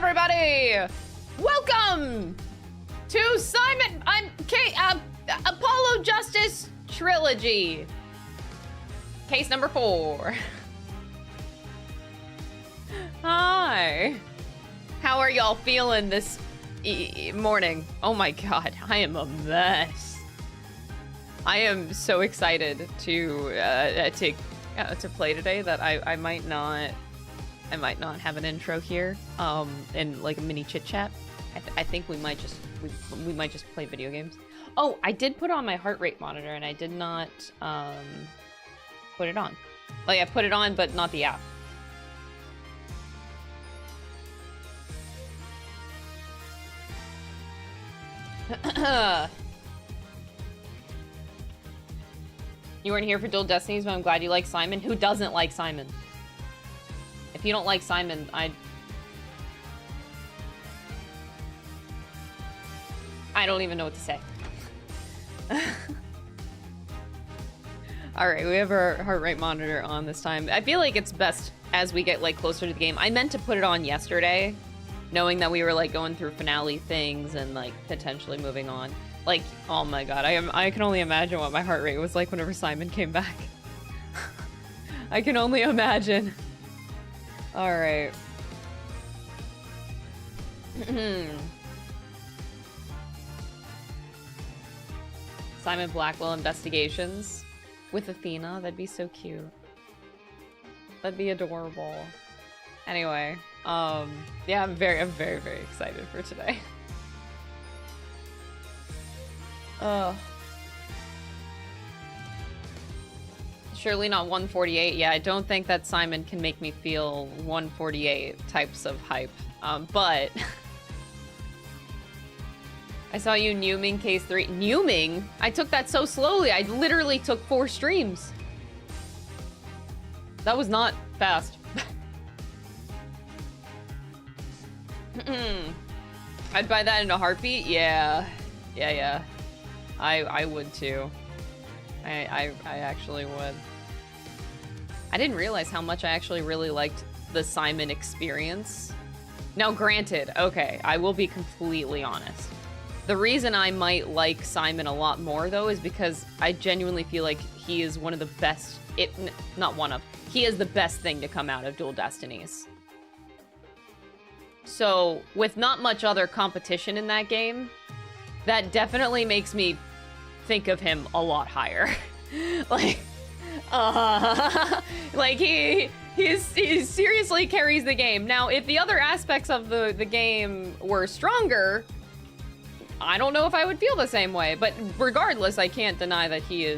everybody! Welcome to Apollo Justice Trilogy. Case number 4. Hi. How are y'all feeling this morning? Oh my god, I am a mess. I am so excited to play today that I might not have an intro here, in like a mini chit chat. I think we might just play video games. Oh, I did put on my heart rate monitor and I did not put it on. Like I put it on, but not the app. You weren't here for Dual Destinies, but I'm glad you like Simon. Who doesn't like Simon? If you don't like Simon, I don't even know what to say. Alright, we have our heart rate monitor on this time. I feel like it's best as we get like closer to the game. I meant to put it on yesterday, knowing that we were like going through finale things and like potentially moving on. Like, oh my god, I can only imagine what my heart rate was like whenever Simon came back. I can only imagine. Alright. Simon Blackwell investigations with Athena. That'd be so cute. That'd be adorable. Anyway, yeah, I'm very, very excited for today. Surely not 148. Yeah, I don't think that Simon can make me feel 148 types of hype. But I saw you numing case 3. Numing? I took that so slowly. I literally took 4 streams. That was not fast. I'd buy that in a heartbeat. Yeah. I would too. I actually would. I didn't realize how much I actually really liked the Simon experience. Now granted, okay, I will be completely honest. The reason I might like Simon a lot more though is because I genuinely feel like he is one of the best, he is the best thing to come out of Dual Destinies. So with not much other competition in that game, that definitely makes me think of him a lot higher. Like he seriously carries the game. Now, if the other aspects of the game were stronger, I don't know if I would feel the same way. But regardless, I can't deny that they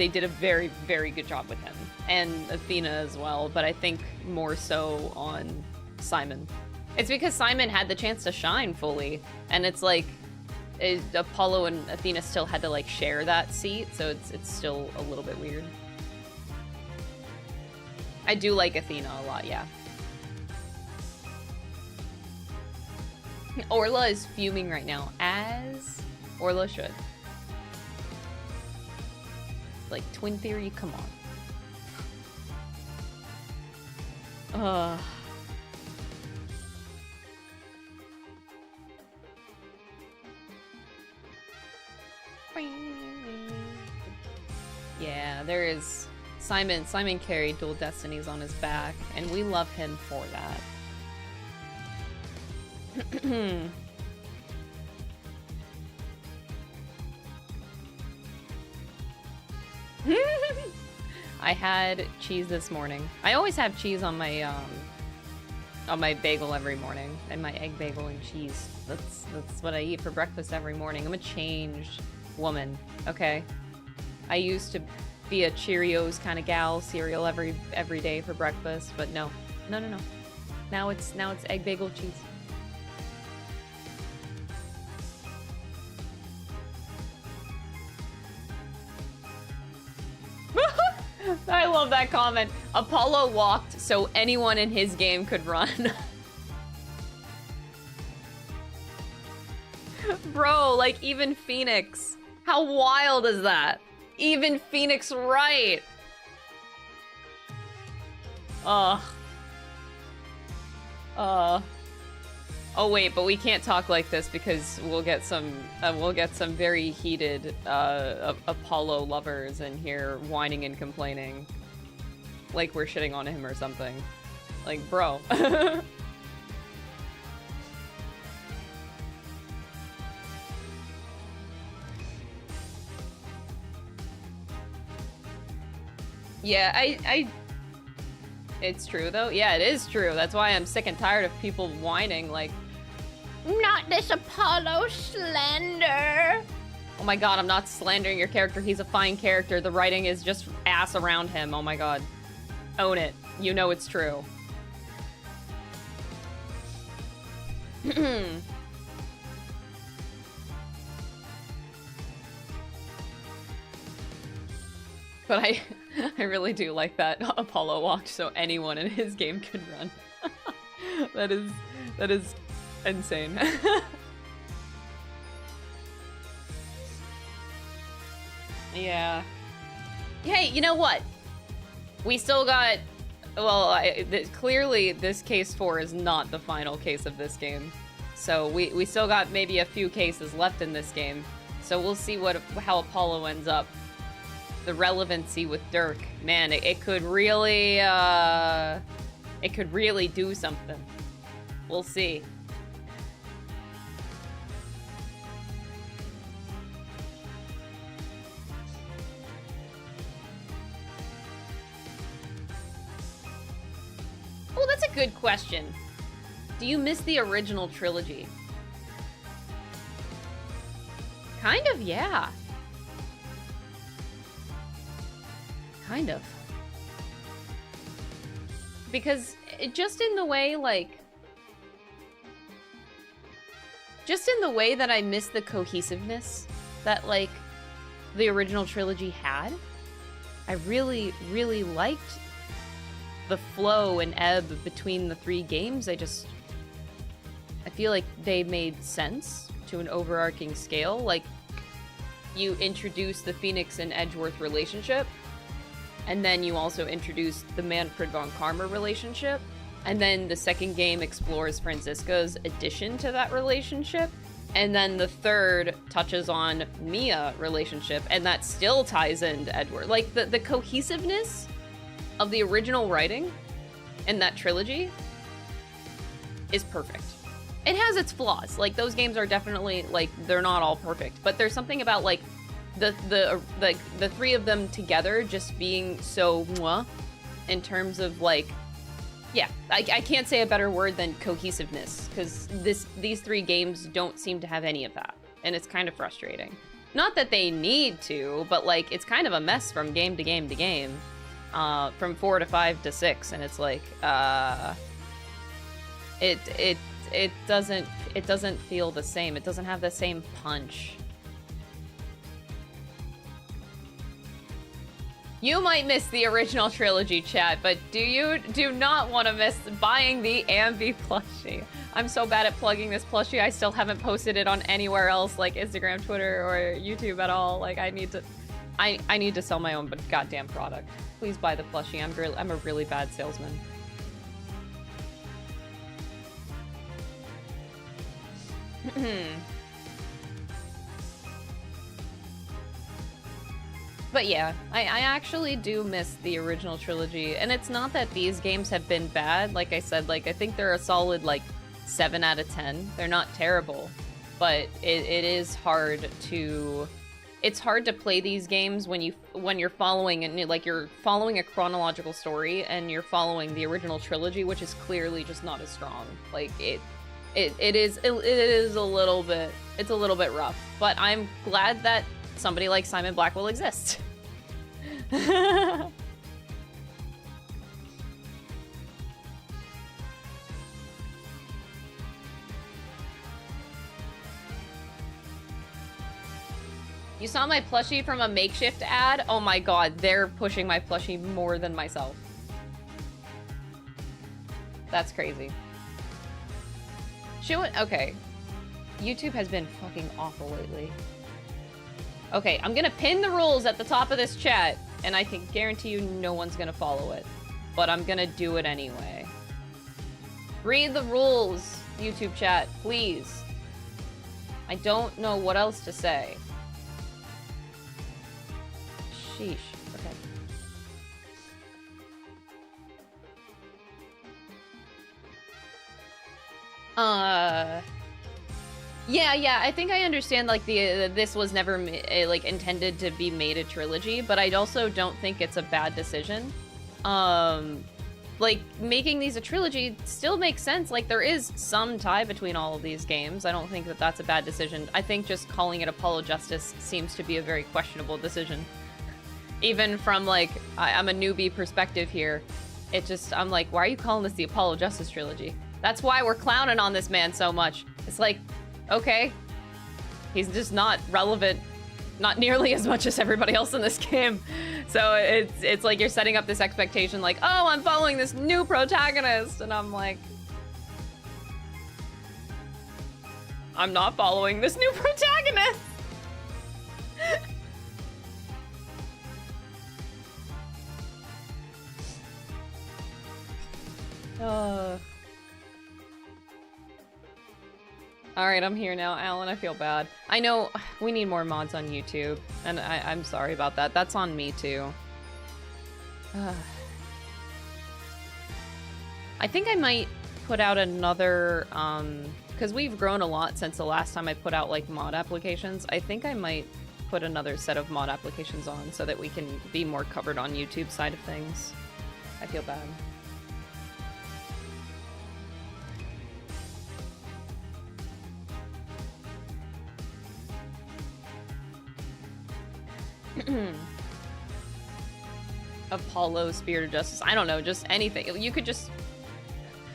did a very, very good job with him. And Athena as well, but I think more so on Simon. It's because Simon had the chance to shine fully, and it's like Apollo and Athena still had to like share that seat, so it's still a little bit weird. I do like Athena a lot, yeah. Orla is fuming right now, as Orla should. Like twin theory, come on. Yeah, there is Simon carried Dual Destinies on his back, and we love him for that. I had cheese this morning. I always have cheese on my bagel every morning, and my egg bagel and cheese. That's what I eat for breakfast every morning. I'm a changed woman, okay? I used to be a Cheerios kind of gal, cereal every day for breakfast, but no. Now it's egg bagel cheese. I love that comment. Apollo walked so anyone in his game could run. Bro, like even Phoenix. How wild is that? Even Phoenix right. Ugh. Oh wait, but we can't talk like this because we'll get some very heated Apollo lovers in here whining and complaining, like we're shitting on him or something. Like, bro. Yeah, it's true though. Yeah, it is true. That's why I'm sick and tired of people whining like, not this Apollo slander. Oh my god, I'm not slandering your character. He's a fine character. The writing is just ass around him. Oh my god. Own it. You know it's true. But I really do like that Apollo walked so anyone in his game can run. That is insane. Yeah. Hey, you know what? We still got... Well, clearly this case 4 is not the final case of this game. So we still got maybe a few cases left in this game. So we'll see how Apollo ends up. The relevancy with Dirk. Man, it could really do something. We'll see. Oh, that's a good question. Do you miss the original trilogy? Kind of, yeah. Kind of. Because just in the way, like... Just in the way that I miss the cohesiveness that, like, the original trilogy had. I really, really liked the flow and ebb between the three games. I feel like they made sense to an overarching scale. Like, you introduce the Phoenix and Edgeworth relationship, and then you also introduce the Manfred von Karma relationship, and then the second game explores Franziska's addition to that relationship, and then the third touches on Mia relationship, and that still ties into Edward. Like, the cohesiveness of the original writing in that trilogy is perfect. It has its flaws. Like, those games are definitely, like, they're not all perfect, but there's something about, like, the three of them together just being so mwah in terms of, like, yeah, I can't say a better word than cohesiveness, because these three games don't seem to have any of that, and it's kind of frustrating. Not that they need to, but, like, it's kind of a mess from game to game to game, from 4 to 5 to 6, and it's like, it doesn't feel the same. It doesn't have the same punch. You might miss the original trilogy, chat, but do not want to miss buying the Ambi plushie. I'm so bad at plugging this plushie, I still haven't posted it on anywhere else, like Instagram, Twitter, or YouTube at all. Like, I need to sell my own goddamn product. Please buy the plushie. I'm a really bad salesman. But yeah, I actually do miss the original trilogy, and it's not that these games have been bad. Like I said, like, I think they're a solid, like, 7 out of 10. They're not terrible, but it is hard to... It's hard to play these games when you're following, and like, you're following a chronological story, and you're following the original trilogy, which is clearly just not as strong. Like, it is a little bit rough, but I'm glad that somebody like Simon Blackwell exists. You saw my plushie from a makeshift ad? Oh my god, they're pushing my plushie more than myself. That's crazy. Okay. YouTube has been fucking awful lately. Okay, I'm gonna pin the rules at the top of this chat, and I can guarantee you no one's gonna follow it. But I'm gonna do it anyway. Read the rules, YouTube chat, please. I don't know what else to say. Sheesh. Okay. Yeah, I think I understand, like, this was never, like, intended to be made a trilogy, but I also don't think it's a bad decision. Like, making these a trilogy still makes sense. Like, there is some tie between all of these games. I don't think that that's a bad decision. I think just calling it Apollo Justice seems to be a very questionable decision. Even from, like, I'm a newbie perspective here. It just, I'm like, why are you calling this the Apollo Justice trilogy? That's why we're clowning on this man so much. It's like, okay, he's just not relevant, not nearly as much as everybody else in this game. So it's like you're setting up this expectation like, oh, I'm following this new protagonist. And I'm like, I'm not following this new protagonist. All right, I'm here now, Alan. I feel bad. I know we need more mods on YouTube, and I'm sorry about that. That's on me too. I think I might put out another, because we've grown a lot since the last time I put out like mod applications. I think I might put another set of mod applications on so that we can be more covered on YouTube side of things. I feel bad. Apollo, Spirit of Justice. I don't know, just anything. You could just...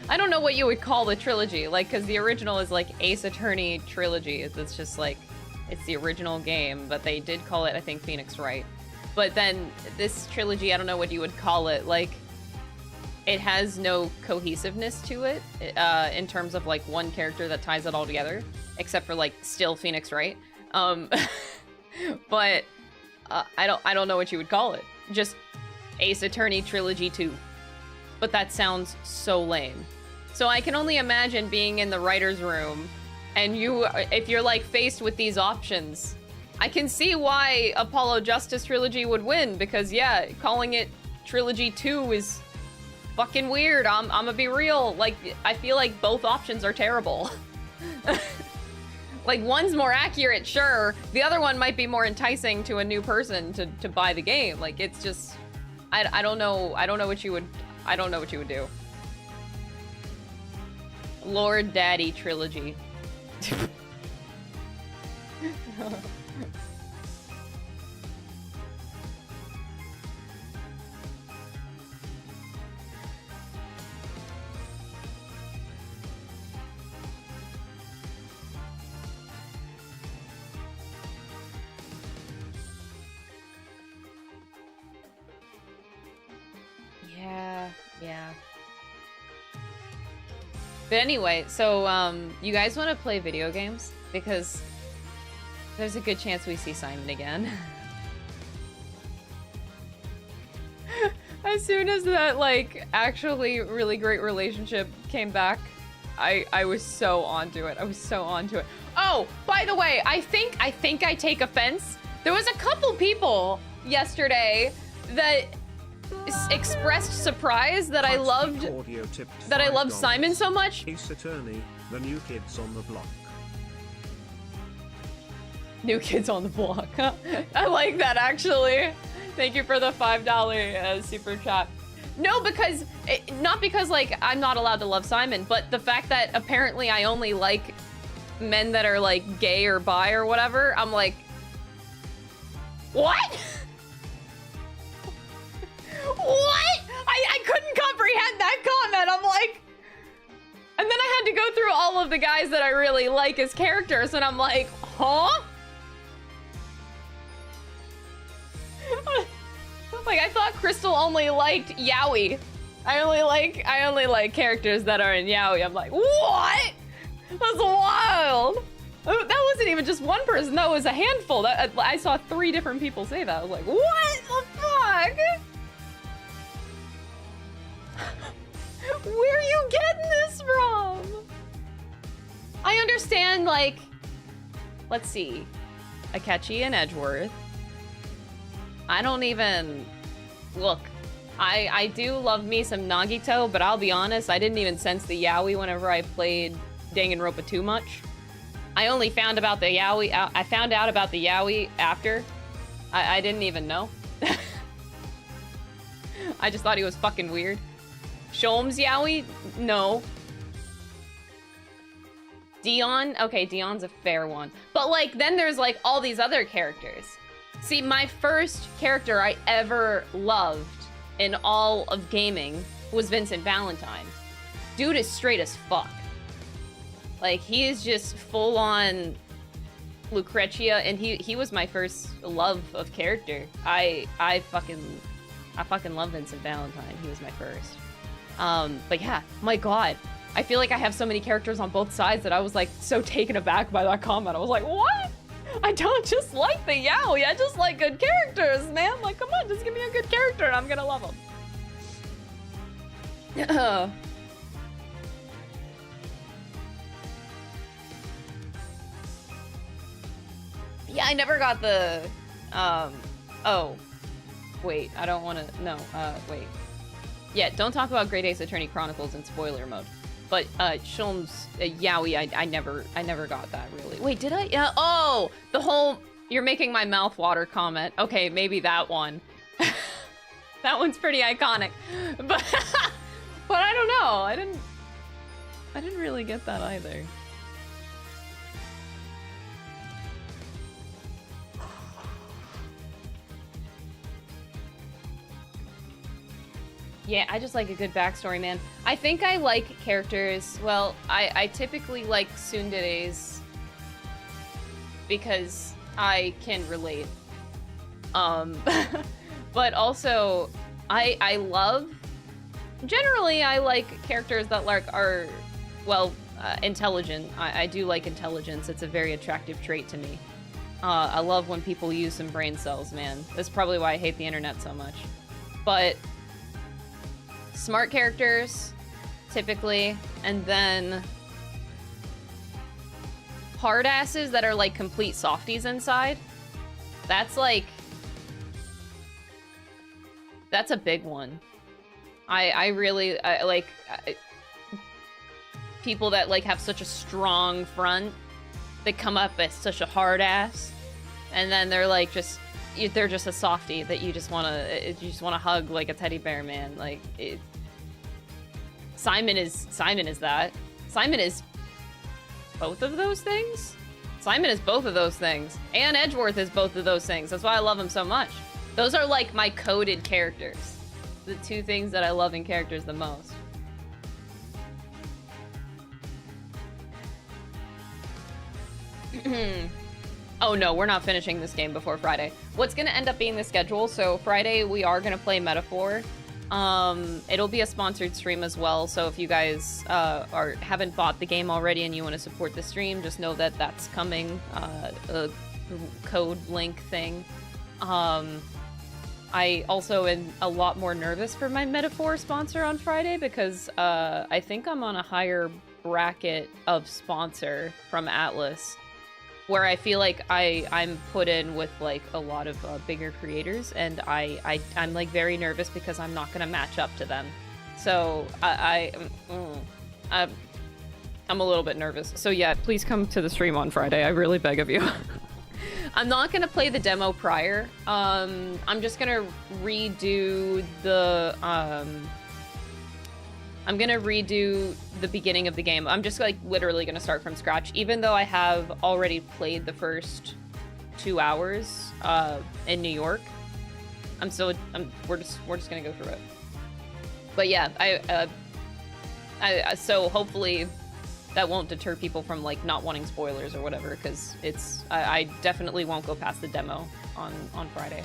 I don't know what you would call the trilogy, like, because the original is like Ace Attorney Trilogy. It's just like, it's the original game, but they did call it, I think, Phoenix Wright. But then this trilogy, I don't know what you would call it. Like, it has no cohesiveness to it in terms of like one character that ties it all together, except for like still Phoenix Wright. But I don't know what you would call it. Just Ace Attorney Trilogy 2. But that sounds so lame. So I can only imagine being in the writer's room and if you're like faced with these options, I can see why Apollo Justice Trilogy would win, because yeah, calling it Trilogy 2 is fucking weird. I'm gonna be real. Like, I feel like both options are terrible. Like, one's more accurate, sure. The other one might be more enticing to a new person to buy the game. Like, it's just, I don't know. I don't know what you would do. Lord Daddy Trilogy. Yeah. But anyway, so, you guys want to play video games? Because there's a good chance we see Simon again. As soon as that, like, actually really great relationship came back, I was so onto it. I was so onto it. Oh, by the way, I think I take offense. There was a couple people yesterday that expressed surprise that I loved Simon so much. Ace Attorney, the new kids on the block. New kids on the block. I like that, actually. Thank you for the $5 super chat. No, because not because like I'm not allowed to love Simon, but the fact that apparently I only like men that are like gay or bi or whatever. I'm like, what? What? I couldn't comprehend that comment. I'm like, and then I had to go through all of the guys that I really like as characters, and I'm like, huh? Like, I thought Crystal only liked yaoi. I only like characters that are in yaoi. I'm like, what? That's wild. That wasn't even just one person. That was a handful. I saw 3 different people say that. I was like, what the fuck? Where are you getting this from? I understand, like, let's see. Akechi and Edgeworth. I don't even... Look, I do love me some Nagito, but I'll be honest, I didn't even sense the yaoi whenever I played Danganronpa too much. I only found about the yaoi... I found out about the yaoi after. I didn't even know. I just thought he was fucking weird. Shom's yaoi? No. Dion? Okay, Dion's a fair one. But, like, then there's, like, all these other characters. See, my first character I ever loved in all of gaming was Vincent Valentine. Dude is straight as fuck. Like, he is just full-on Lucrezia, and he was my first love of character. I fucking love Vincent Valentine. He was my first. But yeah, my god. I feel like I have so many characters on both sides that I was like so taken aback by that comment. I was like, what? I don't just like the yaoi, I just like good characters, man. Like, come on, just give me a good character and I'm gonna love them. Yeah, I never got the, oh. Wait, I don't wanna, no, wait. Yeah, don't talk about Great Ace Attorney Chronicles in spoiler mode. But, Shulm's yaoi, I never got that, really. Wait, did I? Yeah, oh! The whole, you're making my mouth water comment. Okay, maybe that one. That one's pretty iconic. But, but I don't know, I didn't really get that either. Yeah, I just like a good backstory, man. I think I like characters, well, I typically like tsunderes because I can relate. But also, I love, generally I like characters that like are, well, intelligent. I do like intelligence, it's a very attractive trait to me. I love when people use some brain cells, man. That's probably why I hate the internet so much. But smart characters, typically, and then hard asses that are like complete softies inside. That's like, that's a big one. I really like people that like have such a strong front. They come up as such a hard ass, and then they're like they're just a softie that you just wanna hug like a teddy bear, man. Like Simon is that. Simon is both of those things. Simon is both of those things, and Edgeworth is both of those things. That's why I love him so much. Those are like my coded characters. The two things that I love in characters the most. Oh no, we're not finishing this game before Friday. What's gonna end up being the schedule? So Friday we are gonna play Metaphor. It'll be a sponsored stream as well, so if you guys haven't bought the game already and you want to support the stream, just know that that's coming, a code link thing. I also am a lot more nervous for my Metaphor sponsor on Friday because I think I'm on a higher bracket of sponsor from Atlas, where I feel like I'm put in with like a lot of bigger creators, and I'm like very nervous because I'm not gonna match up to them. So I'm a little bit nervous. So yeah, please come to the stream on Friday. I really beg of you. I'm not gonna play the demo prior. I'm just gonna redo the I'm gonna redo the beginning of the game. I'm just like literally gonna start from scratch, even though I have already played the first 2 hours in New York. We're just gonna go through it. But yeah, so hopefully that won't deter people from like not wanting spoilers or whatever, because I definitely won't go past the demo on Friday.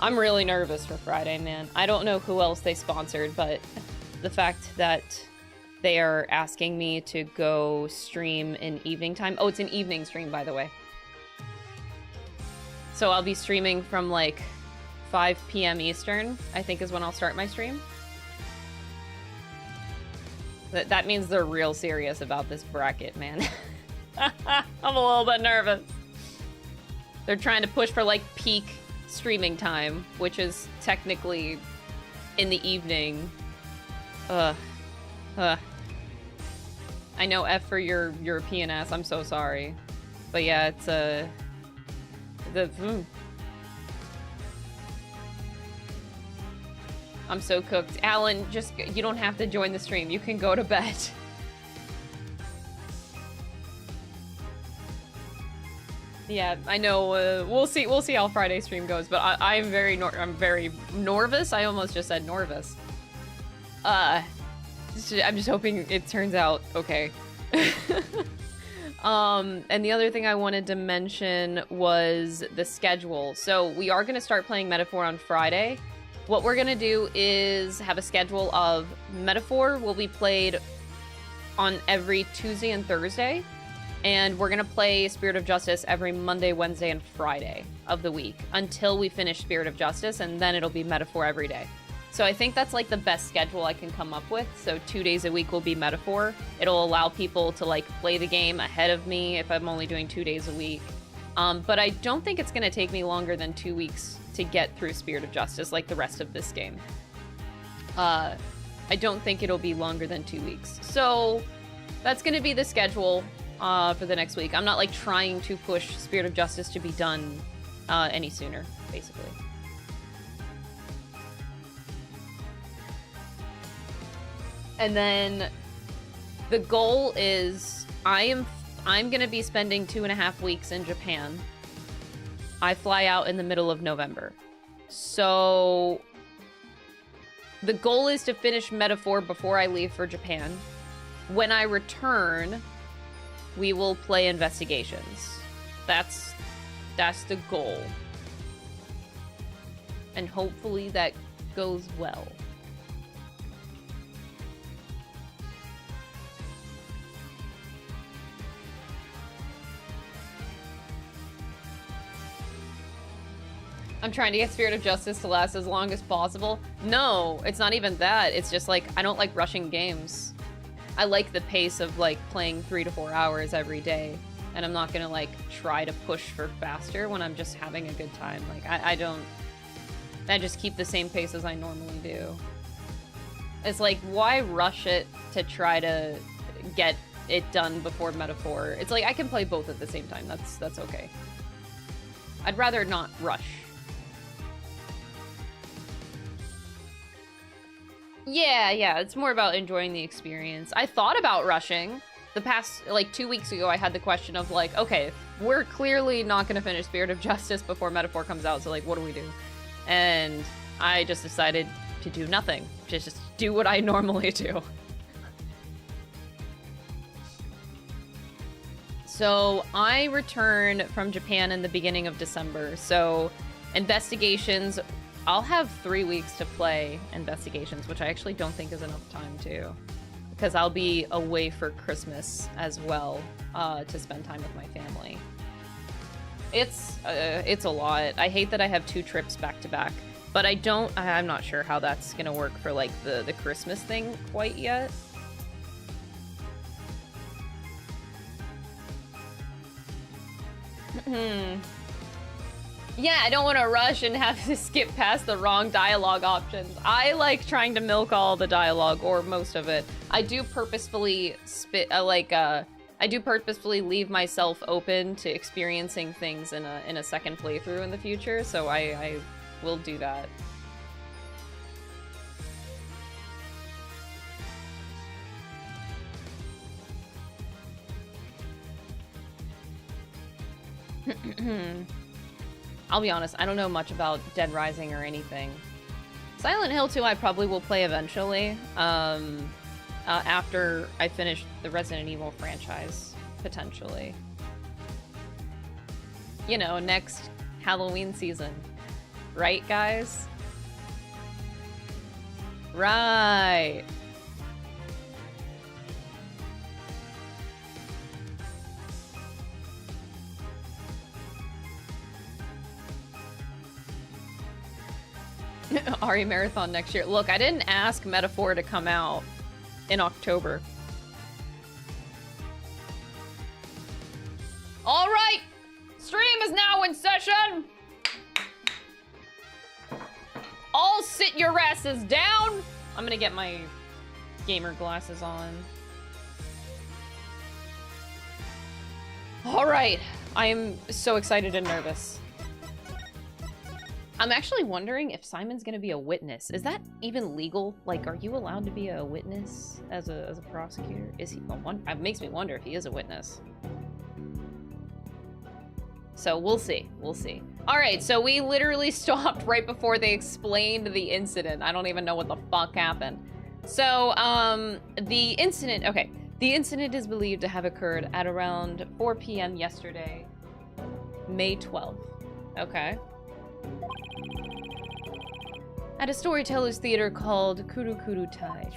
I'm really nervous for Friday, man. I don't know who else they sponsored, but the fact that they are asking me to go stream in evening time. Oh, it's an evening stream, by the way. So I'll be streaming from like 5 p.m. Eastern, I think is when I'll start my stream. That means they're real serious about this bracket, man. I'm a little bit nervous. They're trying to push for, like, peak streaming time, which is technically in the evening. I know F for your European ass. I'm so sorry. But yeah, it's I'm so cooked. Alan, just, you don't have to join the stream. You can go to bed. Yeah, I know. We'll see how Friday stream goes. But I'm very nervous. I almost just said Norvis. I'm just hoping it turns out okay. And the other thing I wanted to mention was the schedule. So we are going to start playing Metaphor on Friday. What we're going to do is have a schedule of Metaphor will be played on every Tuesday and Thursday. And we're going to play Spirit of Justice every Monday, Wednesday, and Friday of the week until we finish Spirit of Justice, and then it'll be Metaphor every day. So I think that's like the best schedule I can come up with. So 2 days a week will be Metaphor. It'll allow people to like play the game ahead of me if I'm only doing 2 days a week. But I don't think it's going to take me longer than 2 weeks to get through Spirit of Justice like the rest of this game. I don't think it'll be longer than 2 weeks. So that's going to be the schedule for the next week. I'm not like trying to push Spirit of Justice to be done any sooner, basically. And then the goal is I'm gonna be spending 2.5 weeks in Japan. I fly out in the middle of November. So the goal is to finish Metaphor before I leave for Japan. When I return, we will play Investigations. That's the goal. And hopefully that goes well. I'm trying to get Spirit of Justice to last as long as possible. No, it's not even that. It's just like, I don't like rushing games. I like the pace of like playing 3 to 4 hours every day. And I'm not gonna like try to push for faster when I'm just having a good time. Like I just keep the same pace as I normally do. It's like, why rush it to try to get it done before Metaphor? It's like, I can play both at the same time. That's okay. I'd rather not rush. Yeah, it's more about enjoying the experience. I thought about rushing. The past, like, 2 weeks ago, I had the question of, like, okay, we're clearly not going to finish Spirit of Justice before Metaphor comes out, so, like, what do we do? And I just decided to do nothing. Just do what I normally do. So, I return from Japan in the beginning of December, so Investigations... I'll have 3 weeks to play Investigations, which I actually don't think is enough time to, because I'll be away for Christmas as well, to spend time with my family. It's a lot. I hate that I have 2 trips back to back, but I'm not sure how that's gonna work for like the Christmas thing quite yet. Yeah, I don't want to rush and have to skip past the wrong dialogue options. I like trying to milk all the dialogue, or most of it. I do purposefully I do purposefully leave myself open to experiencing things in a second playthrough in the future, so I will do that. I'll be honest, I don't know much about Dead Rising or anything. Silent Hill 2 I probably will play eventually, after I finish the Resident Evil franchise, potentially. You know, next Halloween season. Right, guys? Right. Ari Marathon next year. Look, I didn't ask Metaphor to come out in October. All right, stream is now in session. All sit your asses down. I'm gonna get my gamer glasses on. All right, I am so excited and nervous. I'm actually wondering if Simon's gonna be a witness. Is that even legal? Like, are you allowed to be a witness as a prosecutor? Is he? It makes me wonder if he is a witness. So we'll see. We'll see. All right, so we literally stopped right before they explained the incident. I don't even know what the fuck happened. So, the incident, okay. The incident is believed to have occurred at around 4 p.m. yesterday, May 12th. Okay. At a storyteller's theater called Kurukuru Tai.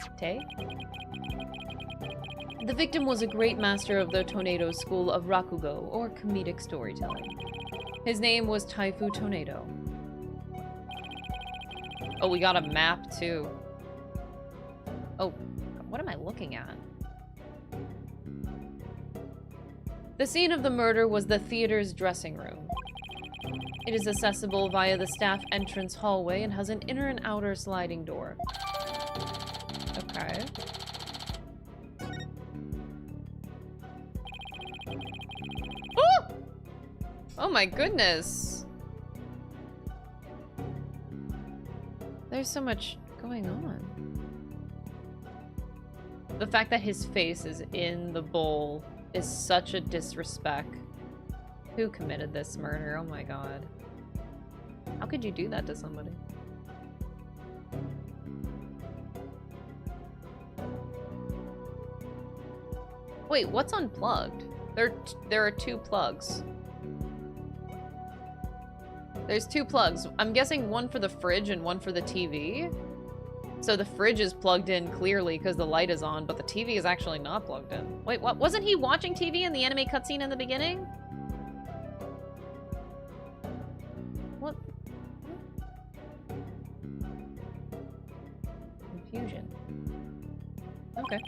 The victim was a great master of the Tornado School of Rakugo, or comedic storytelling. His name was Taifu Tornado. Oh, we got a map, too. Oh, what am I looking at? The scene of the murder was the theater's dressing room. It is accessible via the staff entrance hallway and has an inner and outer sliding door. Okay. Oh! Oh my goodness. There's so much going on. The fact that his face is in the bowl is such a disrespect. Who committed this murder? Oh my god. How could you do that to somebody? Wait, what's unplugged? There are two plugs. There's two plugs. I'm guessing one for the fridge and one for the TV. So the fridge is plugged in clearly because the light is on, but the TV is actually not plugged in. Wait, what? Wasn't he watching TV in the anime cutscene in the beginning? What? Confusion. Okay.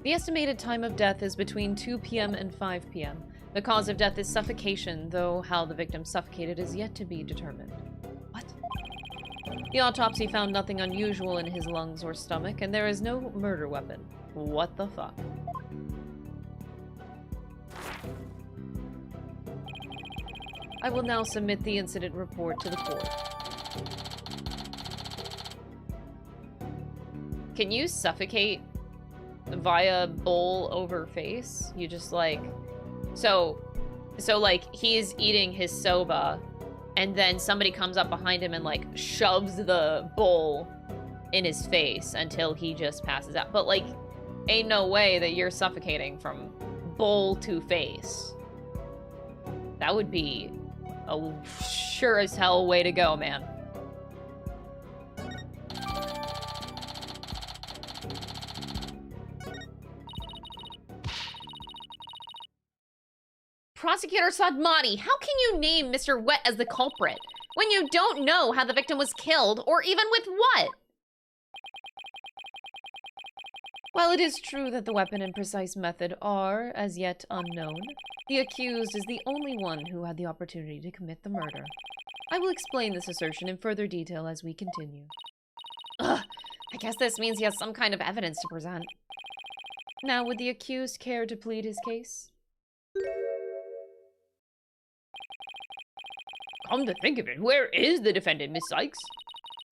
The estimated time of death is between 2 p.m. and 5 p.m. The cause of death is suffocation, though how the victim suffocated is yet to be determined. What? The autopsy found nothing unusual in his lungs or stomach, and there is no murder weapon. What the fuck? I will now submit the incident report to the court. Can you suffocate via bowl over face? You just like... So like, he's eating his soba, and then somebody comes up behind him and, like, shoves the bowl in his face until he just passes out. But, like, ain't no way that you're suffocating from bowl to face. That would be a sure as hell way to go, man. Prosecutor Sadmati, how can you name Mr. Wet as the culprit when you don't know how the victim was killed or even with what? While it is true that the weapon and precise method are as yet unknown, the accused is the only one who had the opportunity to commit the murder. I will explain this assertion in further detail as we continue. Ugh, I guess this means he has some kind of evidence to present. Now, would the accused care to plead his case? Come to think of it, where is the defendant, Miss Sykes?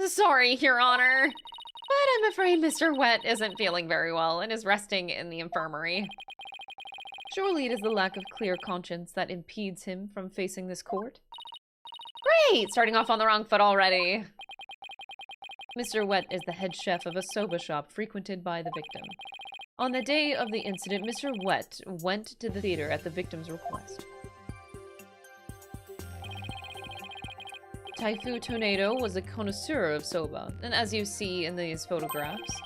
Sorry, Your Honor, but I'm afraid Mr. Wet isn't feeling very well and is resting in the infirmary. Surely it is the lack of clear conscience that impedes him from facing this court. Great! Starting off on the wrong foot already. Mr. Wet is the head chef of a soba shop frequented by the victim. On the day of the incident, Mr. Wet went to the theater at the victim's request. Taifu Tornado was a connoisseur of soba, and as you see in these photographs,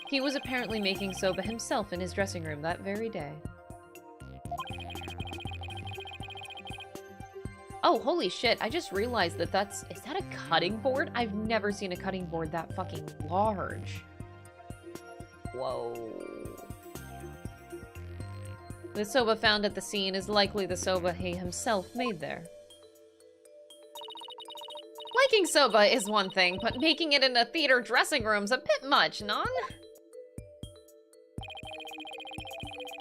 he was apparently making soba himself in his dressing room that very day. Oh, holy shit. I just realized that is that a cutting board? I've never seen a cutting board that fucking large. Whoa. The soba found at the scene is likely the soba he himself made there. Liking soba is one thing, but making it in a theater dressing room's a bit much, non?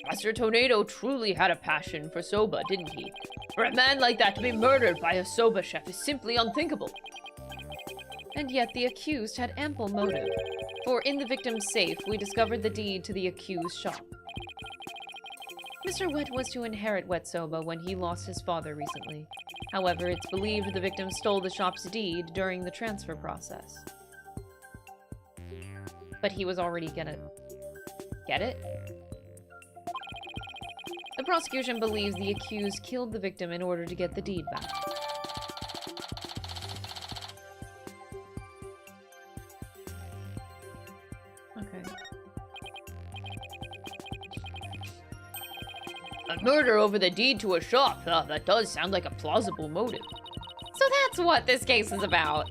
Master Tornado truly had a passion for soba, didn't he? For a man like that to be murdered by a soba chef is simply unthinkable. And yet the accused had ample motive. For in the victim's safe, we discovered the deed to the accused's shop. Mr. Wet was to inherit Wet Soba when he lost his father recently. However, it's believed the victim stole the shop's deed during the transfer process. But he was already gonna get it? The prosecution believes the accused killed the victim in order to get the deed back. Okay. A murder over the deed to a shop. That does sound like a plausible motive. So that's what this case is about.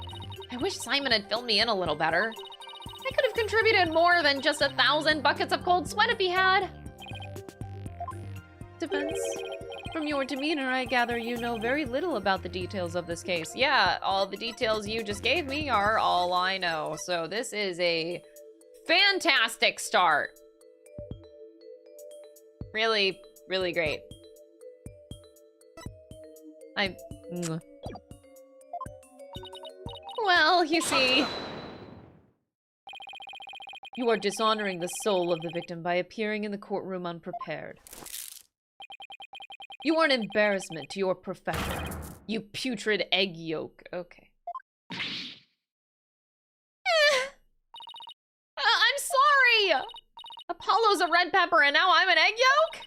I wish Simon had filled me in a little better. I could have contributed more than just 1,000 buckets of cold sweat if he had. Defense. From your demeanor, I gather you know very little about the details of this case. Yeah, all the details you just gave me are all I know. So this is a fantastic start. Really, really great. Well, you see... You are dishonoring the soul of the victim by appearing in the courtroom unprepared. You are an embarrassment to your profession. You putrid egg yolk. Okay. I'm sorry! Apollo's a red pepper and now I'm an egg yolk?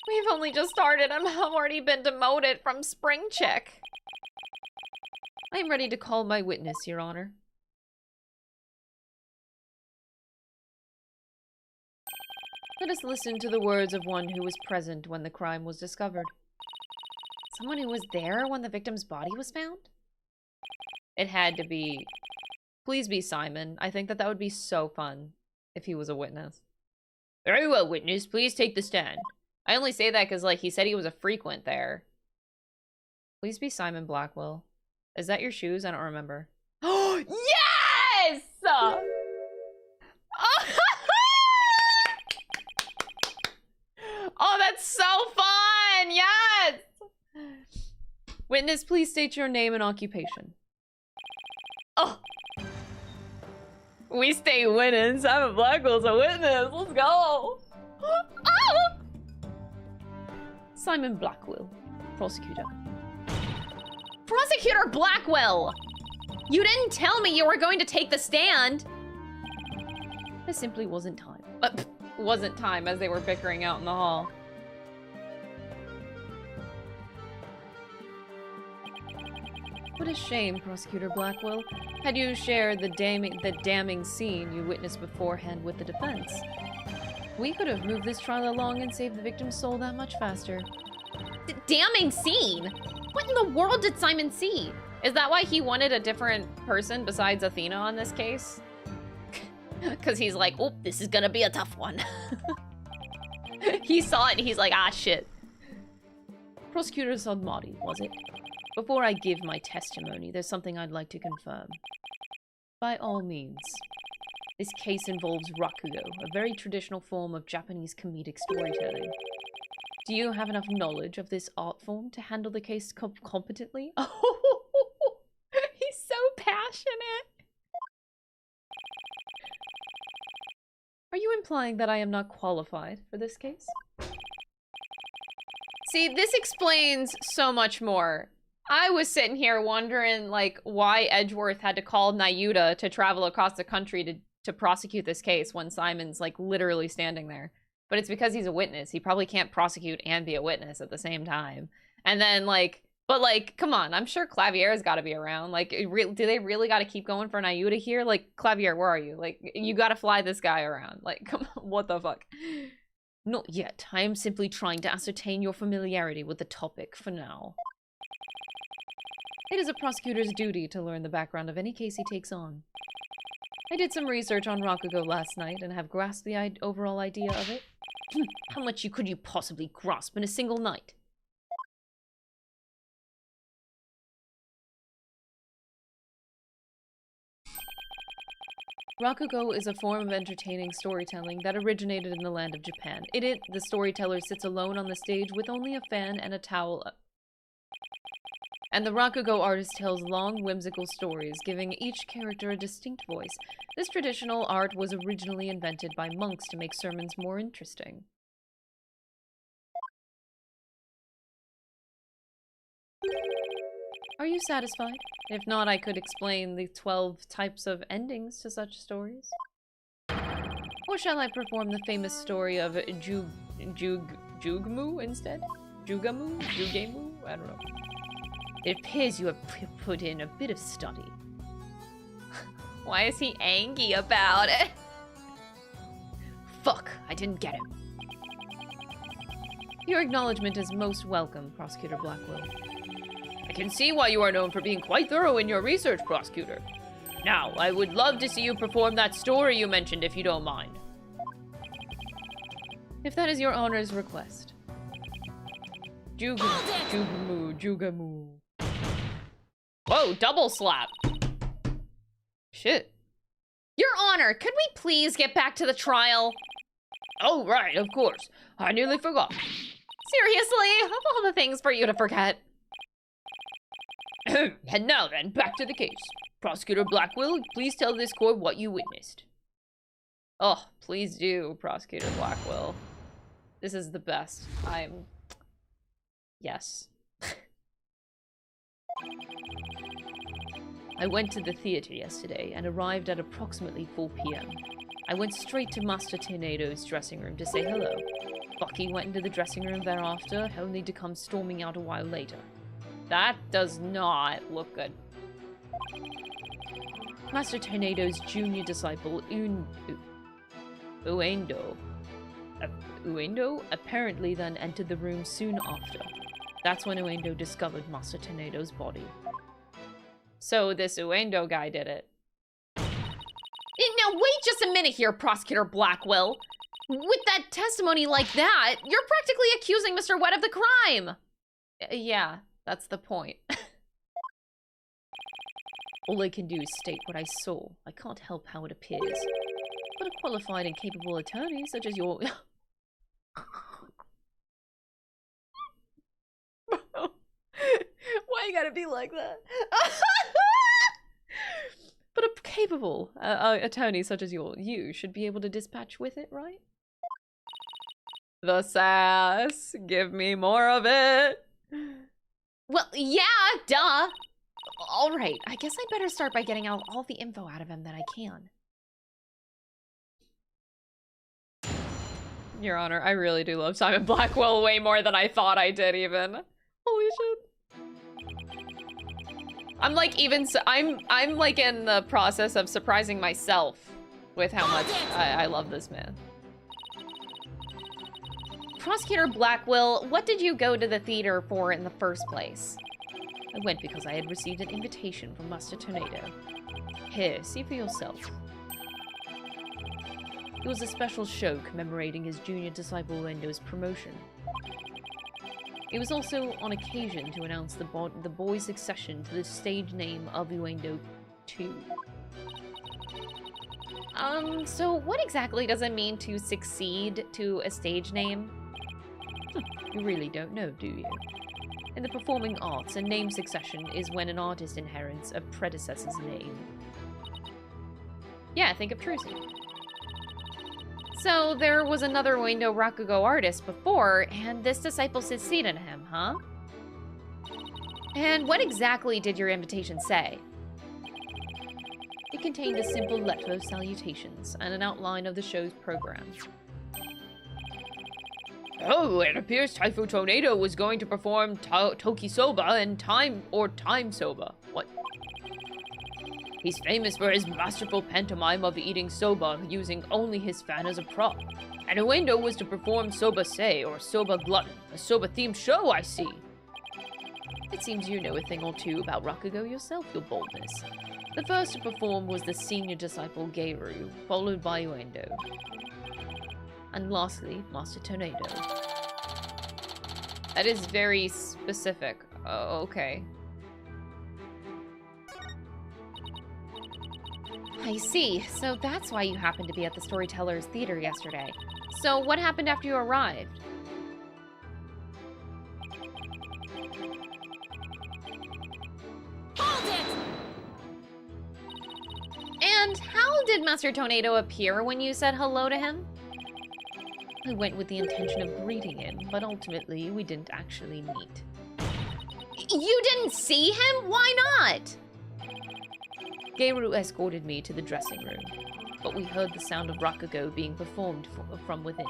We've only just started and I've already been demoted from spring chick. I am ready to call my witness, Your Honor. Let us listen to the words of one who was present when the crime was discovered. Someone who was there when the victim's body was found? It had to be... Please be Simon. I think that would be so fun if he was a witness. Very well, witness. Please take the stand. I only say that because, like, he said he was a frequent there. Please be Simon Blackwell. Is that your shoes? I don't remember. Oh, yes! Oh, that's so fun! Yes! Witness, please state your name and occupation. Oh! We stay winning. Simon Blackwell's a witness. Let's go! Oh! Simon Blackwell, prosecutor. Prosecutor Blackwell! You didn't tell me you were going to take the stand! There simply wasn't time. Wasn't time as they were bickering out in the hall. What a shame, Prosecutor Blackwell. Had you shared the damning scene you witnessed beforehand with the defense, we could have moved this trial along and saved the victim's soul that much faster. Damning scene? What in the world did Simon see? Is that why he wanted a different person besides Athena on this case? Because he's like, oh, this is gonna be a tough one. He saw it and he's like, ah, shit. Prosecutor Sodmati, was it? Before I give my testimony, there's something I'd like to confirm. By all means. This case involves rakugo, a very traditional form of Japanese comedic storytelling. Do you have enough knowledge of this art form to handle the case competently? Oh, he's so passionate. Are you implying that I am not qualified for this case? See, this explains so much more. I was sitting here wondering, like, why Edgeworth had to call Nayuta to travel across the country to prosecute this case when Simon's, like, literally standing there. But it's because he's a witness. He probably can't prosecute and be a witness at the same time. And then, like, but, like, come on. I'm sure Clavier's got to be around. Like, do they really got to keep going for Nayuta here? Like, Clavier, where are you? Like, you got to fly this guy around. Like, come on. What the fuck? Not yet. I am simply trying to ascertain your familiarity with the topic for now. It is a prosecutor's duty to learn the background of any case he takes on. I did some research on Rakugo last night and have grasped the overall idea of it. How much could you possibly grasp in a single night? Rakugo is a form of entertaining storytelling that originated in the land of Japan. In it, the storyteller sits alone on the stage with only a fan and a towel. And the Rakugo artist tells long, whimsical stories, giving each character a distinct voice. This traditional art was originally invented by monks to make sermons more interesting. Are you satisfied? If not, I could explain the 12 types of endings to such stories. Or shall I perform the famous story of Jugmu instead? Jugemu? Jugemu? I don't know. It appears you have put in a bit of study. Why is he angry about it? Fuck, I didn't get him. Your acknowledgement is most welcome, Prosecutor Blackwell. I can see why you are known for being quite thorough in your research, Prosecutor. Now, I would love to see you perform that story you mentioned, if you don't mind. If that is your honor's request. Jugamu. Whoa, double slap. Shit. Your Honor, could we please get back to the trial? Oh, right, of course. I nearly forgot. Seriously? Of all the things for you to forget. And now then, back to the case. Prosecutor Blackwell, please tell this court what you witnessed. Oh, please do, Prosecutor Blackwell. This is the best. Yes. I went to the theater yesterday and arrived at approximately 4 p.m. I went straight to Master Tornado's dressing room to say hello. Bucky went into the dressing room thereafter, only to come storming out a while later. That does not look good. Master Tornado's junior disciple, Uendo apparently then entered the room soon after. That's when Uendo discovered Master Tornado's body. So this Uendo guy did it. Now wait just a minute here, Prosecutor Blackwell. With that testimony like that, you're practically accusing Mr. Wet of the crime. Yeah, that's the point. All I can do is state what I saw. I can't help how it appears. But a qualified and capable attorney such as your... Why you gotta be like that? But a capable attorney such as you should be able to dispatch with it, right? The sass. Give me more of it. Well, yeah, duh. All right, I guess I better start by getting out all the info out of him that I can. Your Honor, I really do love Simon Blackwell way more than I thought I did even. Holy shit. I'm like I'm like in the process of surprising myself with how much I love this man. Prosecutor Blackwell, what did you go to the theater for in the first place? I went because I had received an invitation from Master Tornado. Here, see for yourself. It was a special show commemorating his junior disciple Uendo's promotion. It was also on occasion to announce the boy's succession to the stage name of Uendo 2. So what exactly does it mean to succeed to a stage name? You really don't know, do you? In the performing arts, a name succession is when an artist inherits a predecessor's name. Yeah, think of Trucy. So there was another Uendo Rakugo artist before, and this disciple succeeded him, huh? And what exactly did your invitation say? It contained a simple letter of salutations and an outline of the show's program. Oh, it appears Typhoon Tornado was going to perform Tokisoba and Time Soba. What? He's famous for his masterful pantomime of eating soba using only his fan as a prop. And Uendo was to perform Soba Se, or Soba Glutton, a soba-themed show, I see. It seems you know a thing or two about Rakugo yourself, your boldness. The first to perform was the senior disciple Geiru, followed by Uendo. And lastly, Master Tornado. That is very specific. Oh, okay. I see. So that's why you happened to be at the Storyteller's Theater yesterday. So what happened after you arrived? Hold it! And how did Master Tornado appear when you said hello to him? I went with the intention of greeting him, but ultimately we didn't actually meet. You didn't see him? Why not? Geiru escorted me to the dressing room, but we heard the sound of Rakugo being performed from within.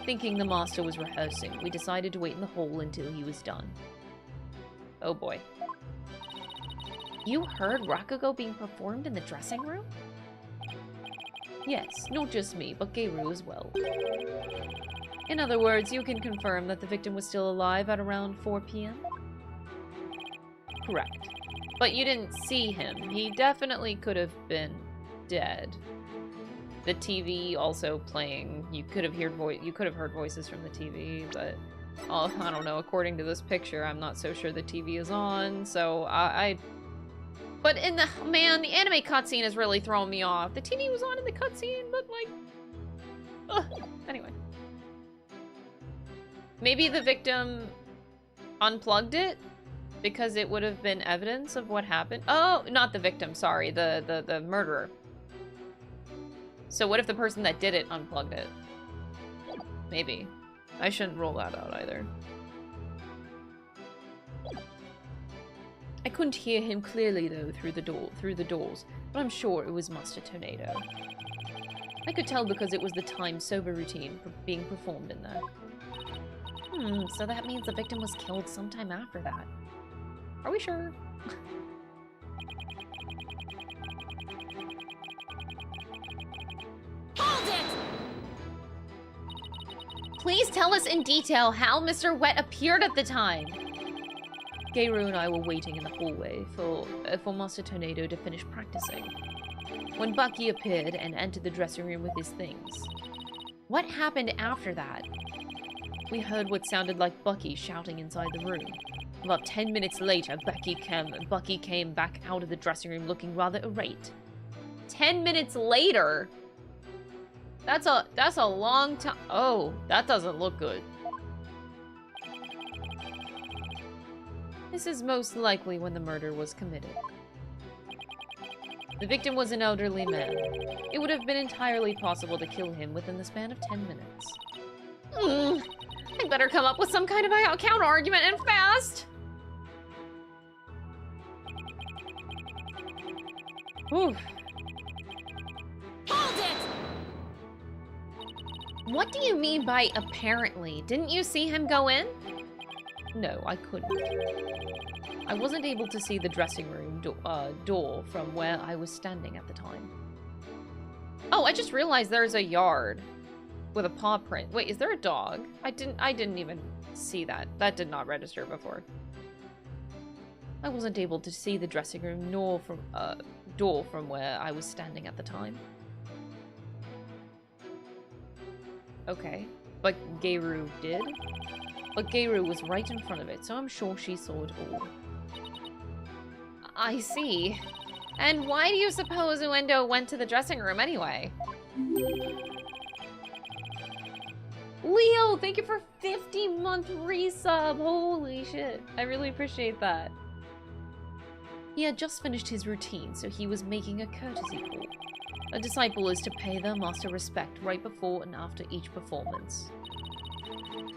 Thinking the master was rehearsing, we decided to wait in the hall until he was done. Oh boy. You heard Rakugo being performed in the dressing room? Yes, not just me, but Geiru as well. In other words, you can confirm that the victim was still alive at around 4 p.m.? Correct. But you didn't see him. He definitely could have been dead. The TV also playing. You could have heard voices from the TV, but oh, I don't know. According to this picture, I'm not so sure the TV is on. So But in the the anime cutscene is really throwing me off. The TV was on in the cutscene, but like, anyway. Maybe the victim unplugged it because it would have been evidence of what happened. Oh, not the victim. Sorry, the murderer. So what if the person that did it unplugged it? Maybe. I shouldn't rule that out either. I couldn't hear him clearly though through the doors, but I'm sure it was Master Tornado. I could tell because it was the time sober routine being performed in there. So that means the victim was killed sometime after that. Are we sure? Hold it! Please tell us in detail how Mr. Wet appeared at the time. Geiru and I were waiting in the hallway for Master Tornado to finish practicing, when Bucky appeared and entered the dressing room with his things. What happened after that? We heard what sounded like Bucky shouting inside the room. About 10 minutes later, Bucky came back out of the dressing room looking rather irate. 10 minutes later? That's a long time. Oh, that doesn't look good. This is most likely when the murder was committed. The victim was an elderly man. It would have been entirely possible to kill him within the span of 10 minutes. I better come up with some kind of counter-argument and fast! Whew. Hold it! What do you mean by apparently? Didn't you see him go in? No, I couldn't. I wasn't able to see the dressing room door from where I was standing at the time. Oh, I just realized there's a yard with a paw print. Wait, is there a dog? I didn't even see that. That did not register before. I wasn't able to see the dressing room nor from door from where I was standing at the time. Okay, but Geiru did? But Geiru was right in front of it, so I'm sure she saw it all. I see. And why do you suppose Uendo went to the dressing room anyway? Leo, thank you for 50-month resub. Holy shit. I really appreciate that. He had just finished his routine, so he was making a courtesy call. A disciple is to pay their master respect right before and after each performance.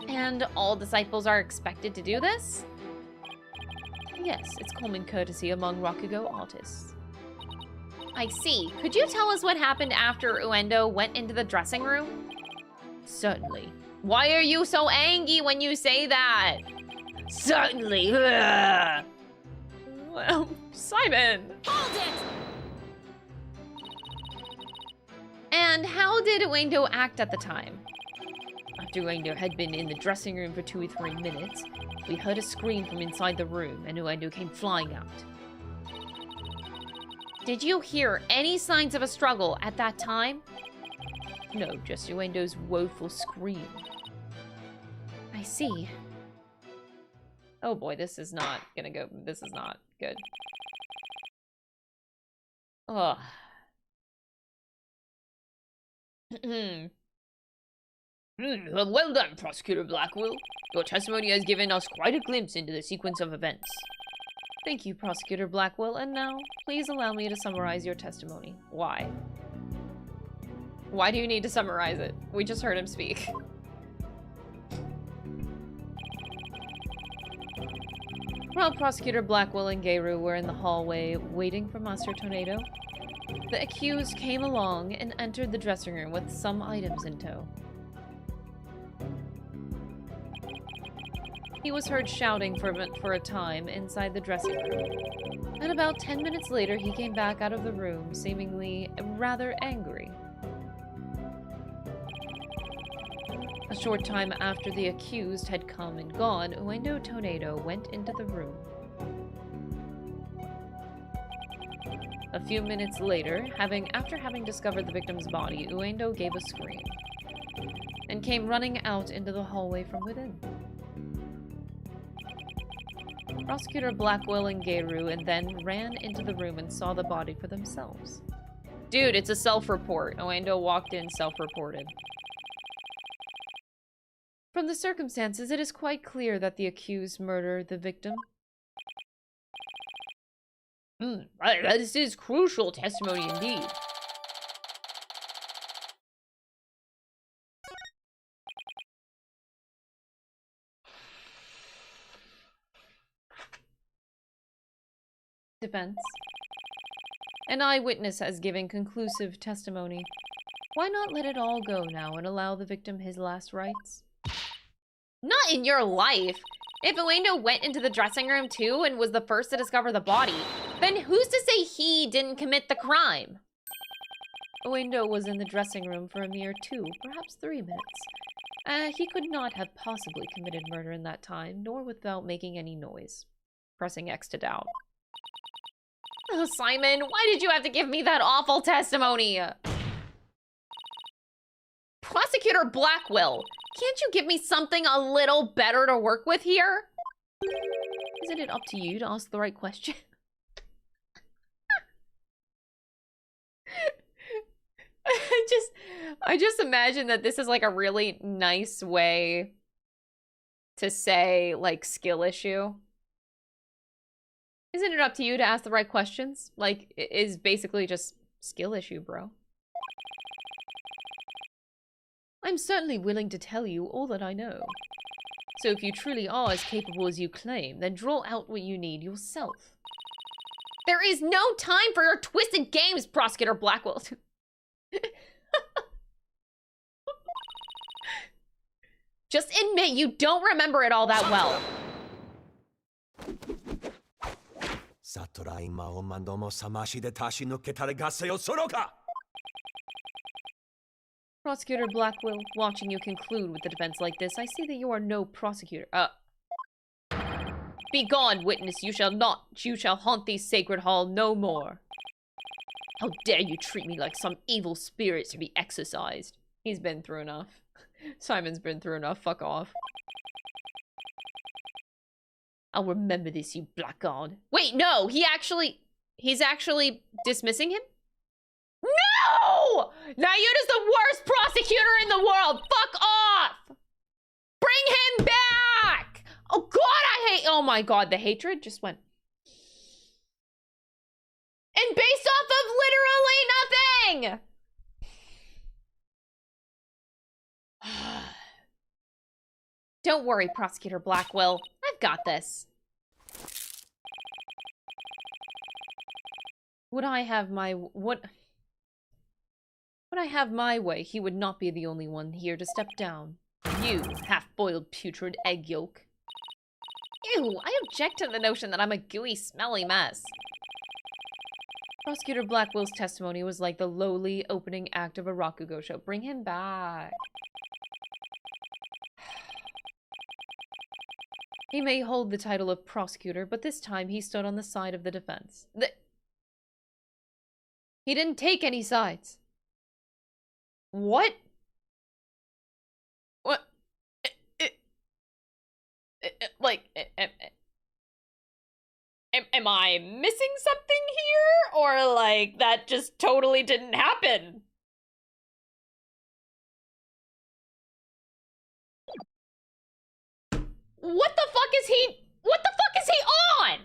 And all disciples are expected to do this? Yes, it's common courtesy among Rakugo artists. I see. Could you tell us what happened after Uendo went into the dressing room? Certainly. Why are you so angry when you say that? Certainly. Ugh. Well, Simon. Hold it! And how did Uendo act at the time? After Uendo had been in the dressing room for 2 or 3 minutes, we heard a scream from inside the room, and Uendo came flying out. Did you hear any signs of a struggle at that time? No, just Uendo's woeful scream. I see. Oh boy, this is not gonna go. This is not good. Ugh. Well done, Prosecutor Blackwell. Your testimony has given us quite a glimpse into the sequence of events. Thank you, Prosecutor Blackwell, and now, please allow me to summarize your testimony. Why? Why do you need to summarize it? We just heard him speak. While Prosecutor Blackwell and Geiru were in the hallway waiting for Master Tornado, the accused came along and entered the dressing room with some items in tow. He was heard shouting for a time inside the dressing room. And about 10 minutes later, he came back out of the room, seemingly rather angry. A short time after the accused had come and gone, Uendo Tornado went into the room. A few minutes later, after having discovered the victim's body, Uendo gave a scream and came running out into the hallway from within. Prosecutor Blackwell and Geiru and then ran into the room and saw the body for themselves. Dude, it's a self-report. Uendo walked in self-reported. From the circumstances, it is quite clear that the accused murdered the victim. This is crucial testimony indeed. Defense. An eyewitness has given conclusive testimony. Why not let it all go now and allow the victim his last rites? Not in your life! If Uendo went into the dressing room too and was the first to discover the body, then who's to say he didn't commit the crime? Uendo was in the dressing room for a mere 2, perhaps 3 minutes. He could not have possibly committed murder in that time, nor without making any noise. Pressing X to doubt. Oh, Simon, why did you have to give me that awful testimony? Prosecutor Blackwell, can't you give me something a little better to work with here? Isn't it up to you to ask the right question? I just imagine that this is like a really nice way to say, like, skill issue. Isn't it up to you to ask the right questions? Like, it is basically just skill issue, bro. I'm certainly willing to tell you all that I know. So if you truly are as capable as you claim, then draw out what you need yourself. There is no time for your twisted games, Prosecutor Blackwell. Just admit you don't remember it all that well. Prosecutor Blackwell, watching you conclude with a defense like this, I see that you are no prosecutor. Be gone, witness. You shall haunt the sacred hall no more. How dare you treat me like some evil spirit to be exorcised? He's been through enough. Simon's been through enough. Fuck off. I'll remember this, you blackguard. Wait, no! He's actually dismissing him? No! Nayuta's the worst prosecutor in the world! Fuck off! Bring him back! Oh god, I hate— oh my god, the hatred just went. And based off of literally nothing! Don't worry, Prosecutor Blackwell. I've got this. Would I have my way, he would not be the only one here to step down. You, half-boiled putrid egg yolk. Ew, I object to the notion that I'm a gooey, smelly mess. Prosecutor Blackwell's testimony was like the lowly opening act of a Rakugo show. Bring him back. He may hold the title of prosecutor, but this time he stood on the side of the defense. He didn't take any sides. What? What? Like, am I missing something here? Or, like, that just totally didn't happen? What the fuck is he on?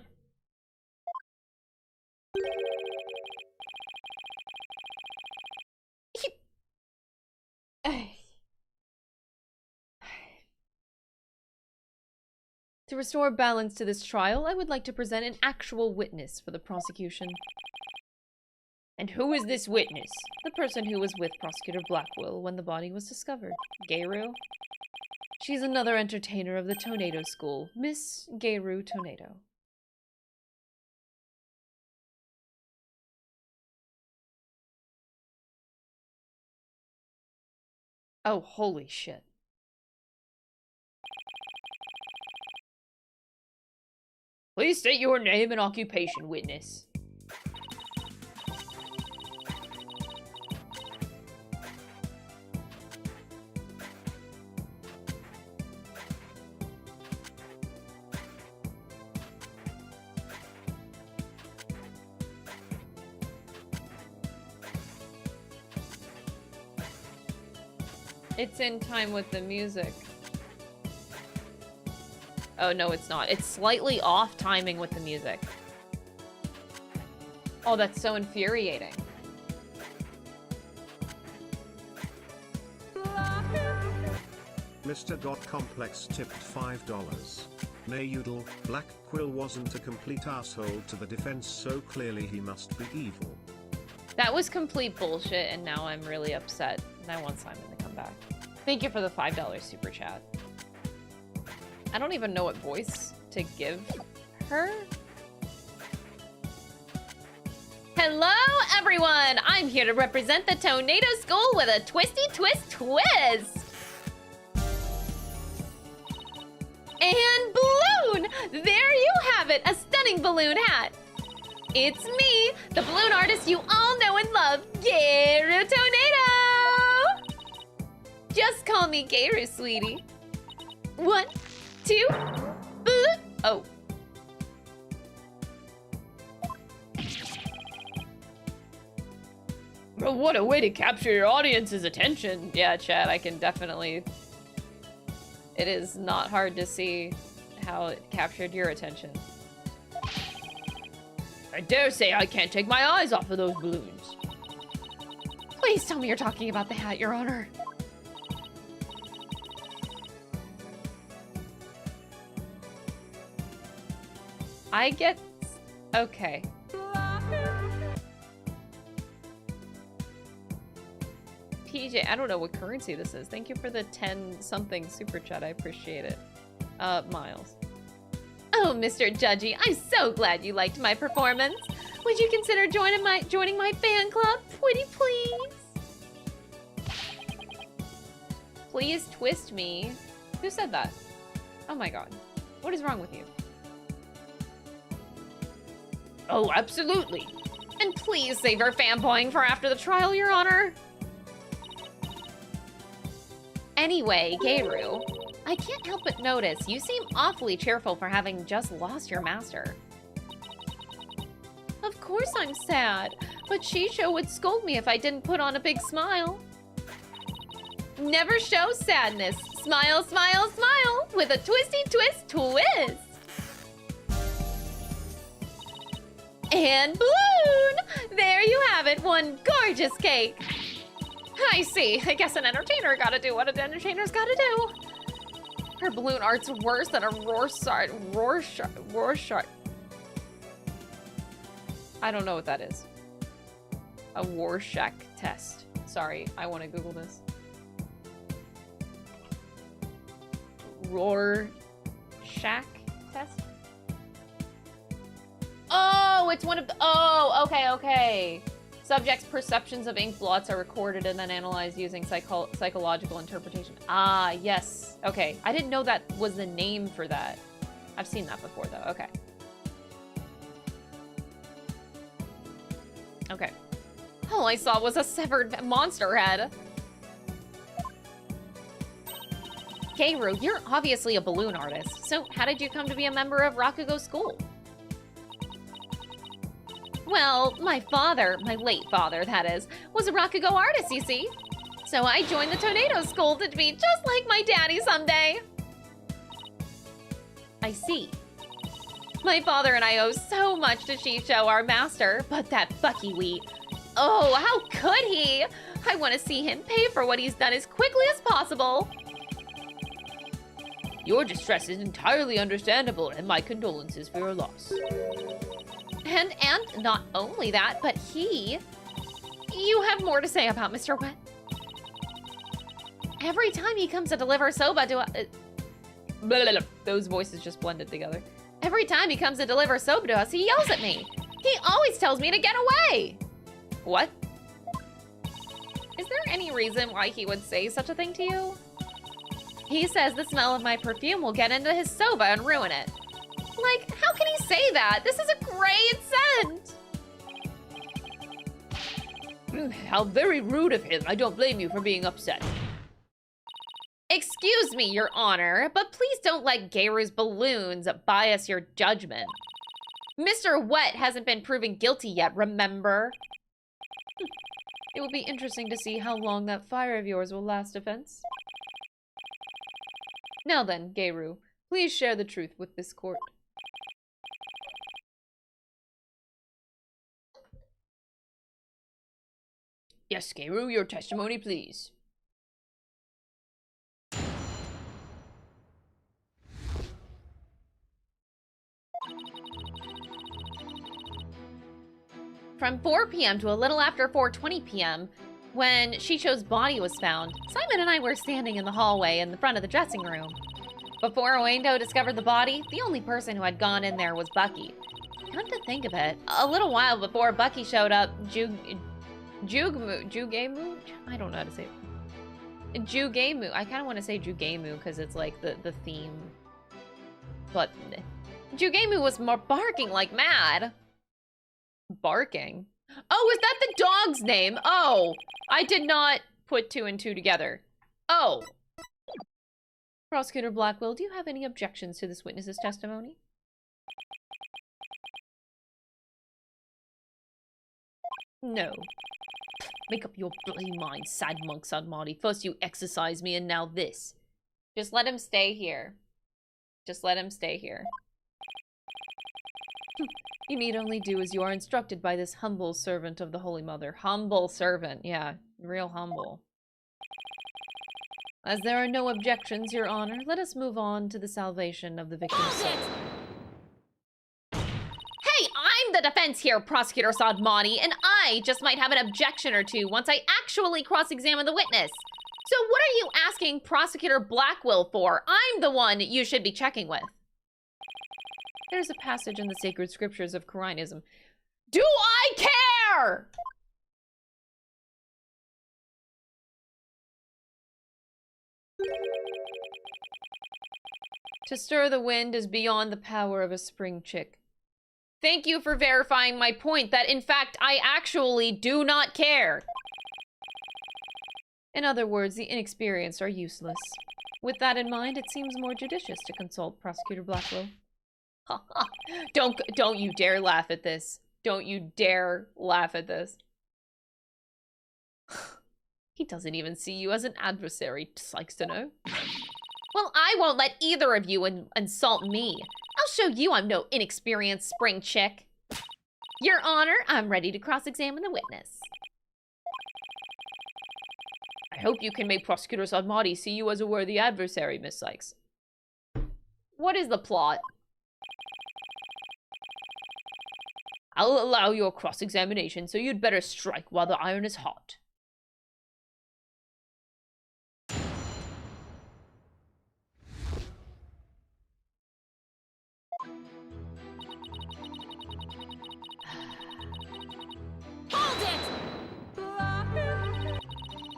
To restore balance to this trial, I would like to present an actual witness for the prosecution. And who is this witness? The person who was with Prosecutor Blackwell when the body was discovered. Gayru? She's another entertainer of the Tornado School, Miss Gayru Tornado. Oh, holy shit. Please state your name and occupation, witness. It's in time with the music. Oh, no, it's not. It's slightly off timing with the music. Oh, that's so infuriating. Mr. God Complex tipped $5. Nayudel, Black Quill wasn't a complete asshole to the defense, so clearly he must be evil. That was complete bullshit, and now I'm really upset, and I want Simon to come back. Thank you for the $5 super chat. I don't even know what voice to give her. Hello, everyone! I'm here to represent the Tornado School with a twisty twist twist! And balloon! There you have it, a stunning balloon hat! It's me, the balloon artist you all know and love, Gayru Tornado! Just call me Gayru, sweetie. 1, 2, oh. Bro, what a way to capture your audience's attention. Yeah, chat, I can definitely... It is not hard to see how it captured your attention. I dare say I can't take my eyes off of those balloons. Please tell me you're talking about the hat, Your Honor. I get... Okay. PJ, I don't know what currency this is. Thank you for the 10-something super chat. I appreciate it. Miles. Oh, Mr. Judgy, I'm so glad you liked my performance. Would you consider joining my fan club? Pretty please? Please twist me. Who said that? Oh my god. What is wrong with you? Oh, absolutely. And please save our fanboying for after the trial, Your Honor. Anyway, Gayru, I can't help but notice you seem awfully cheerful for having just lost your master. Of course I'm sad, but Shisho would scold me if I didn't put on a big smile. Never show sadness. Smile, smile, smile with a twisty twist twist. And balloon! There you have it, one gorgeous cake. I see. I guess an entertainer gotta do what an entertainer's gotta do. Her balloon art's worse than a Rorschach. I don't know what that is. A Rorschach test. Sorry, I want to Google this. Rorschach test? Oh, it's one of the... Oh, okay, okay. Subjects' perceptions of ink blots are recorded and then analyzed using psychological interpretation. Ah, yes. Okay. I didn't know that was the name for that. I've seen that before, though. Okay. Okay. All I saw was a severed monster head. Keiru, you're obviously a balloon artist, so how did you come to be a member of Rakugo School? Well, my father, my late father, that is, was a Rakugo artist, you see. So I joined the Tornado School to be just like my daddy someday. I see. My father and I owe so much to Shisho, our master, but that Buckwheat. Oh, how could he? I want to see him pay for what he's done as quickly as possible. Your distress is entirely understandable, and my condolences for your loss. And not only that, but you have more to say about Mr. Wet. Every time he comes to deliver soba to us, those voices just blended together. Every time he comes to deliver soba to us, he yells at me. He always tells me to get away. What? Is there any reason why he would say such a thing to you? He says the smell of my perfume will get into his soba and ruin it. Like, how can he say that? This is a great scent! How very rude of him. I don't blame you for being upset. Excuse me, Your Honor, but please don't let Geiru's balloons bias your judgment. Mr. Wet hasn't been proven guilty yet, remember? It will be interesting to see how long that fire of yours will last, offense. Now then, Geiru, please share the truth with this court. Yes, Geiru, your testimony, please. From 4 p.m. to a little after 4:20 p.m., when Shisho's body was found, Simon and I were standing in the hallway in the front of the dressing room. Before Oendo discovered the body, the only person who had gone in there was Bucky. Come to think of it, a little while before Bucky showed up, Jugemu? I don't know how to say it. Jugemu. I kind of want to say Jugemu because it's like the theme. But Jugemu was more barking like mad. Barking? Oh, is that the dog's name? Oh, I did not put 2 and 2 together. Oh. Prosecutor Blackwell, do you have any objections to this witness's testimony? No. Make up your bloody mind, sad monk Sadmati. First you exercise me and now this. Just let him stay here. Just let him stay here. You need only do as you are instructed by this humble servant of the Holy Mother. Humble servant, yeah. Real humble. As there are no objections, Your Honor, let us move on to the salvation of the victim's soul. Hey, I'm the defense here, Prosecutor Sadmati, and I just might have an objection or two once I actually cross-examine the witness. So what are you asking Prosecutor Blackwell for? I'm the one you should be checking with. There's a passage in the sacred scriptures of Korainism. Do I care? To stir the wind is beyond the power of a spring chick. Thank you for verifying my point that, in fact, I actually do not care. In other words, the inexperienced are useless. With that in mind, it seems more judicious to consult Prosecutor Blackwell. Don't you dare laugh at this. Don't you dare laugh at this. He doesn't even see you as an adversary, likes to know. Well, I won't let either of you insult me. I'll show you I'm no inexperienced spring chick. Your Honor, I'm ready to cross-examine the witness. I hope you can make Prosecutor Sadmati see you as a worthy adversary, Miss Sykes. What is the plot? I'll allow your cross-examination, so you'd better strike while the iron is hot.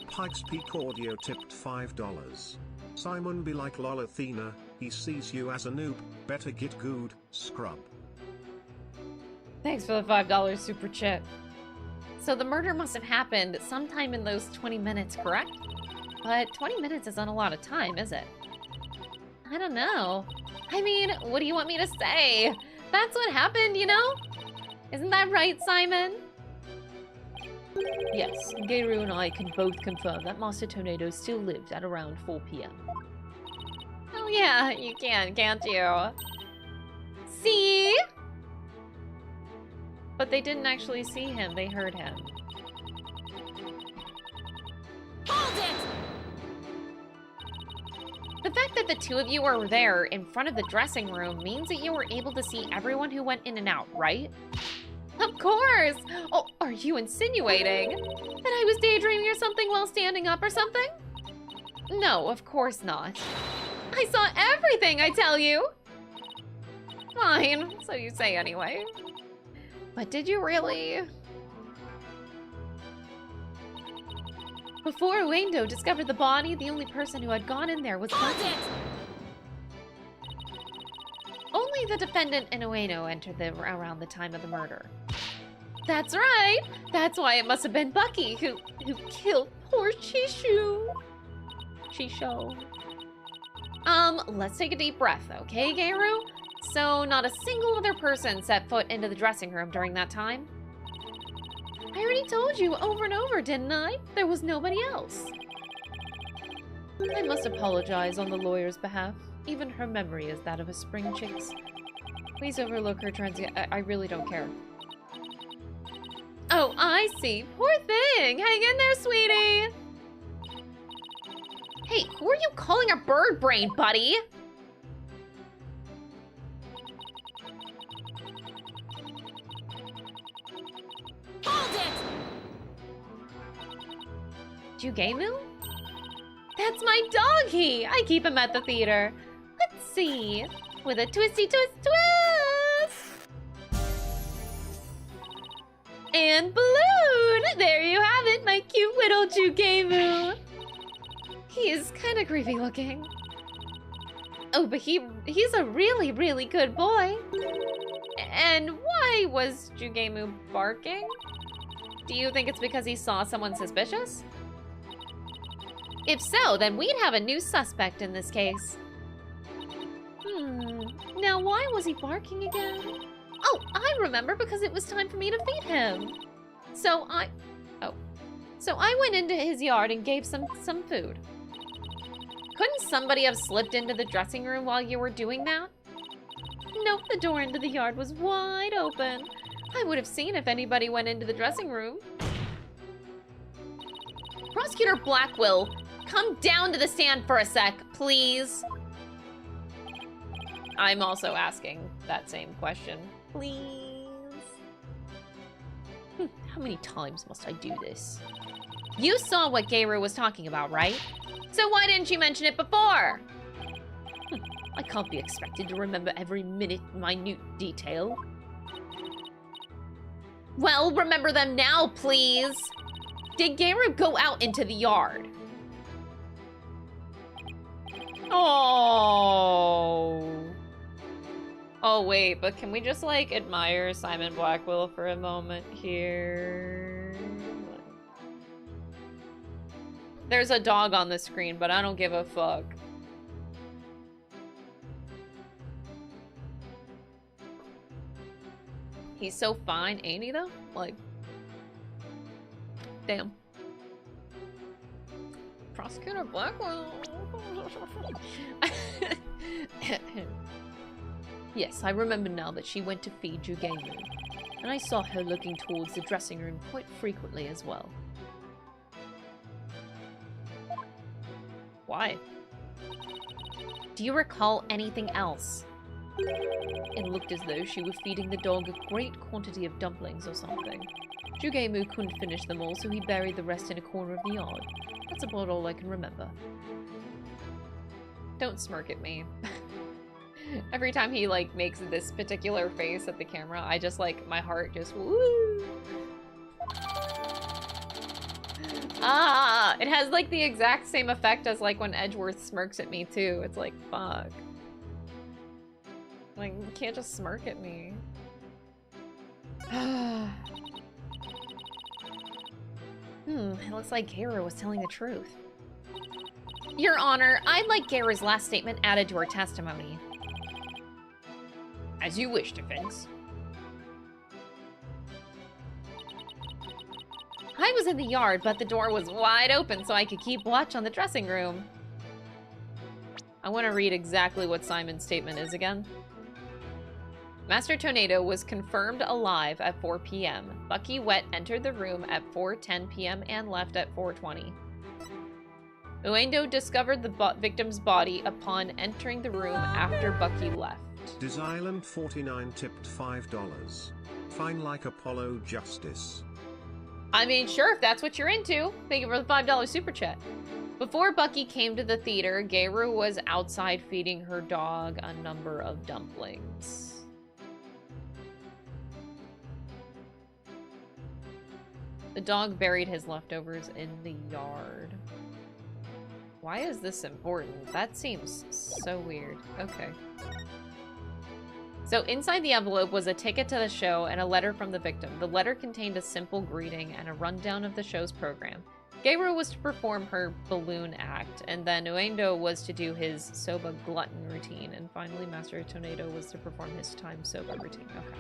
Pikes Peak Audio tipped $5. Simon be like lol Athena, he sees you as a noob, better get good, scrub. Thanks for the $5 super chat. So the murder must have happened sometime in those 20 minutes, correct? But 20 minutes isn't a lot of time, is it? I don't know. I mean, what do you want me to say? That's what happened, you know? Isn't that right, Simon? Yes, Geiru and I can both confirm that Master Tornado still lived at around 4 p.m. Oh yeah, you can, can't you? See? But they didn't actually see him, they heard him. Hold it! The fact that the two of you were there in front of the dressing room means that you were able to see everyone who went in and out, right? Of course! Oh, are you insinuating that I was daydreaming or something while standing up or something? No, of course not. I saw everything, I tell you! Fine, so you say anyway. But did you really? Before Uendo discovered the body, the only person who had gone in there was Bucky. Only the defendant and Ueno entered around the time of the murder. That's right! That's why it must have been Bucky who killed poor Chisho. Let's take a deep breath, okay, Geiru? So, not a single other person set foot into the dressing room during that time? I already told you over and over, didn't I? There was nobody else. I must apologize on the lawyer's behalf. Even her memory is that of a spring chick's. Please overlook her transient. I really don't care. Oh, I see. Poor thing. Hang in there, sweetie. Hey, who are you calling a bird brain, buddy? Hold it! Jugemu? That's my doggy! I keep him at the theater. Let's see. With a twisty twist twist! And balloon! There you have it, my cute little Jugemu. He's kind of creepy looking. Oh, but he's a really, really good boy. And why was Jugemu barking? Do you think it's because he saw someone suspicious? If so, then we'd have a new suspect in this case. Now why was he barking again? Oh, I remember, because it was time for me to feed him. So I went into his yard and gave some food. Couldn't somebody have slipped into the dressing room while you were doing that? Nope, the door into the yard was wide open. I would have seen if anybody went into the dressing room. Prosecutor Blackwell, come down to the stand for a sec, please. I'm also asking that same question. Please. How many times must I do this? You saw what Geiru was talking about, right? So why didn't you mention it before? I can't be expected to remember every minute, minute detail. Well, remember them now, please. Did Geiru go out into the yard? Oh. Oh, wait, but can we just, like, admire Simon Blackwell for a moment here? There's a dog on the screen, but I don't give a fuck. He's so fine, ain't he, though? Like, damn. Prosecutor Blackwell. Yes, I remember now that she went to feed Jugemu, and I saw her looking towards the dressing room quite frequently as well. Why? Do you recall anything else? It looked as though she was feeding the dog a great quantity of dumplings or something. Jugemu couldn't finish them all, so he buried the rest in a corner of the yard. That's about all I can remember. Don't smirk at me. Every time he, like, makes this particular face at the camera, I just, like, my heart just, woo! Ah! It has, like, the exact same effect as, like, when Edgeworth smirks at me, too. It's like, fuck. Like, you can't just smirk at me. It looks like Gera was telling the truth. Your Honor, I'd like Gera's last statement added to her testimony. As you wish, defense. I was in the yard, but the door was wide open so I could keep watch on the dressing room. I want to read exactly what Simon's statement is again. Master Tornado was confirmed alive at 4 p.m. Bucky Wet entered the room at 4:10 p.m. and left at 4:20. Uendo discovered the victim's body upon entering the room after Bucky left. Diz Island 49 tipped $5. Fine like Apollo Justice. I mean, sure, if that's what you're into. Thank you for the $5 super chat. Before Bucky came to the theater, Geiru was outside feeding her dog a number of dumplings. The dog buried his leftovers in the yard. Why is this important? That seems so weird. Okay. So inside the envelope was a ticket to the show and a letter from the victim. The letter contained a simple greeting and a rundown of the show's program. Geiru was to perform her balloon act, and then Uendo was to do his soba glutton routine, and finally Master Tornado was to perform his time soba routine. Okay.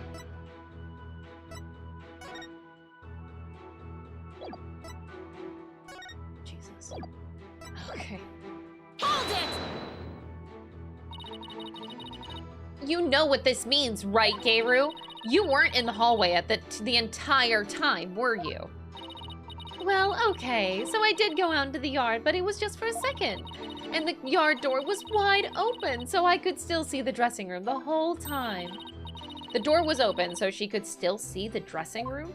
Jesus. Okay. Hold it! You know what this means, right, Geiru? You weren't in the hallway at the entire time, were you? Well, okay, so I did go out into the yard, but it was just for a second. And the yard door was wide open, so I could still see the dressing room the whole time. The door was open, so she could still see the dressing room?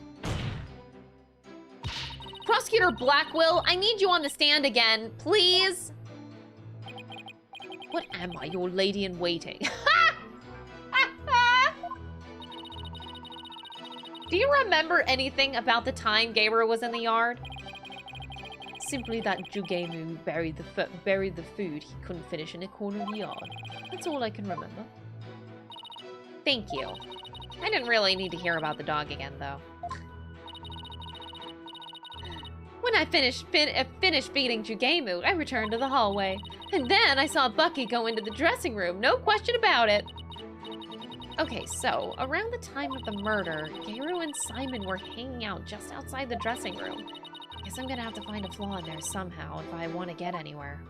Prosecutor Blackwell, I need you on the stand again, please. What am I, your lady in waiting? Do you remember anything about the time Geiru was in the yard? Simply that Jugemu buried the food he couldn't finish in a corner of the yard. That's all I can remember. Thank you. I didn't really need to hear about the dog again, though. When I finished feeding Jugemu, I returned to the hallway. And then I saw Bucky go into the dressing room, no question about it. Okay, so, around the time of the murder, Geiru and Simon were hanging out just outside the dressing room. Guess I'm gonna have to find a flaw in there somehow if I want to get anywhere.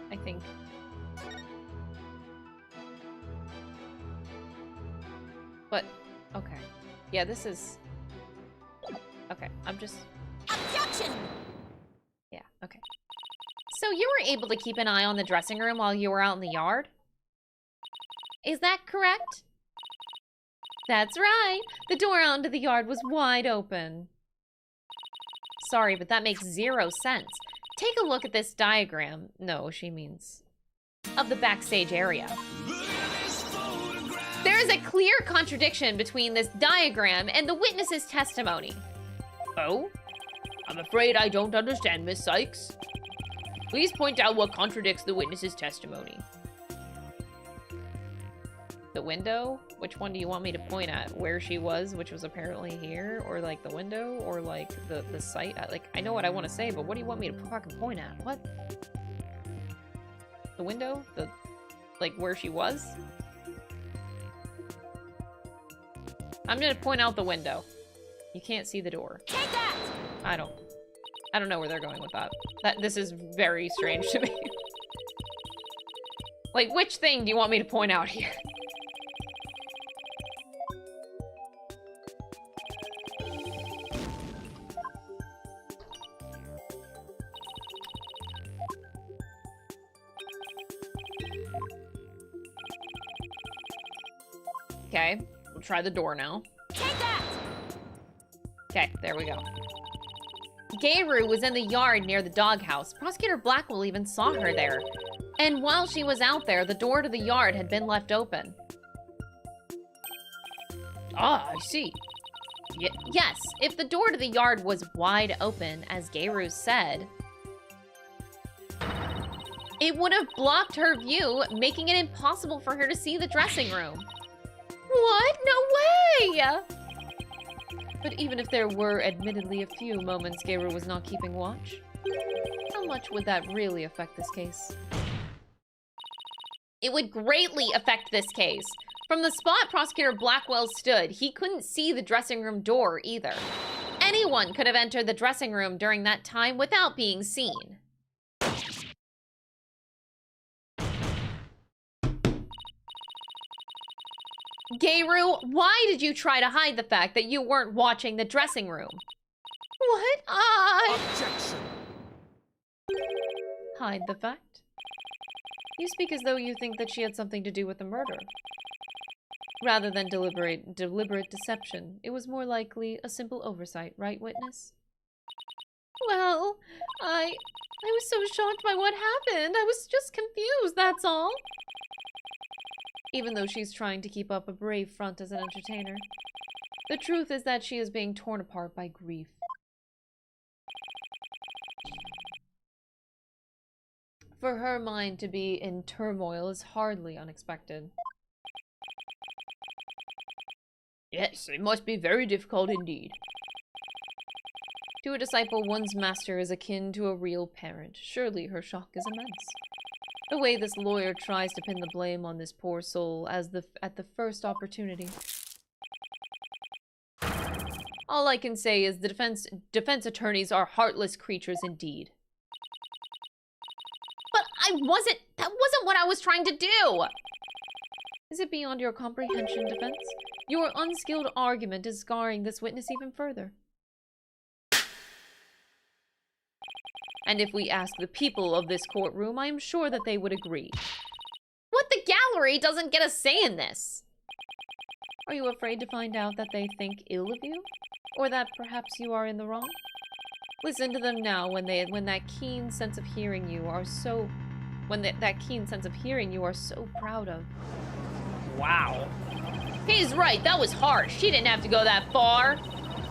I think. But, okay. Yeah, this is... Okay, I'm just... Objection! Yeah, okay. So you were able to keep an eye on the dressing room while you were out in the yard? Is that correct? That's right! The door out into the yard was wide open. Sorry, but that makes 0 sense. Take a look at this diagram. No, she means... of the backstage area. There is a clear contradiction between this diagram and the witness's testimony. Oh? I'm afraid I don't understand, Miss Sykes. Please point out what contradicts the witness's testimony. The window? Which one do you want me to point at? Where she was, which was apparently here? Or, like, the window? Or, like, the site? Like, I know what I want to say, but what do you want me to fucking point at? What? The window? The... like, where she was? I'm gonna point out the window. You can't see the door. Take that! I don't know where they're going with that. This is very strange to me. Like, which thing do you want me to point out here? Okay, we'll try the door now. Take that! Okay, there we go. Gayru was in the yard near the doghouse. Prosecutor Blackwell even saw her there. And while she was out there, the door to the yard had been left open. Ah, I see. Yes, if the door to the yard was wide open, as Gayru said, it would have blocked her view, making it impossible for her to see the dressing room. What? No way! But even if there were admittedly a few moments Gayru was not keeping watch, how much would that really affect this case? It would greatly affect this case. From the spot Prosecutor Blackwell stood, he couldn't see the dressing room door either. Anyone could have entered the dressing room during that time without being seen. Gayru, why did you try to hide the fact that you weren't watching the dressing room? What? Objection! Hide the fact? You speak as though you think that she had something to do with the murder. Rather than deliberate deception, it was more likely a simple oversight, right, witness? Well, I was so shocked by what happened. I was just confused, that's all. Even though she's trying to keep up a brave front as an entertainer, the truth is that she is being torn apart by grief. For her mind to be in turmoil is hardly unexpected. Yes, it must be very difficult indeed. To a disciple, one's master is akin to a real parent. Surely her shock is immense. The way this lawyer tries to pin the blame on this poor soul at the first opportunity. All I can say is the defense attorneys are heartless creatures indeed. But that wasn't what I was trying to do! Is it beyond your comprehension, defense? Your unskilled argument is scarring this witness even further. And if we ask the people of this courtroom, I am sure that they would agree. What, the gallery doesn't get a say in this? Are you afraid to find out that they think ill of you? Or that perhaps you are in the wrong? Listen to them now when that keen sense of hearing you are so proud of. Wow. He's right, that was harsh. She didn't have to go that far.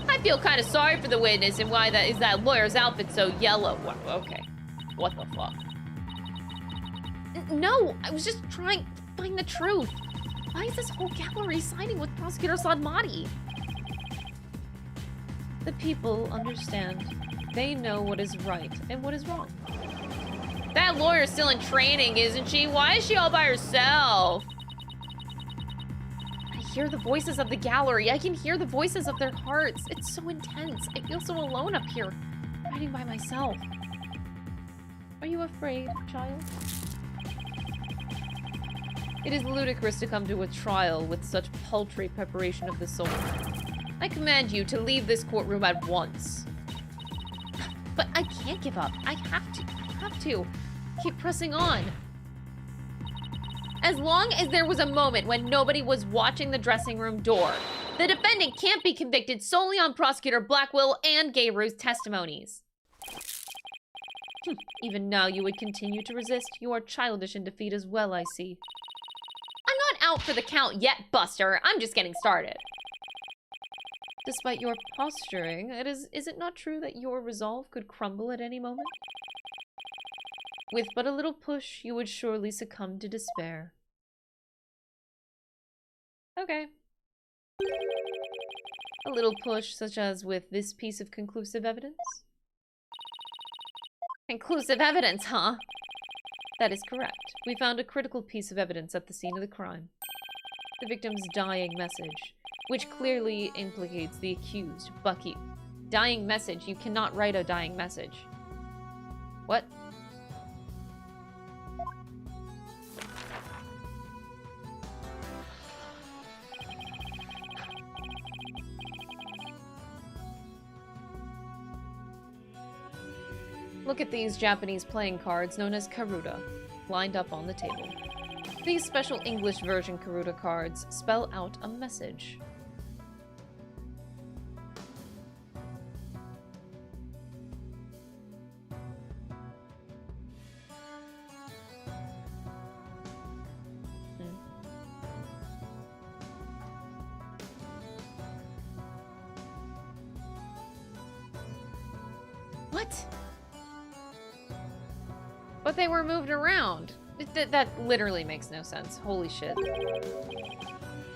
I feel kind of sorry for the witness and why that lawyer's outfit so yellow. Well, okay. What the fuck? No, I was just trying to find the truth. Why is this whole gallery siding with Prosecutor Sadmati? The people understand. They know what is right and what is wrong. That lawyer's still in training, isn't she? Why is she all by herself? I hear the voices of the gallery. I can hear the voices of their hearts. It's so intense. I feel so alone up here, writing by myself. Are you afraid, child? It is ludicrous to come to a trial with such paltry preparation of the soul. I command you to leave this courtroom at once. But I can't give up. I have to. Keep pressing on. As long as there was a moment when nobody was watching the dressing room door, the defendant can't be convicted solely on Prosecutor Blackwell and Gayru's testimonies. Even now you would continue to resist. You are childish in defeat as well, I see. I'm not out for the count yet, Buster. I'm just getting started. Despite your posturing, is it not true that your resolve could crumble at any moment? With but a little push, you would surely succumb to despair. Okay. A little push, such as with this piece of conclusive evidence? Conclusive evidence, huh? That is correct. We found a critical piece of evidence at the scene of the crime. The victim's dying message, which clearly implicates the accused, Bucky. Dying message? You cannot write a dying message. What? Look at these Japanese playing cards known as Karuta, lined up on the table. These special English version Karuta cards spell out a message. What? But they were moved around. That literally makes no sense. Holy shit.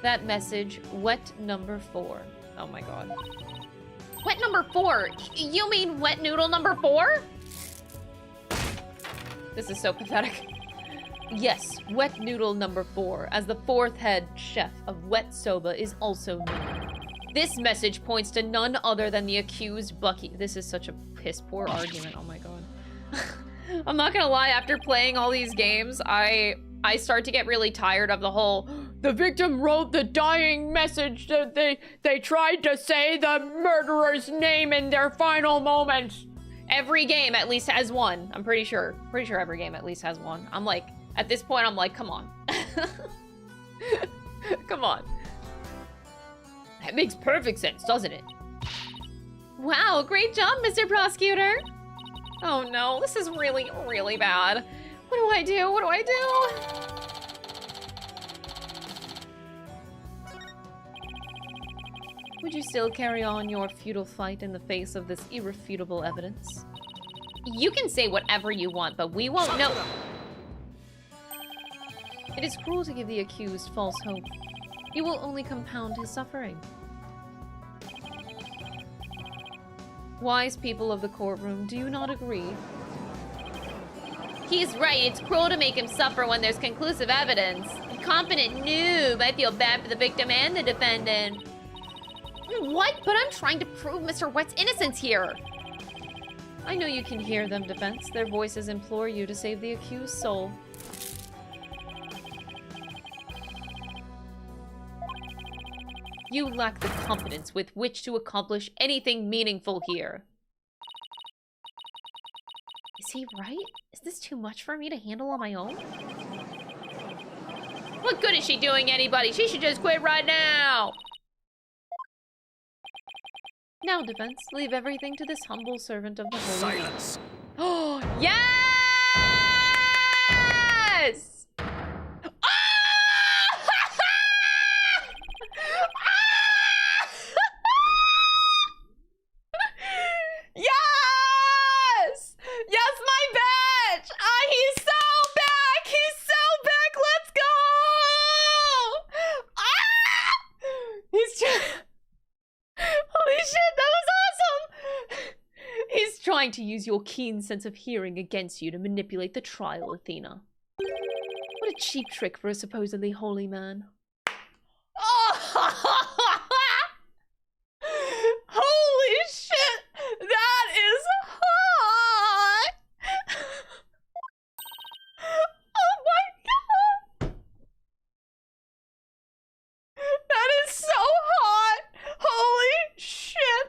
That message, wet number 4. Oh my god. Wet number 4? You mean wet noodle number 4? This is so pathetic. Yes, wet noodle number 4, as the 4th head chef of Wet Soba is also known. This message points to none other than the accused Bucky. This is such a piss poor argument. Oh my god. I'm not gonna lie, after playing all these games, I start to get really tired of the whole, the victim wrote the dying message that they tried to say the murderer's name in their final moments. Every game at least has one. I'm pretty sure. Pretty sure every game at least has one. I'm like, at this point, I'm like, come on. Come on. That makes perfect sense, doesn't it? Wow, great job, Mr. Prosecutor. Oh no, this is really, really bad. What do I do? What do I do? Would you still carry on your futile fight in the face of this irrefutable evidence? You can say whatever you want, but we won't know. It is cruel to give the accused false hope. You will only compound his suffering. Wise people of the courtroom, do you not agree? He's right. It's cruel to make him suffer when there's conclusive evidence. Competent noob. I feel bad for the victim and the defendant. What? But I'm trying to prove Mr. Wet's innocence here. I know you can hear them, defense. Their voices implore you to save the accused soul. You lack the confidence with which to accomplish anything meaningful here. Is he right? Is this too much for me to handle on my own? What good is she doing anybody? She should just quit right now! Now, defense, leave everything to this humble servant of the Holy. Silence! Oh, yes! Yes! Yes, my bitch! Ah, he's so back! He's so back! Let's go! Ah! He's holy shit, that was awesome! He's trying to use your keen sense of hearing against you to manipulate the trial, Athena. What a cheap trick for a supposedly holy man. Oh! Holy shit! That is hot! Oh my god! That is so hot! Holy shit!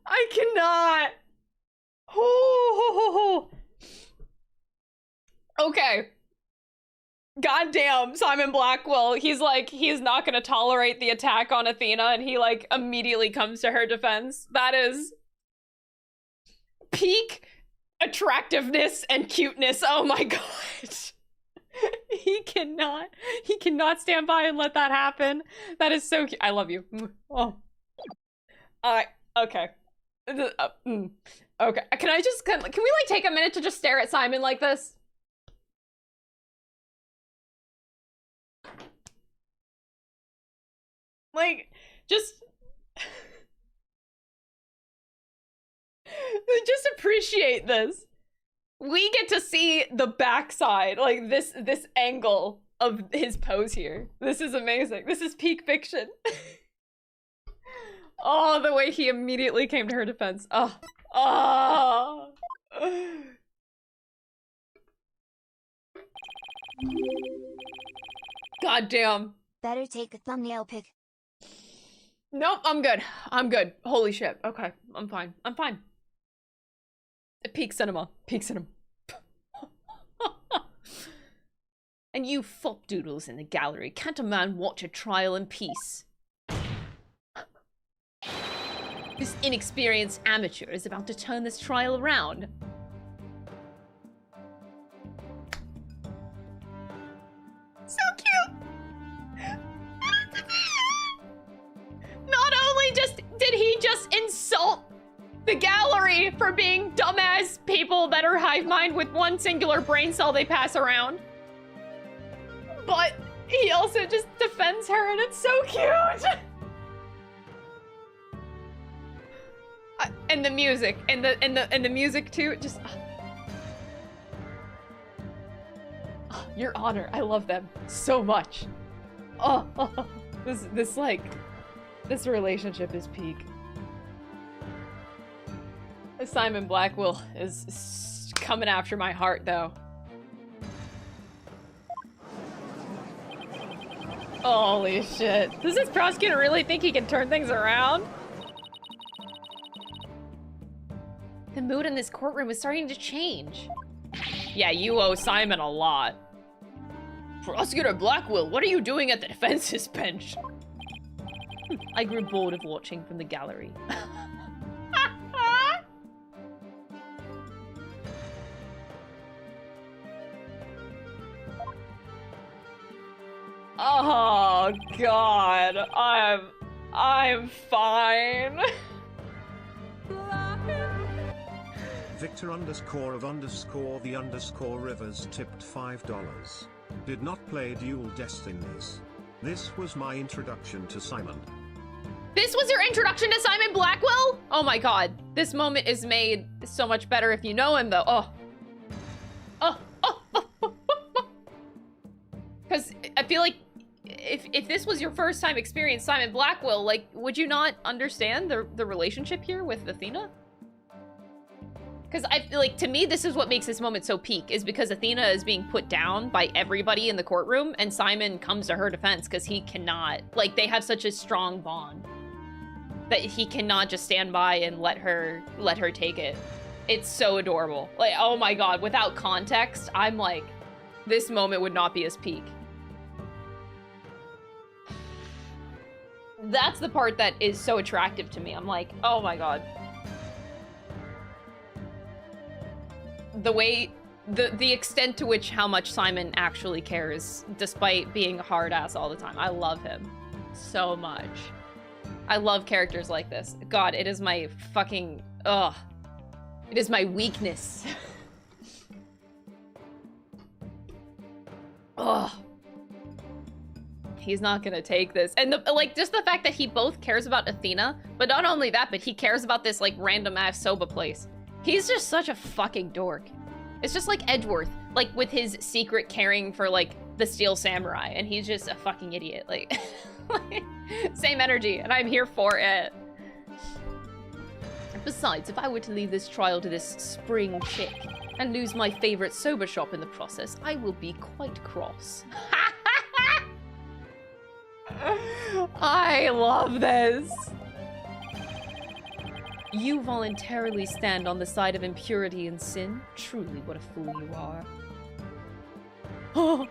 I cannot. Oh. Okay. Goddamn, Simon Blackwell. He's like, he's not gonna tolerate the attack on Athena, and he like immediately comes to her defense. That is peak attractiveness and cuteness. Oh my god. He cannot stand by and let that happen. That is so cute. I love you. Oh. Okay. Okay. Can we like take a minute to just stare at Simon like this? Like, just appreciate this. We get to see the backside, like this angle of his pose here. This is amazing. This is peak fiction. Oh, the way he immediately came to her defense. Oh. Oh. God damn. Better take a thumbnail pic. Nope, I'm good. I'm good. Holy shit. Okay, I'm fine. I'm fine. Peak cinema. Peak cinema. And you fop doodles in the gallery, can't a man watch a trial in peace? This inexperienced amateur is about to turn this trial around. So cute! Not only just insult the gallery for being dumbass people that are hive mind with one singular brain cell they pass around. But he also just defends her, and it's so cute. And the music, and the music too. Just Your Honor, I love them so much. This relationship is peak. Simon Blackwell is coming after my heart, though. Holy shit. Does this prosecutor really think he can turn things around? The mood in this courtroom is starting to change. Yeah, you owe Simon a lot. Prosecutor Blackwell, what are you doing at the defense's bench? I grew bored of watching from the gallery. Oh God, I'm fine. Victor _ the _ Rivers tipped $5. Did not play Dual Destinies. This was my introduction to Simon. This was your introduction to Simon Blackwell? Oh my God, this moment is made so much better if you know him though. Because I feel like if this was your first time experience Simon Blackwell, like, would you not understand the relationship here with Athena? Because I feel like, to me, this is what makes this moment so peak, is because Athena is being put down by everybody in the courtroom, and Simon comes to her defense because he cannot, like, they have such a strong bond that he cannot just stand by and let her take it. It's so adorable. Like, oh my God, without context, I'm like, this moment would not be as peak. That's the part that is so attractive to me. I'm like, oh my God. The way, the extent to which how much Simon actually cares, despite being a hard ass all the time. I love him so much. I love characters like this. God, it is my fucking, ugh. It is my weakness. Ugh. He's not gonna take this. And like, just the fact that he both cares about Athena, but not only that, but he cares about this like random ass soba place. He's just such a fucking dork. It's just like Edgeworth, like with his secret caring for like the Steel Samurai, and he's just a fucking idiot. Like, same energy, and I'm here for it. Besides, if I were to leave this trial to this spring chick and lose my favorite soba shop in the process, I will be quite cross. I love this. You voluntarily stand on the side of impurity and sin. Truly, what a fool you are. Oh.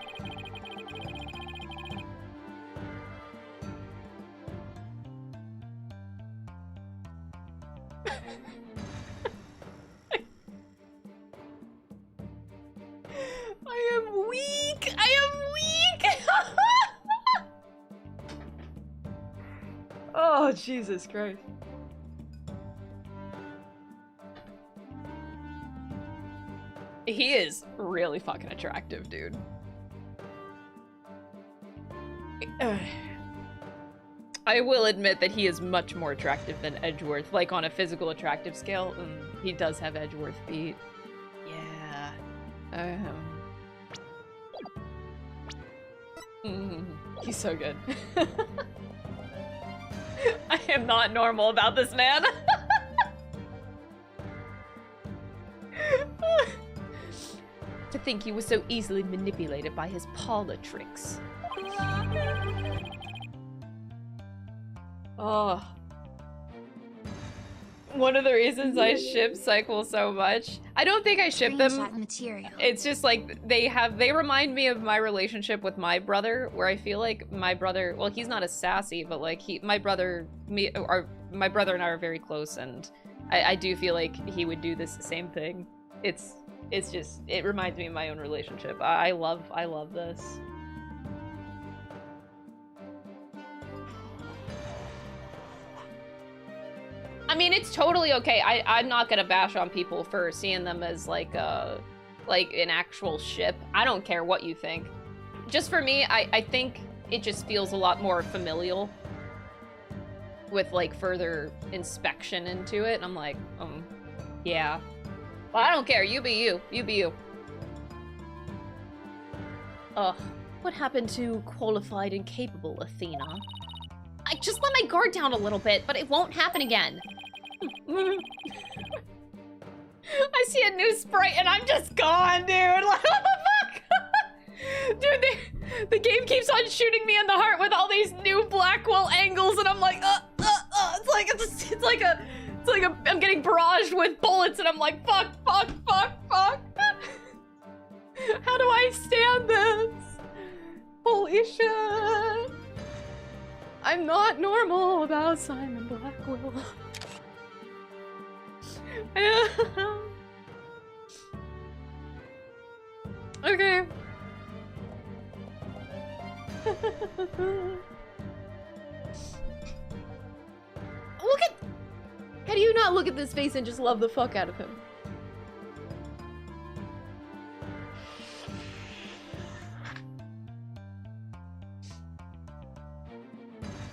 I am weak. I am weak. Oh, Jesus Christ. He is really fucking attractive, dude. I will admit that he is much more attractive than Edgeworth, like on a physical attractive scale. He does have Edgeworth feet. Yeah. He's so good. I am not normal about this man. To think he was so easily manipulated by his parlor tricks. Oh. One of the reasons I ship Cycle so much. I don't think I ship them. It's just like they remind me of my relationship with my brother, where I feel like my brother, well, he's not as sassy, but like my brother and I are very close, and I do feel like he would do this same thing. It's just, it reminds me of my own relationship. I love this. I mean, it's totally okay. I'm not gonna bash on people for seeing them as like an actual ship. I don't care what you think. Just for me, I think it just feels a lot more familial with like further inspection into it. And I'm like, yeah. Well, I don't care. You be you. You be you. Ugh. What happened to qualified and capable Athena? I just let my guard down a little bit, but it won't happen again. I see a new sprite and I'm just gone, dude. Like, what the fuck? Dude, the game keeps on shooting me in the heart with all these new Blackwell angles, and I'm like, it's like I'm getting barraged with bullets, and I'm like, fuck. How do I stand this? Holy shit. I'm not normal about Simon Blackwell. Okay. Look at... How do you not look at this face and just love the fuck out of him?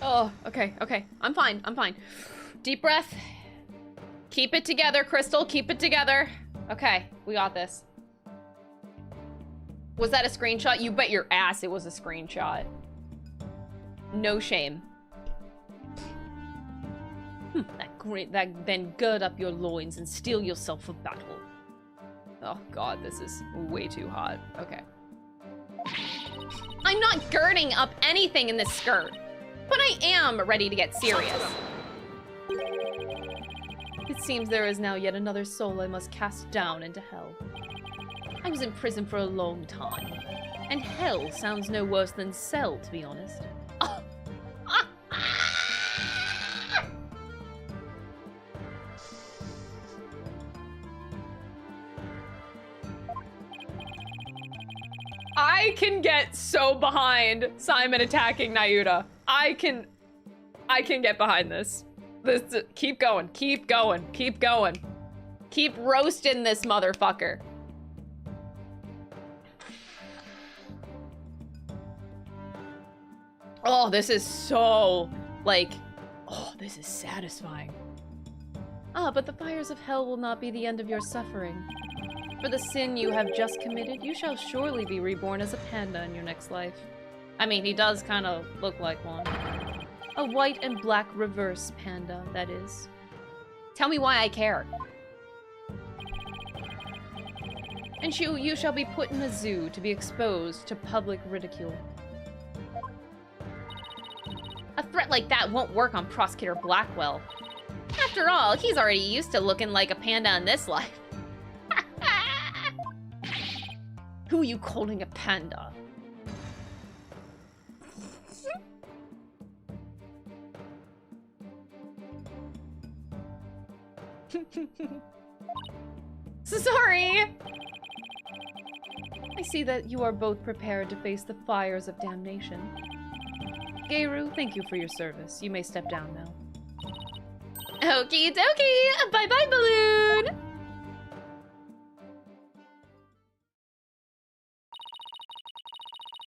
Oh, okay. I'm fine. Deep breath. Keep it together, Crystal. Keep it together. Okay, we got this. Was that a screenshot? You bet your ass it was a screenshot. No shame. Then gird up your loins and steel yourself for battle. Oh god, this is way too hot. Okay. I'm not girding up anything in this skirt, but I am ready to get serious. It seems there is now yet another soul I must cast down into hell. I was in prison for a long time, and hell sounds no worse than cell, to be honest. Oh. I can get so behind Simon attacking Nayuta. I can get behind this. Keep going. Keep roasting this motherfucker. Oh, this is so, like, oh, this is satisfying. Ah, but the fires of hell will not be the end of your suffering. For the sin you have just committed, you shall surely be reborn as a panda in your next life. I mean, he does kind of look like one. A white and black reverse panda, that is. Tell me why I care. And you shall be put in a zoo to be exposed to public ridicule. A threat like that won't work on Prosecutor Blackwell. After all, he's already used to looking like a panda in this life. Who are you calling a panda? Sorry! I see that you are both prepared to face the fires of damnation. Geiru, thank you for your service. You may step down now. Okie dokie! Bye-bye, balloon!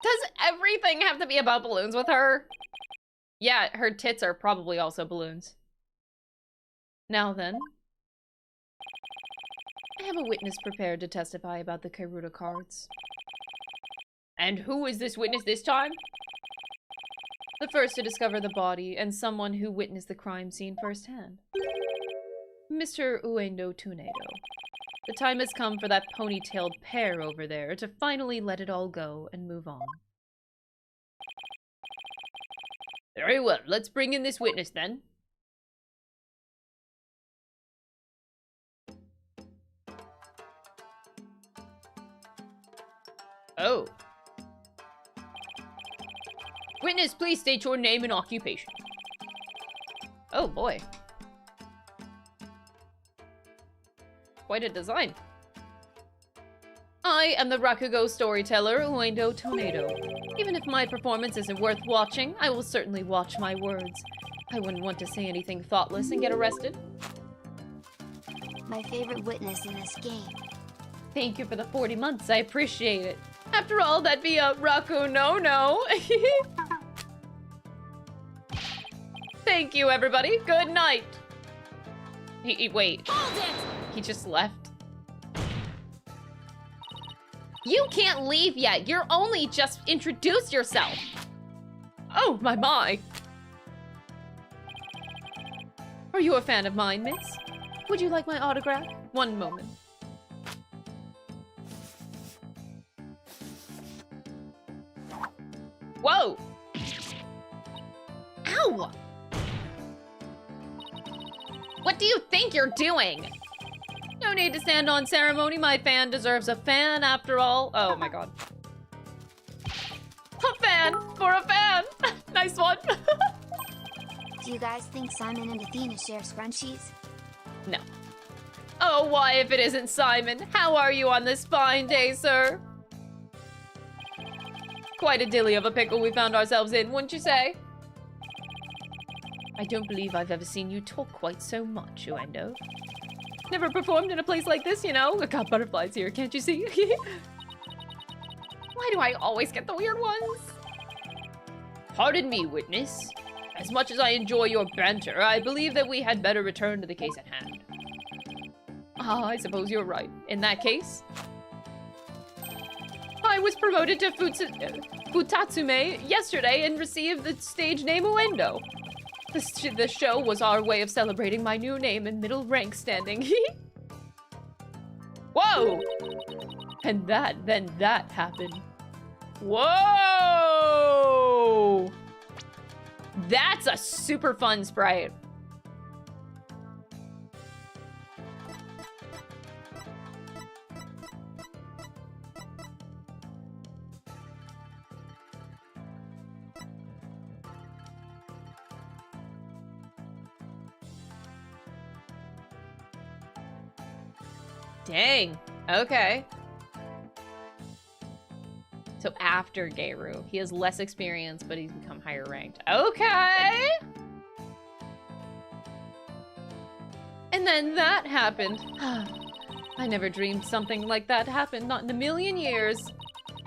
Does everything have to be about balloons with her? Yeah, her tits are probably also balloons. Now then. I have a witness prepared to testify about the Kairuda cards. And who is this witness this time? The first to discover the body, and someone who witnessed the crime scene firsthand. Mr. Uendo Tornado. The time has come for that ponytailed pair over there to finally let it all go and move on. Very well, let's bring in this witness then. Oh. Witness, please state your name and occupation. Oh boy. Quite a design. I am the Rakugo storyteller, Uendo Tornado. Even if my performance isn't worth watching, I will certainly watch my words. I wouldn't want to say anything thoughtless and get arrested. My favorite witness in this game. Thank you for the 40 months, I appreciate it. After all, that'd be a Raku no-no. Thank you, everybody. Good night. Wait. Hold it! He just left. You can't leave yet. You're only just introduced yourself. Oh, my. Are you a fan of mine, miss? Would you like my autograph? One moment. Whoa! Ow! What do you think you're doing? No need to stand on ceremony. My fan deserves a fan after all. Oh my god. A fan for a fan. Nice one. Do you guys think Simon and Athena share scrunchies? No. Oh, why if it isn't Simon? How are you on this fine day, sir? Quite a dilly of a pickle we found ourselves in, wouldn't you say? I don't believe I've ever seen you talk quite so much, Uendo. Never performed in a place like this, you know? I got butterflies here, can't you see? Why do I always get the weird ones? Pardon me, witness. As much as I enjoy your banter, I believe that we had better return to the case at hand. Ah, I suppose you're right. In that case, I was promoted to Futatsume yesterday and received the stage name Uendo. The show was our way of celebrating my new name and middle rank standing. Whoa! And then that happened. Whoa! That's a super fun sprite. Dang. Okay. So after Geiru, he has less experience, but he's become higher ranked. Okay. And then that happened. I never dreamed something like that happened, not in a million years.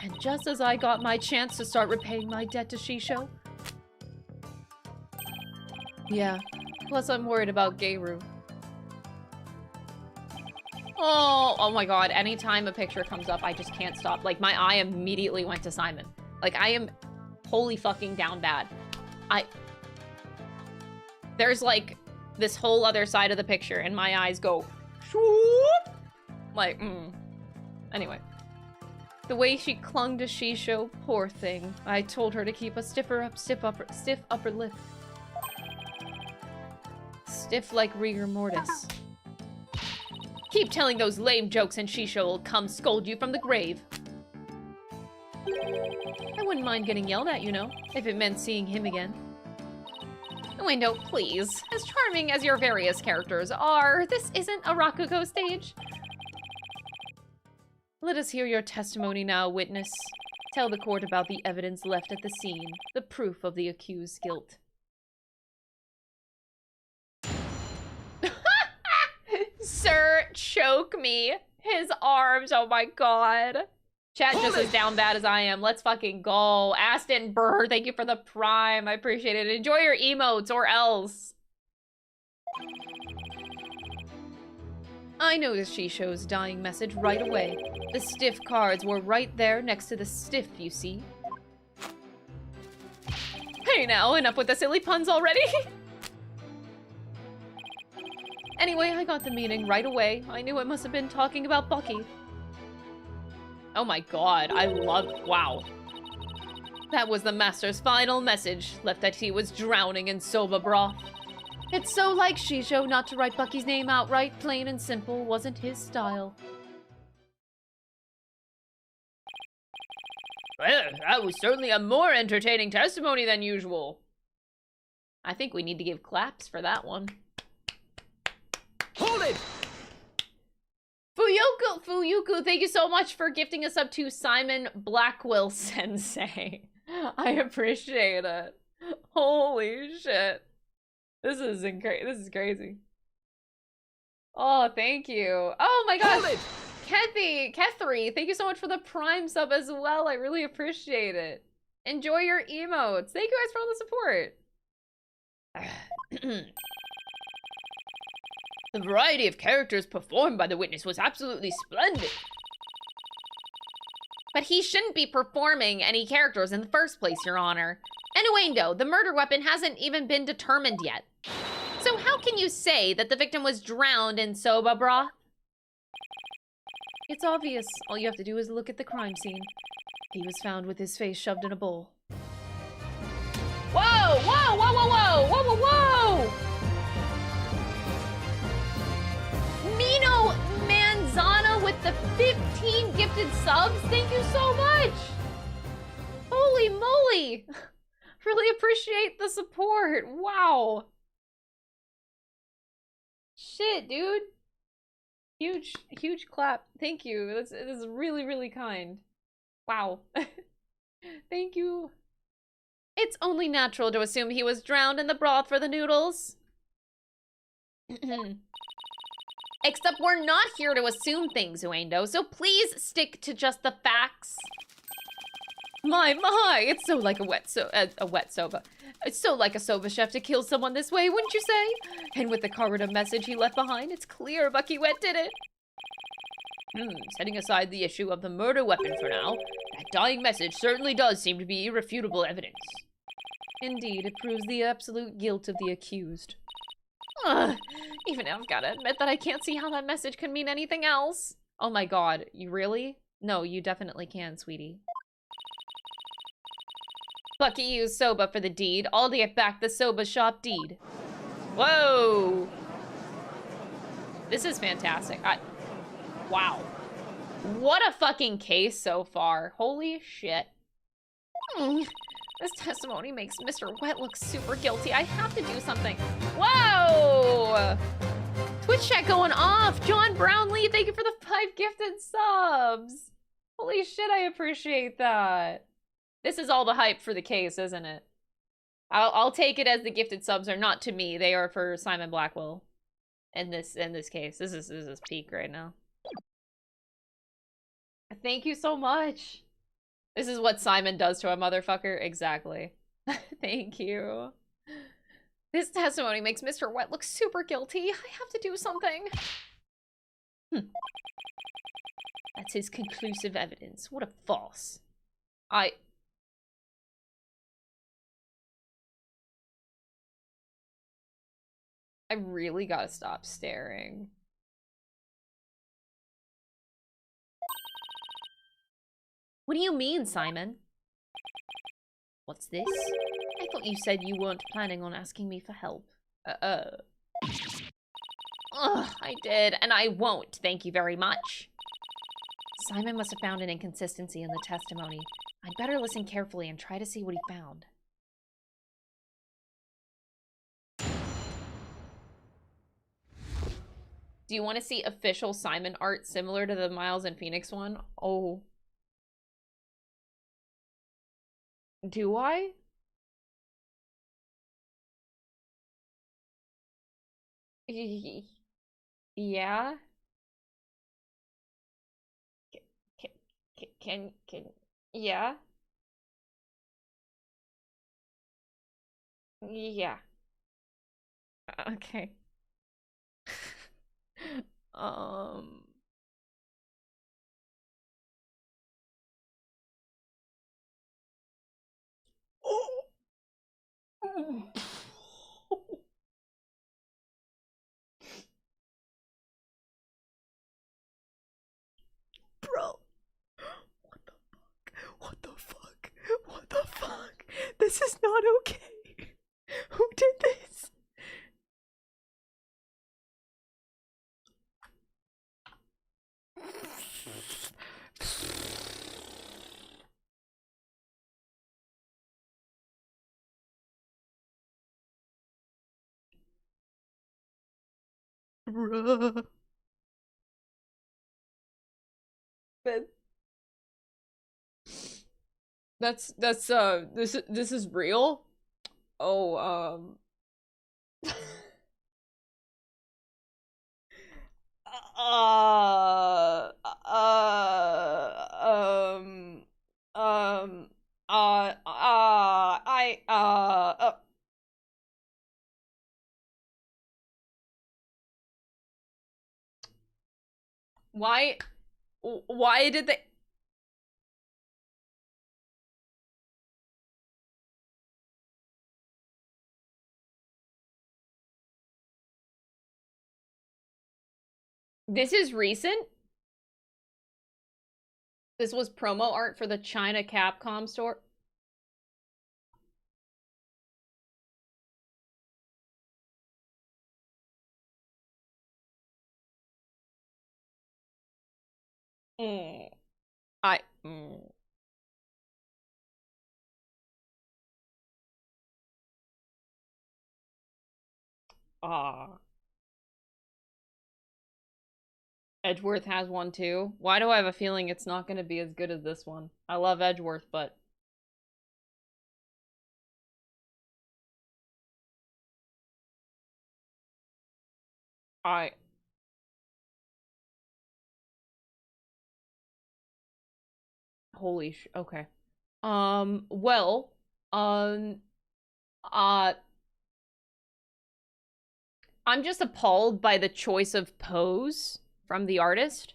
And just as I got my chance to start repaying my debt to Shisho. Yeah. Plus I'm worried about Geiru. Oh my god, anytime a picture comes up, I just can't stop. Like, my eye immediately went to Simon. Like, I am wholly fucking down bad. There's, like, this whole other side of the picture, and my eyes go... Shoop! Like, Anyway. The way she clung to Shisho, poor thing. I told her to keep a stiff upper lip. Stiff like rigor mortis. Keep telling those lame jokes and Shisho will come scold you from the grave. I wouldn't mind getting yelled at, you know, if it meant seeing him again. Uendo, please. As charming as your various characters are, this isn't a Rakugo stage. Let us hear your testimony now, witness. Tell the court about the evidence left at the scene, the proof of the accused's guilt. Sir, choke me. His arms, oh my god. Chat just as down bad as I am. Let's fucking go. Aston Burr, thank you for the prime. I appreciate it. Enjoy your emotes or else. I noticed Shisho's dying message right away. The stiff cards were right there next to the stiff, you see. Hey now, enough with the silly puns already. Anyway, I got the meaning right away. I knew it must have been talking about Bucky. Oh my god, wow. That was the master's final message, left that he was drowning in soba broth. It's so like Shisho not to write Bucky's name outright, plain and simple, wasn't his style. Well, that was certainly a more entertaining testimony than usual. I think we need to give claps for that one. Hold it! Fuyuku, thank you so much for gifting us up to Simon Blackwell Sensei. I appreciate it. Holy shit. This is crazy. Oh, thank you. Oh my gosh. Kethri, thank you so much for the Prime sub as well. I really appreciate it. Enjoy your emotes. Thank you guys for all the support. The variety of characters performed by the witness was absolutely splendid. But he shouldn't be performing any characters in the first place, Your Honor. Anyway, though, the murder weapon hasn't even been determined yet. So how can you say that the victim was drowned in soba broth? It's obvious. All you have to do is look at the crime scene. He was found with his face shoved in a bowl. Whoa! Whoa! Whoa! Whoa! Whoa! Whoa! Whoa! Whoa! Mino Manzana with the 15 gifted subs. Thank you so much. Holy moly. Really appreciate the support. Wow. Shit, dude. Huge clap. Thank you. This is really, really kind. Wow. Thank you. It's only natural to assume he was drowned in the broth for the noodles. Except we're not here to assume things, Uendo, so please stick to just the facts. My, it's so like a wet soba. It's so like a soba chef to kill someone this way, wouldn't you say? And with the corridor message he left behind, it's clear Bucky Wet did it. Setting aside the issue of the murder weapon for now, that dying message certainly does seem to be irrefutable evidence. Indeed, it proves the absolute guilt of the accused. Even I've gotta admit that I can't see how that message can mean anything else. Oh my god, you really? No, you definitely can, sweetie. Bucky used soba for the deed. I'll get back the soba shop deed. Whoa! This is fantastic. Wow. What a fucking case so far. Holy shit. This testimony makes Mr. Wet look super guilty. I have to do something. Whoa! Twitch chat going off. John Brownlee, thank you for the 5 gifted subs. Holy shit, I appreciate that. This is all the hype for the case, isn't it? I'll take it as the gifted subs are not to me. They are for Simon Blackwell. In this case, this is peak right now. Thank you so much. This is what Simon does to a motherfucker. Exactly. Thank you. This testimony makes Mr. Wet look super guilty. I have to do something. That's his conclusive evidence. What a farce. I really gotta stop staring. What do you mean, Simon? What's this? I thought you said you weren't planning on asking me for help. Ugh, I did, and I won't, thank you very much. Simon must have found an inconsistency in the testimony. I'd better listen carefully and try to see what he found. Do you want to see official Simon art similar to the Miles and Phoenix one? Oh. Do I? Yeah. Can yeah. Yeah. Okay. Bro. What the fuck? What the fuck? This is not okay. Who did this? Bruh. This is real? Oh, Uh, uh, um, um, I, why, why did they? This is recent? This was promo art for the China Capcom store? Mm. I, mm. Ah. Edgeworth has one too. Why do I have a feeling it's not going to be as good as this one? I love Edgeworth, but I okay. Well, um uh I'm just appalled by the choice of pose from the artist.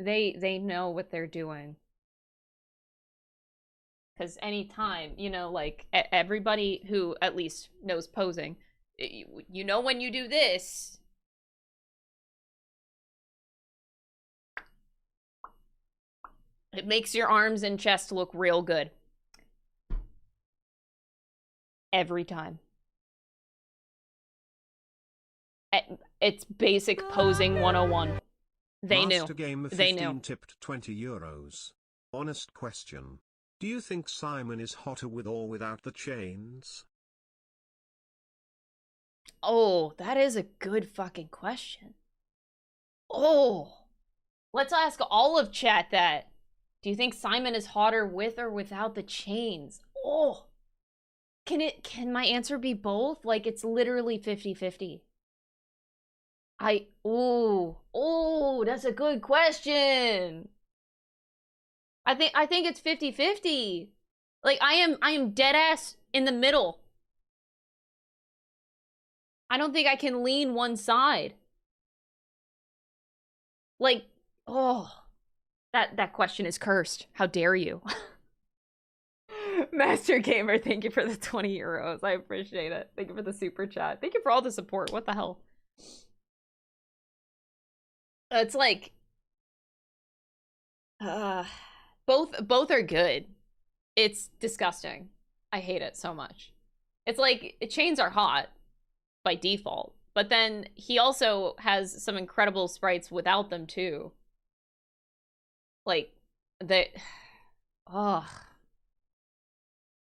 They know what they're doing. Because anytime, you know, like everybody who at least knows posing, you know when you do this, it makes your arms and chest look real good. Every time. It's basic posing 101. They Master knew. Game of They 15 knew. tipped €20. Honest question. Do you think Simon is hotter with or without the chains? Oh, that is a good fucking question. Oh, let's ask all of chat that. Do you think Simon is hotter with or without the chains? Oh, can my answer be both? Like it's literally 50-50. Oh, that's a good question. I think it's 50-50. Like I am dead ass in the middle. I don't think I can lean one side. Like, oh, that question is cursed. How dare you? Master Gamer, thank you for the 20 euros. I appreciate it. Thank you for the super chat. Thank you for all the support. What the hell? It's like uh both are good. It's disgusting. I hate it so much. It's like chains are hot by default, but then he also has some incredible sprites without them too. Like they oh,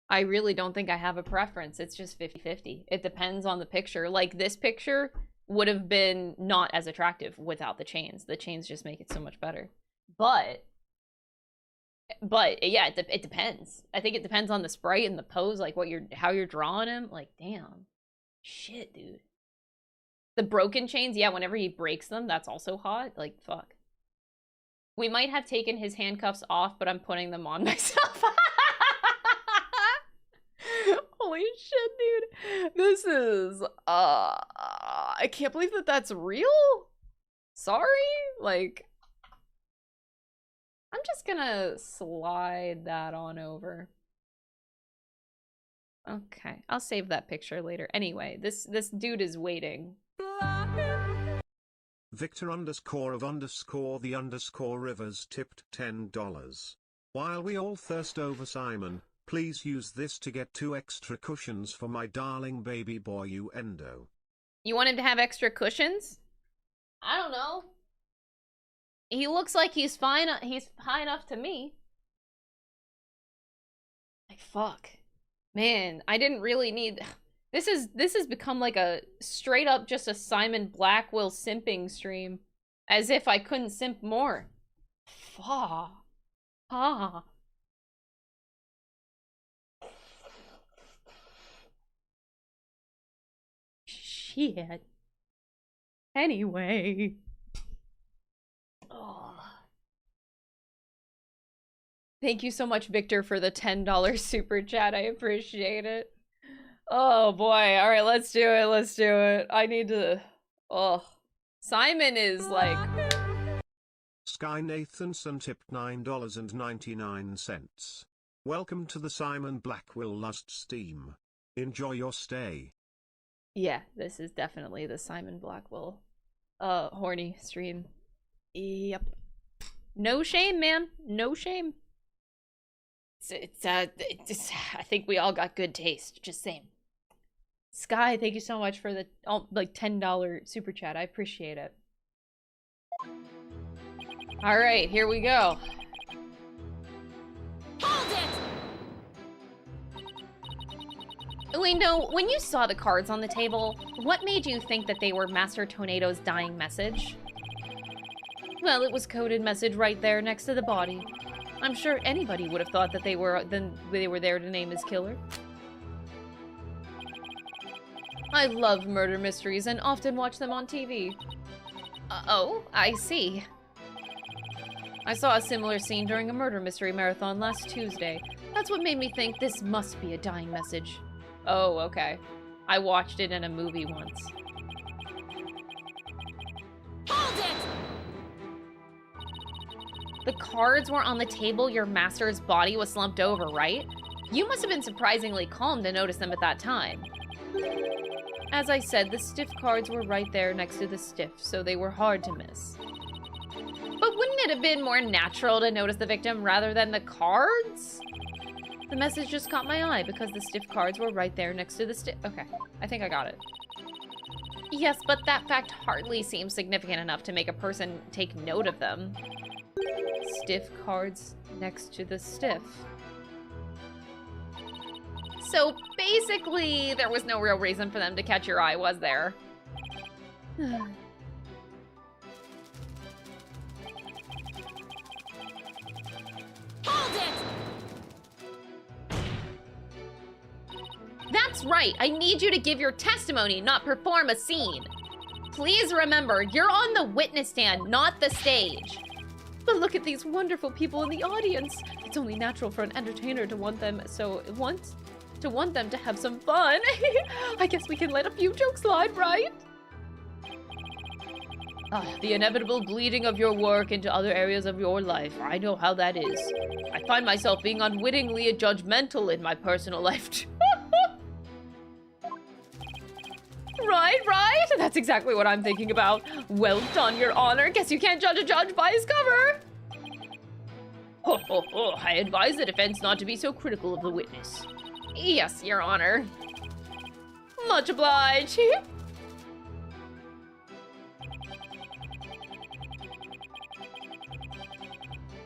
I really don't think I have a preference. It's just 50-50. It depends on the picture. Like this picture would have been not as attractive without the chains. The chains just make it so much better. But yeah, it depends. I think it depends on the sprite and the pose, like how you're drawing him. Like, damn. Shit, dude. The broken chains, yeah, whenever he breaks them, that's also hot. Like, fuck. We might have taken his handcuffs off, but I'm putting them on myself. Holy shit, dude. This is, I can't believe that that's real. Sorry? Like, I'm just gonna slide that on over. Okay, I'll save that picture later. Anyway, this dude is waiting. Victor _of_ the _rivers tipped $10. While we all thirst over Simon, please use this to get 2 extra cushions for my darling baby boy Uendo. You want him to have extra cushions? I don't know. He looks like he's fine. He's high enough to me. Like, fuck. Man, I didn't really need... This has become like a straight up just a Simon Blackwell simping stream. As if I couldn't simp more. Fuck. Ah. Shit. Anyway. Oh. Thank you so much, Victor, for the $10 super chat. I appreciate it. Oh boy. All right, let's do it. Let's do it. I need to. Oh. Simon is like. Sky Nathanson tipped $9.99. Welcome to the Simon Blackwell Lust Steam. Enjoy your stay. Yeah, this is definitely the Simon Blackwell horny stream. Yep. No shame, man. No shame. I think we all got good taste. Just saying. Sky, thank you so much for the like $10 super chat. I appreciate it. All right, here we go. Hold it! Wait, no, when you saw the cards on the table, what made you think that they were Master Tornado's dying message? Well, it was coded message right there next to the body. I'm sure anybody would have thought that they were there to name his killer. I love murder mysteries and often watch them on TV. Oh, I see. I saw a similar scene during a murder mystery marathon last Tuesday. That's what made me think this must be a dying message. Oh, okay. I watched it in a movie once. Hold it! The cards were on the table your master's body was slumped over, right? You must have been surprisingly calm to notice them at that time. As I said, the stiff cards were right there next to the stiff, so they were hard to miss. But wouldn't it have been more natural to notice the victim rather than the cards? The message just caught my eye because the stiff cards were right there next to the stiff. Okay, I think I got it. Yes, but that fact hardly seems significant enough to make a person take note of them. Stiff cards next to the stiff. So basically, there was no real reason for them to catch your eye, was there? Hold it! That's right! I need you to give your testimony, not perform a scene. Please remember, you're on the witness stand, not the stage. But look at these wonderful people in the audience. It's only natural for an entertainer to want them to have some fun. I guess we can let a few jokes slide, right? The inevitable bleeding of your work into other areas of your life. I know how that is. I find myself being unwittingly judgmental in my personal life too. Right? That's exactly what I'm thinking about. Well done, Your Honor. Guess you can't judge a judge by his cover. I advise the defense not to be so critical of the witness. Yes, Your Honor. Much obliged.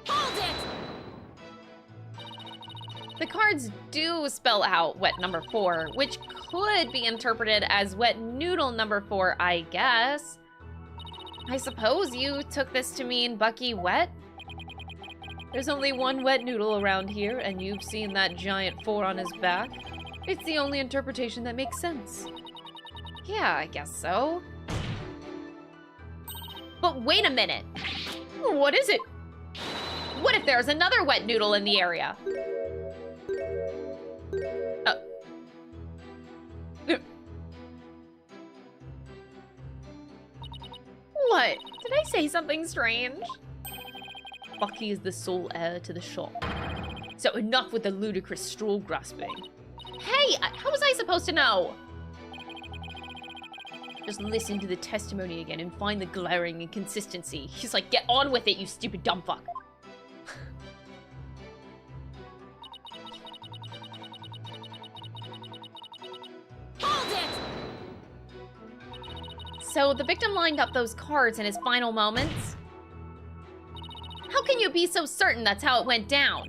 Hold it! The cards do spell out wet number 4, which could be interpreted as wet noodle number 4, I guess. I suppose you took this to mean Bucky wet? There's only one wet noodle around here, and you've seen that giant 4 on his back. It's the only interpretation that makes sense. Yeah, I guess so. But wait a minute. What is it? What if there's another wet noodle in the area? What? Did I say something strange? Bucky is the sole heir to the shop. So enough with the ludicrous straw grasping. Hey, how was I supposed to know? Just listen to the testimony again and find the glaring inconsistency. He's like, get on with it, you stupid dumb fuck. Hold it! So the victim lined up those cards in his final moments? How can you be so certain that's how it went down?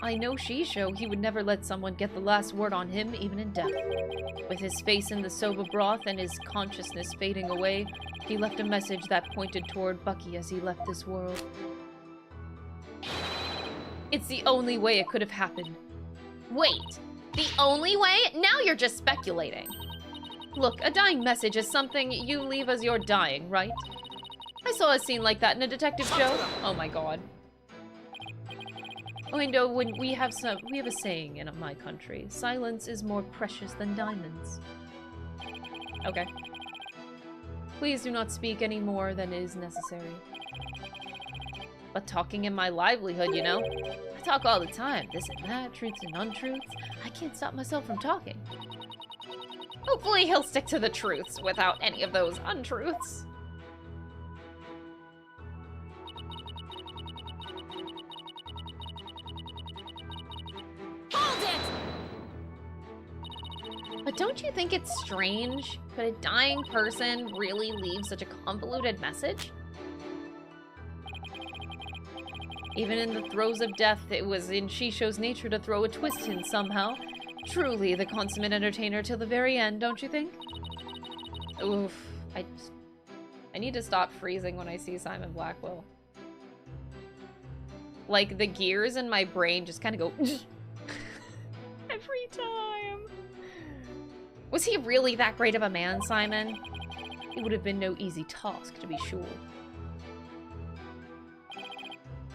I know Shisho, he would never let someone get the last word on him, even in death. With his face in the soba broth and his consciousness fading away, he left a message that pointed toward Bucky as he left this world. It's the only way it could have happened. Wait, the only way? Now you're just speculating. Look, a dying message is something you leave as you're dying, right? I saw a scene like that in a detective show. Oh my god. I know when we have a saying in my country. Silence is more precious than diamonds. Okay. Please do not speak any more than is necessary. But talking in my livelihood, you know? I talk all the time, this and that, truths and untruths. I can't stop myself from talking. Hopefully he'll stick to the truths without any of those untruths. Hold it! But don't you think it's strange? Could a dying person really leave such a convoluted message? Even in the throes of death, it was in Shisho's nature to throw a twist in somehow. Truly the consummate entertainer till the very end, don't you think? Oof. I need to stop freezing when I see Simon Blackwell. Like, the gears in my brain just kind of go every time. Was he really that great of a man, Simon? It would have been no easy task, to be sure.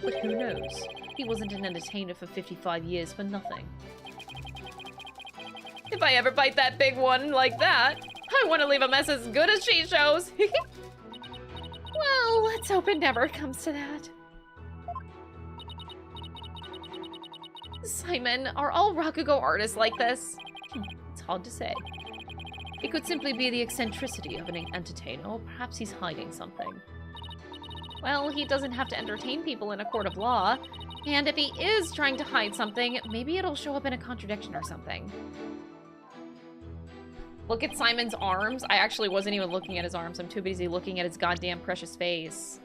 But who knows? He wasn't an entertainer for 55 years for nothing. If I ever bite that big one like that, I want to leave a mess as good as she shows. Well, let's hope it never comes to that. Simon, are all Rakugo artists like this? It's hard to say. It could simply be the eccentricity of an entertainer, or perhaps he's hiding something. Well, he doesn't have to entertain people in a court of law, and if he is trying to hide something, maybe it'll show up in a contradiction or something. Look at Simon's arms. I actually wasn't even looking at his arms. I'm too busy looking at his goddamn precious face.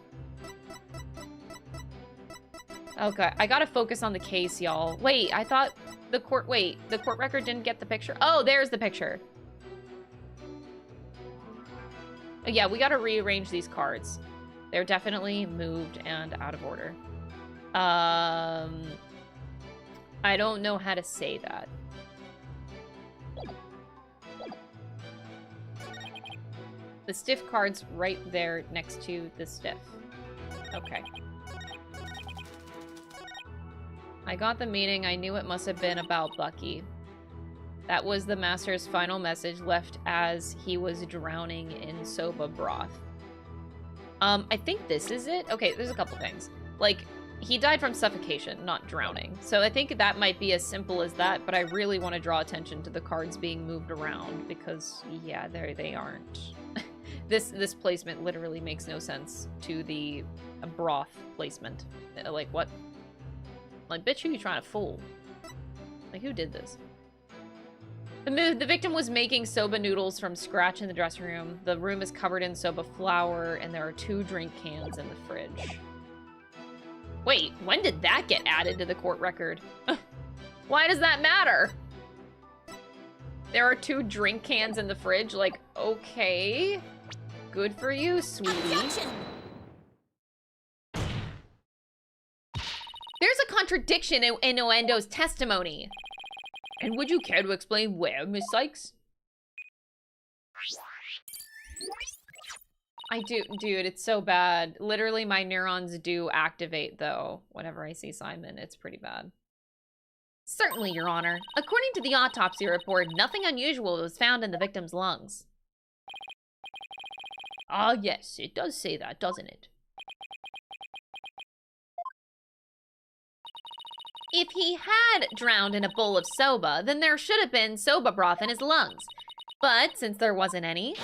Okay, I gotta focus on the case, y'all. Wait, I thought the court record didn't get the picture? Oh, there's the picture. Yeah, we gotta rearrange these cards. They're definitely moved and out of order. I don't know how to say that. The stiff card's right there next to the stiff. Okay. I got the meaning. I knew it must have been about Bucky. That was the master's final message left as he was drowning in soba broth. I think this is it. Okay, there's a couple things. Like, he died from suffocation, not drowning. So I think that might be as simple as that, but I really want to draw attention to the cards being moved around because, yeah, there they aren't. This placement literally makes no sense to the broth placement. Like, what? Like, bitch, who are you trying to fool? Like, who did this? The victim was making soba noodles from scratch in the dressing room. The room is covered in soba flour, and there are 2 drink cans in the fridge. Wait, when did that get added to the court record? Why does that matter? There are 2 drink cans in the fridge? Like, okay. Good for you, sweetie. Objection! There's a contradiction in Oendo's testimony. And would you care to explain where, Miss Sykes? I do, dude, it's so bad. Literally, my neurons do activate, though, whenever I see Simon. It's pretty bad. Certainly, Your Honor. According to the autopsy report, nothing unusual was found in the victim's lungs. Ah, yes, it does say that, doesn't it? If he had drowned in a bowl of soba, then there should have been soba broth in his lungs. But since there wasn't any,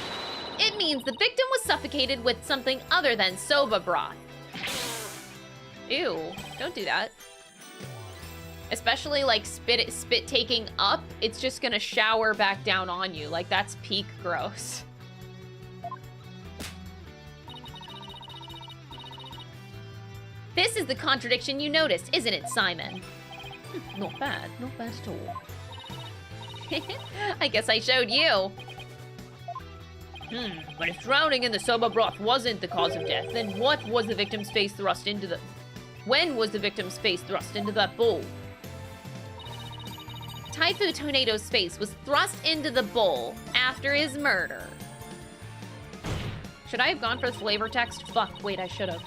it means the victim was suffocated with something other than soba broth. Ew, don't do that. Especially like spit taking up, it's just gonna shower back down on you. Like, that's peak gross. This is the contradiction you noticed, isn't it, Simon? Not bad at all. I guess I showed you. But if drowning in the soba broth wasn't the cause of death, then what was the victim's face thrust into the... When was the victim's face thrust into that bowl? Typhoon Tornado's face was thrust into the bowl after his murder. Should I have gone for the flavor text? Fuck, wait, I should have.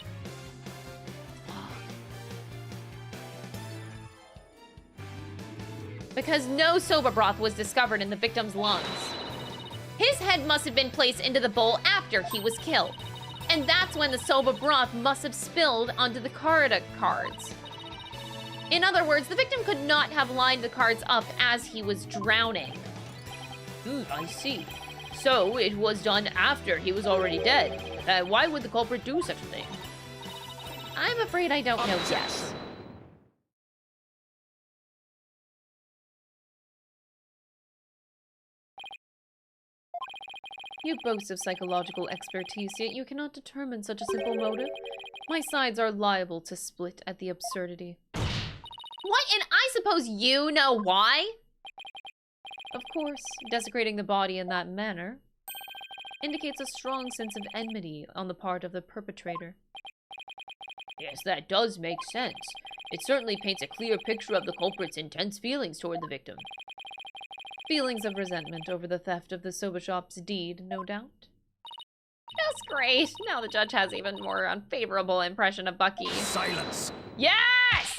Because no soba broth was discovered in the victim's lungs. His head must have been placed into the bowl after he was killed. And that's when the soba broth must have spilled onto the cards. In other words, the victim could not have lined the cards up as he was drowning. I see. So it was done after he was already dead. Why would the culprit do such a thing? I'm afraid I don't know yet. You boast of psychological expertise, yet you cannot determine such a simple motive. My sides are liable to split at the absurdity. What? And I suppose you know why? Of course, desecrating the body in that manner indicates a strong sense of enmity on the part of the perpetrator. Yes, that does make sense. It certainly paints a clear picture of the culprit's intense feelings toward the victim. Feelings of resentment over the theft of the soba shop's deed, no doubt. That's great. Now the judge has even more unfavorable impression of Bucky. Silence! Yes!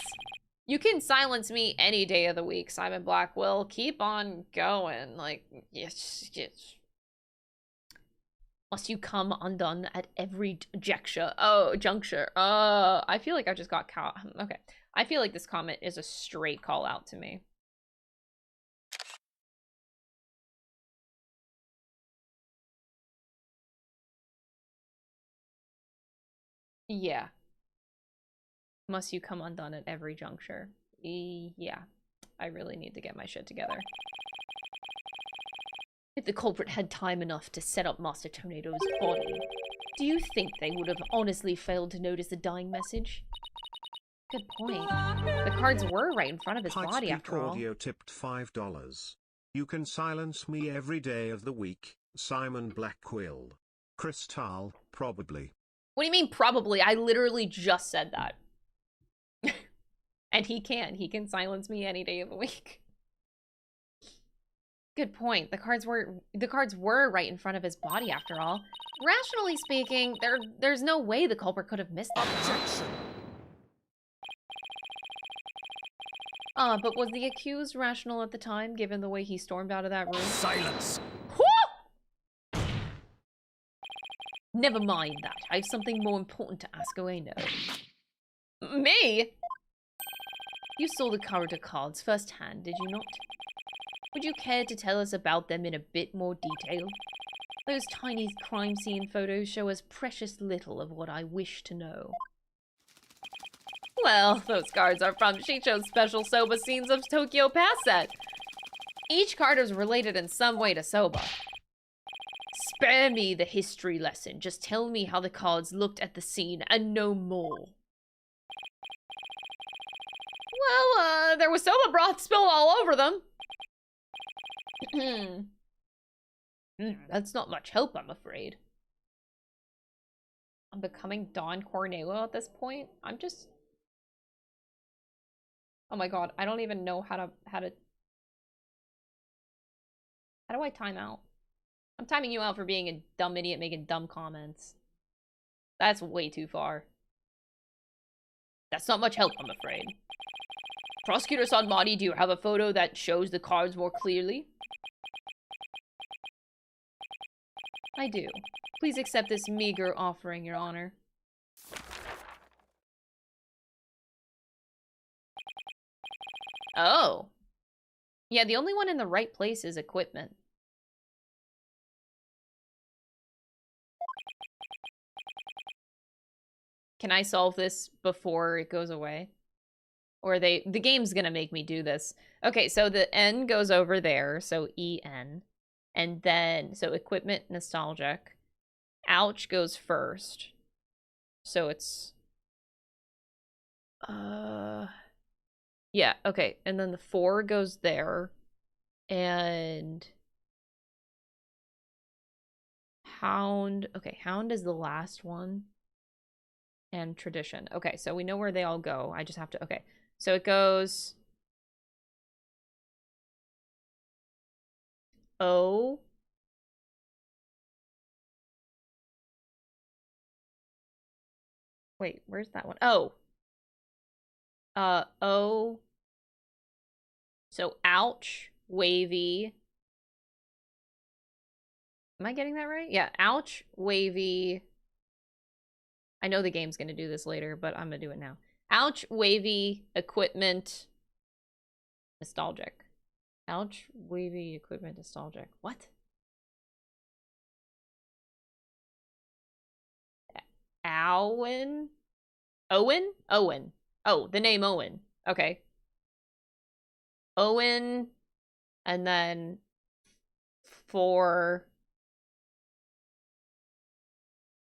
You can silence me any day of the week, Simon Blackwell. Keep on going. Like, yes. Must you come undone at every juncture? I feel like I just got okay. I feel like this comment is a straight call out to me. Yeah. Must you come undone at every juncture? Yeah. I really need to get my shit together. If the culprit had time enough to set up Master Tornado's body, do you think they would have honestly failed to notice the dying message? Good point. The cards were right in front of his body after all. Audio tipped $5. You can silence me every day of the week, Simon Blackwell. Crystal, probably. What do you mean, probably? I literally just said that. And he can. He can silence me any day of the week. Good point. The cards were right in front of his body after all. Rationally speaking, there's no way the culprit could have missed that. Objection! But was the accused rational at the time, given the way he stormed out of that room? Silence! Never mind that. I have something more important to ask Ueno. Me? You saw the character cards firsthand, did you not? Would you care to tell us about them in a bit more detail? Those tiny crime scene photos show us precious little of what I wish to know. Well, those cards are from Shicho's special Soba Scenes of Tokyo Pass set. Each card is related in some way to Soba. Spare me the history lesson. Just tell me how the cards looked at the scene and no more. Well, there was soba broth spilled all over them. That's not much help, I'm afraid. I'm becoming Don Cornelio at this point. I'm just... Oh my god, I don't even know how do I time out? I'm timing you out for being a dumb idiot making dumb comments. That's way too far. That's not much help, I'm afraid. Prosecutor Sadmati, do you have a photo that shows the cards more clearly? I do. Please accept this meager offering, Your Honor. Oh. Yeah, the only one in the right place is equipment. Can I solve this before it goes away? Or the game's gonna make me do this. Okay, so the N goes over there, so EN. And then, so equipment, nostalgic. Ouch goes first. So it's... Yeah, okay. And then the 4 goes there. And... Hound. Okay, Hound is the last one. And tradition. Okay, so we know where they all go. I just have to... Okay. So it goes... O. Wait, where's that one? Oh. O. So, ouch, wavy. Am I getting that right? Yeah, ouch, wavy. I know the game's gonna do this later, but I'm gonna do it now. Ouch, wavy, equipment, nostalgic. Ouch, wavy, equipment, nostalgic. What? Owen? Owen? Owen. Oh, the name Owen. Okay. Owen, and then for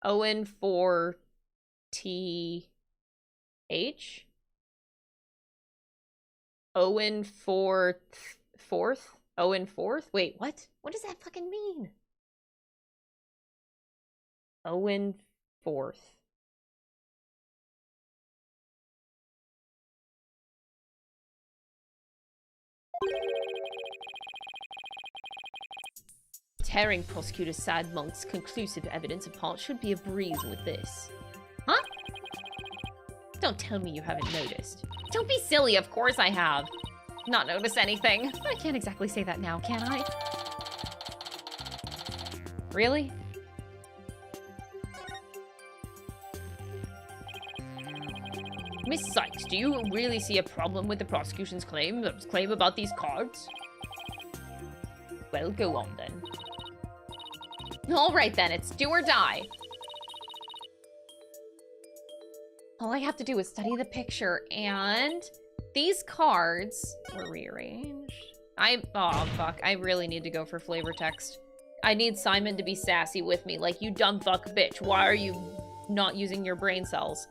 Owen for TH? Owen for fourth? Owen fourth? Wait, what? What does that fucking mean? Owen fourth. Tearing prosecutor Sad Monk's conclusive evidence apart should be a breeze with this. Huh? Don't tell me you haven't noticed. Don't be silly, of course I have. Not noticed anything. I can't exactly say that now, can I? Really? Miss Sykes, do you really see a problem with the prosecution's claim about these cards? Well, go on then. Alright then, it's do or die. All I have to do is study the picture, and these cards were rearranged. Oh, fuck. I really need to go for flavor text. I need Simon to be sassy with me, like, you dumb fuck bitch. Why are you not using your brain cells?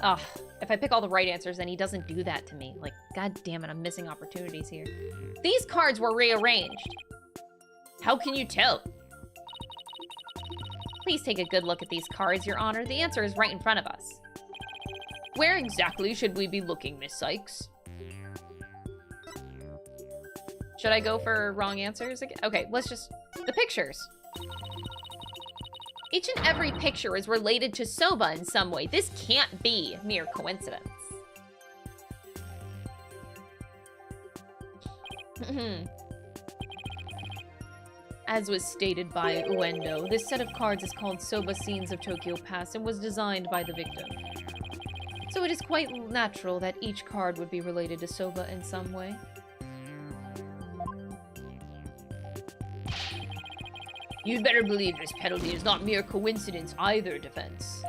Ugh. If I pick all the right answers, then he doesn't do that to me. Like, god damn it, I'm missing opportunities here. These cards were rearranged. How can you tell? Please take a good look at these cards, Your Honor. The answer is right in front of us. Where exactly should we be looking, Miss Sykes? Should I go for wrong answers again? Okay, let's just... The pictures. Each and every picture is related to Soba in some way. This can't be mere coincidence. As was stated by Uendo, this set of cards is called Soba Scenes of Tokyo Past and was designed by the victim. So it is quite natural that each card would be related to Soba in some way. You'd better believe this penalty is not mere coincidence either, defense.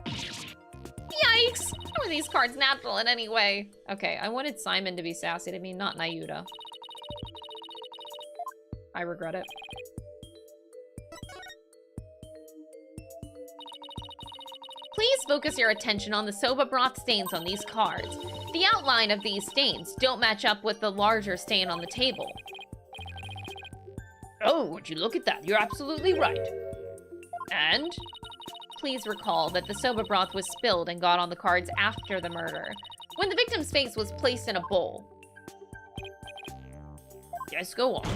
Yikes! How are these cards natural in any way? Okay, I wanted Simon to be sassy to me, not Nayuta. I regret it. Please focus your attention on the soba broth stains on these cards. The outline of these stains don't match up with the larger stain on the table. Oh, would you look at that? You're absolutely right. And? Please recall that the soba broth was spilled and got on the cards after the murder, when the victim's face was placed in a bowl. Yes, go on.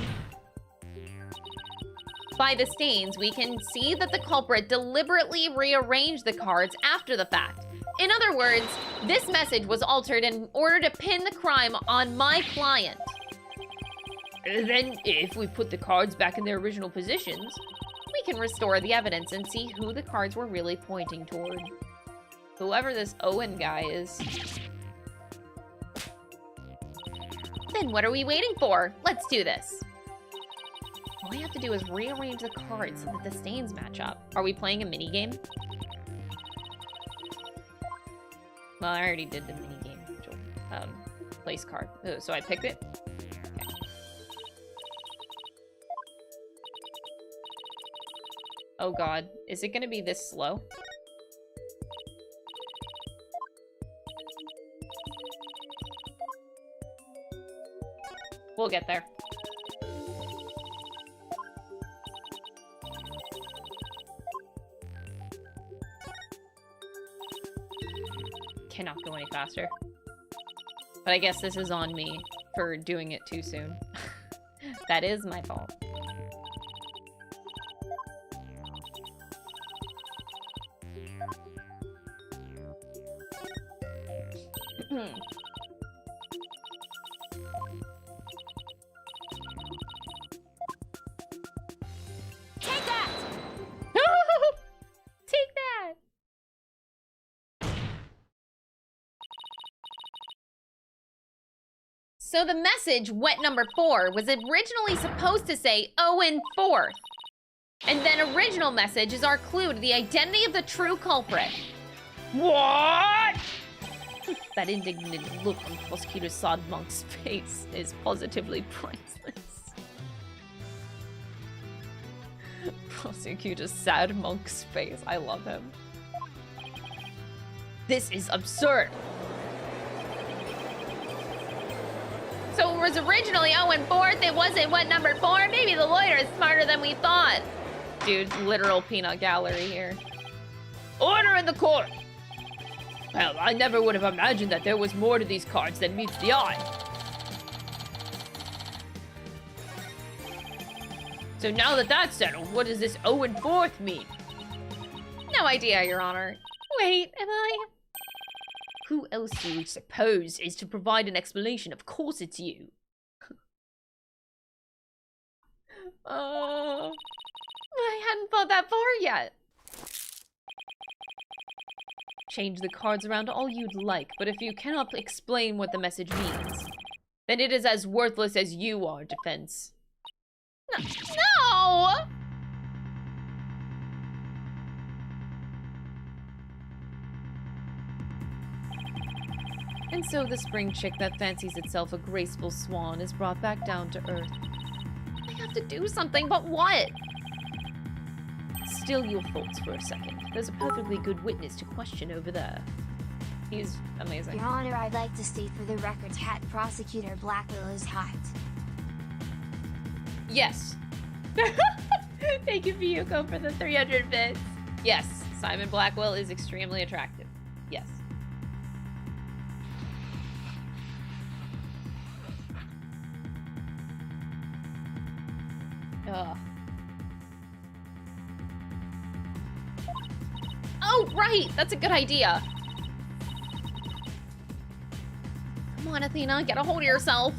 By the stains, we can see that the culprit deliberately rearranged the cards after the fact. In other words, this message was altered in order to pin the crime on my client. Then, if we put the cards back in their original positions, we can restore the evidence and see who the cards were really pointing toward. Whoever this Owen guy is. Then what are we waiting for? Let's do this. All I have to do is rearrange the cards so that the stains match up. Are we playing a minigame? Well, I already did the minigame. Place card. Oh, so I picked it? Okay. Oh god. Is it gonna be this slow? We'll get there. Cannot go any faster. But I guess this is on me for doing it too soon. That is my fault. Take that! Take that! So the message, wet number 4, was originally supposed to say Owen 4th. And then original message is our clue to the identity of the true culprit. What? That indignant look on Prosecutor Sodmonk's face is positively priceless. Prosecutor Sadmonk's face, I love him. This is absurd. So it was originally Owen 4th, it wasn't what number 4? Maybe the lawyer is smarter than we thought. Dude, literal peanut gallery here. Order in the court! Well, I never would have imagined that there was more to these cards than meets the eye. So now that that's settled, what does this Owen 4th mean? No idea, Your Honor. Wait, am I? Who else do you suppose is to provide an explanation? Of course it's you. I hadn't thought that far yet. Change the cards around all you'd like, but if you cannot explain what the message means, then it is as worthless as you are, defense. No! And so the spring chick that fancies itself a graceful swan is brought back down to earth. I have to do something, but what? Still your thoughts for a second. There's a perfectly good witness to question over there. He's amazing. Your Honor, I'd like to state for the record Hat Prosecutor Blackwell is hot. Yes. Thank you, Fiyuko, for the 300 bits. Yes, Simon Blackwell is extremely attractive. Yes. Ugh. Oh, right! That's a good idea. Come on, Athena, get a hold of yourself.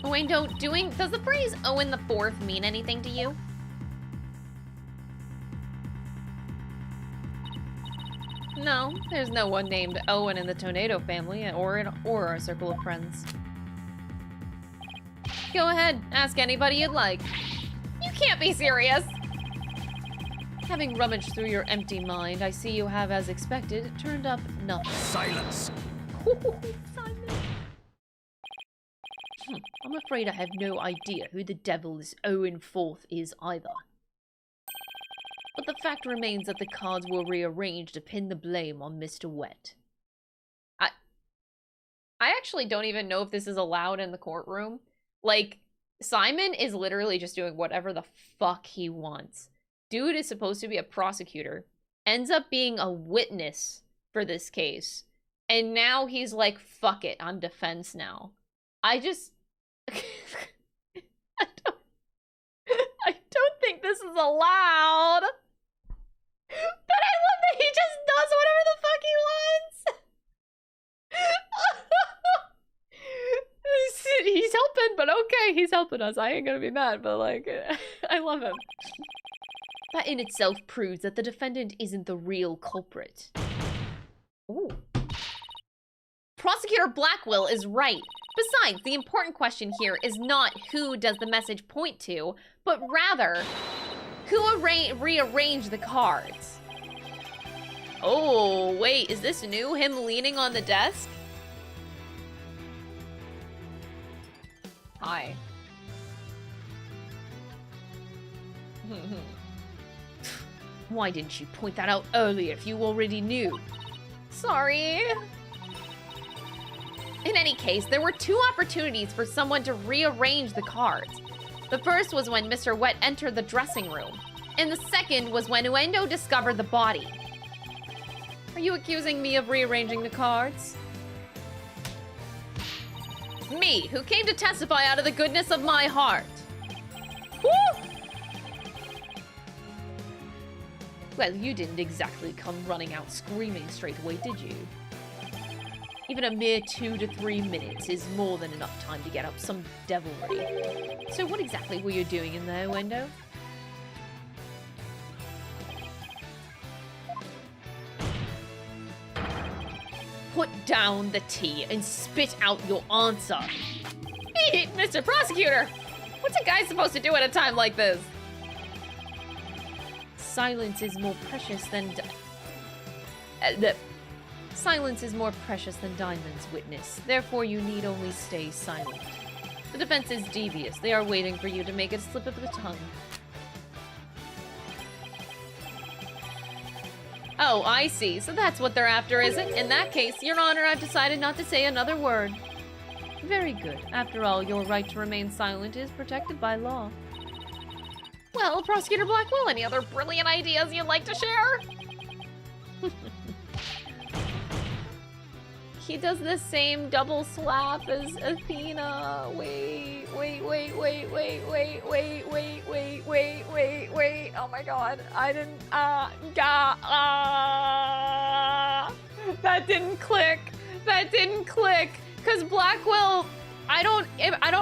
Owen, does the phrase Owen the 4th mean anything to you? No, there's no one named Owen in the Tornado family or our circle of friends. Go ahead, ask anybody you'd like. You can't be serious! Having rummaged through your empty mind, I see you have, as expected, turned up nothing. Silence! Simon. I'm afraid I have no idea who the devil this Owen 4th is either. But the fact remains that the cards were rearranged to pin the blame on Mr. Wet. I actually don't even know if this is allowed in the courtroom. Like, Simon is literally just doing whatever the fuck he wants. Dude is supposed to be a prosecutor, ends up being a witness for this case, and now he's like, fuck it, I'm defense now. I just... I don't think this is allowed. But I love that he just does whatever the fuck he wants. He's helping, but okay, he's helping us. I ain't gonna be mad, but like, I love him. That in itself proves that the defendant isn't the real culprit. Ooh. Prosecutor Blackwell is right. Besides, the important question here is not who does the message point to, but rather, who rearranged the cards? Oh, wait, is this new? Him leaning on the desk? Hi. Why didn't you point that out earlier if you already knew? Sorry. In any case, there were 2 opportunities for someone to rearrange the cards. The first was when Mr. Wet entered the dressing room, and the second was when Uendo discovered the body. Are you accusing me of rearranging the cards? Me, who came to testify out of the goodness of my heart. Woo! Well, you didn't exactly come running out screaming straight away, did you? Even a mere 2 to 3 minutes is more than enough time to get up some devilry. So what exactly were you doing in there, Wendo? Put down the tea and spit out your answer. Hey, Mr. Prosecutor! What's a guy supposed to do at a time like this? Silence is more precious than... Silence is more precious than diamonds, witness. Therefore, you need only stay silent. The defense is devious. They are waiting for you to make a slip of the tongue. Oh, I see. So that's what they're after, is it? In that case, Your Honor, I've decided not to say another word. Very good. After all, your right to remain silent is protected by law. Well, Prosecutor Blackwell, any other brilliant ideas you'd like to share? He does the same double slap as Athena. Wait. Oh my god. I didn't, that didn't click. That didn't click. Because Blackwell, I don't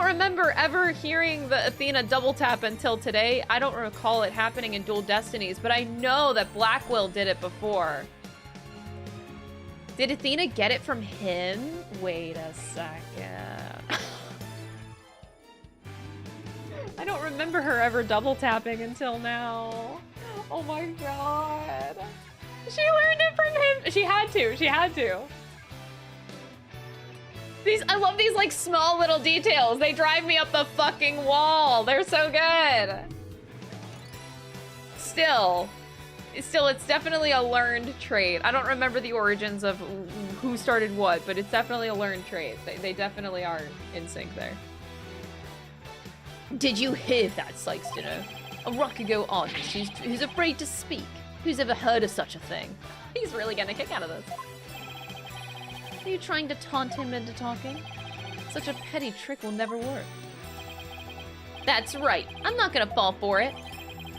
remember ever hearing the Athena double tap until today. I don't recall it happening in Dual Destinies, but I know that Blackwell did it before. Did Athena get it from him? Wait a second. I don't remember her ever double tapping until now. Oh my god. She learned it from him. She had to. She had to. I love these like small little details. They drive me up the fucking wall. They're so good. Still, it's definitely a learned trait. I don't remember the origins of who started what, but it's definitely a learned trait. They definitely are in sync there. Did you hear that, Sykes-Dinner? A Rakugo artist who's afraid to speak. Who's ever heard of such a thing? He's really getting a kick out of this. Are you trying to taunt him into talking? Such a petty trick will never work. That's right. I'm not gonna fall for it.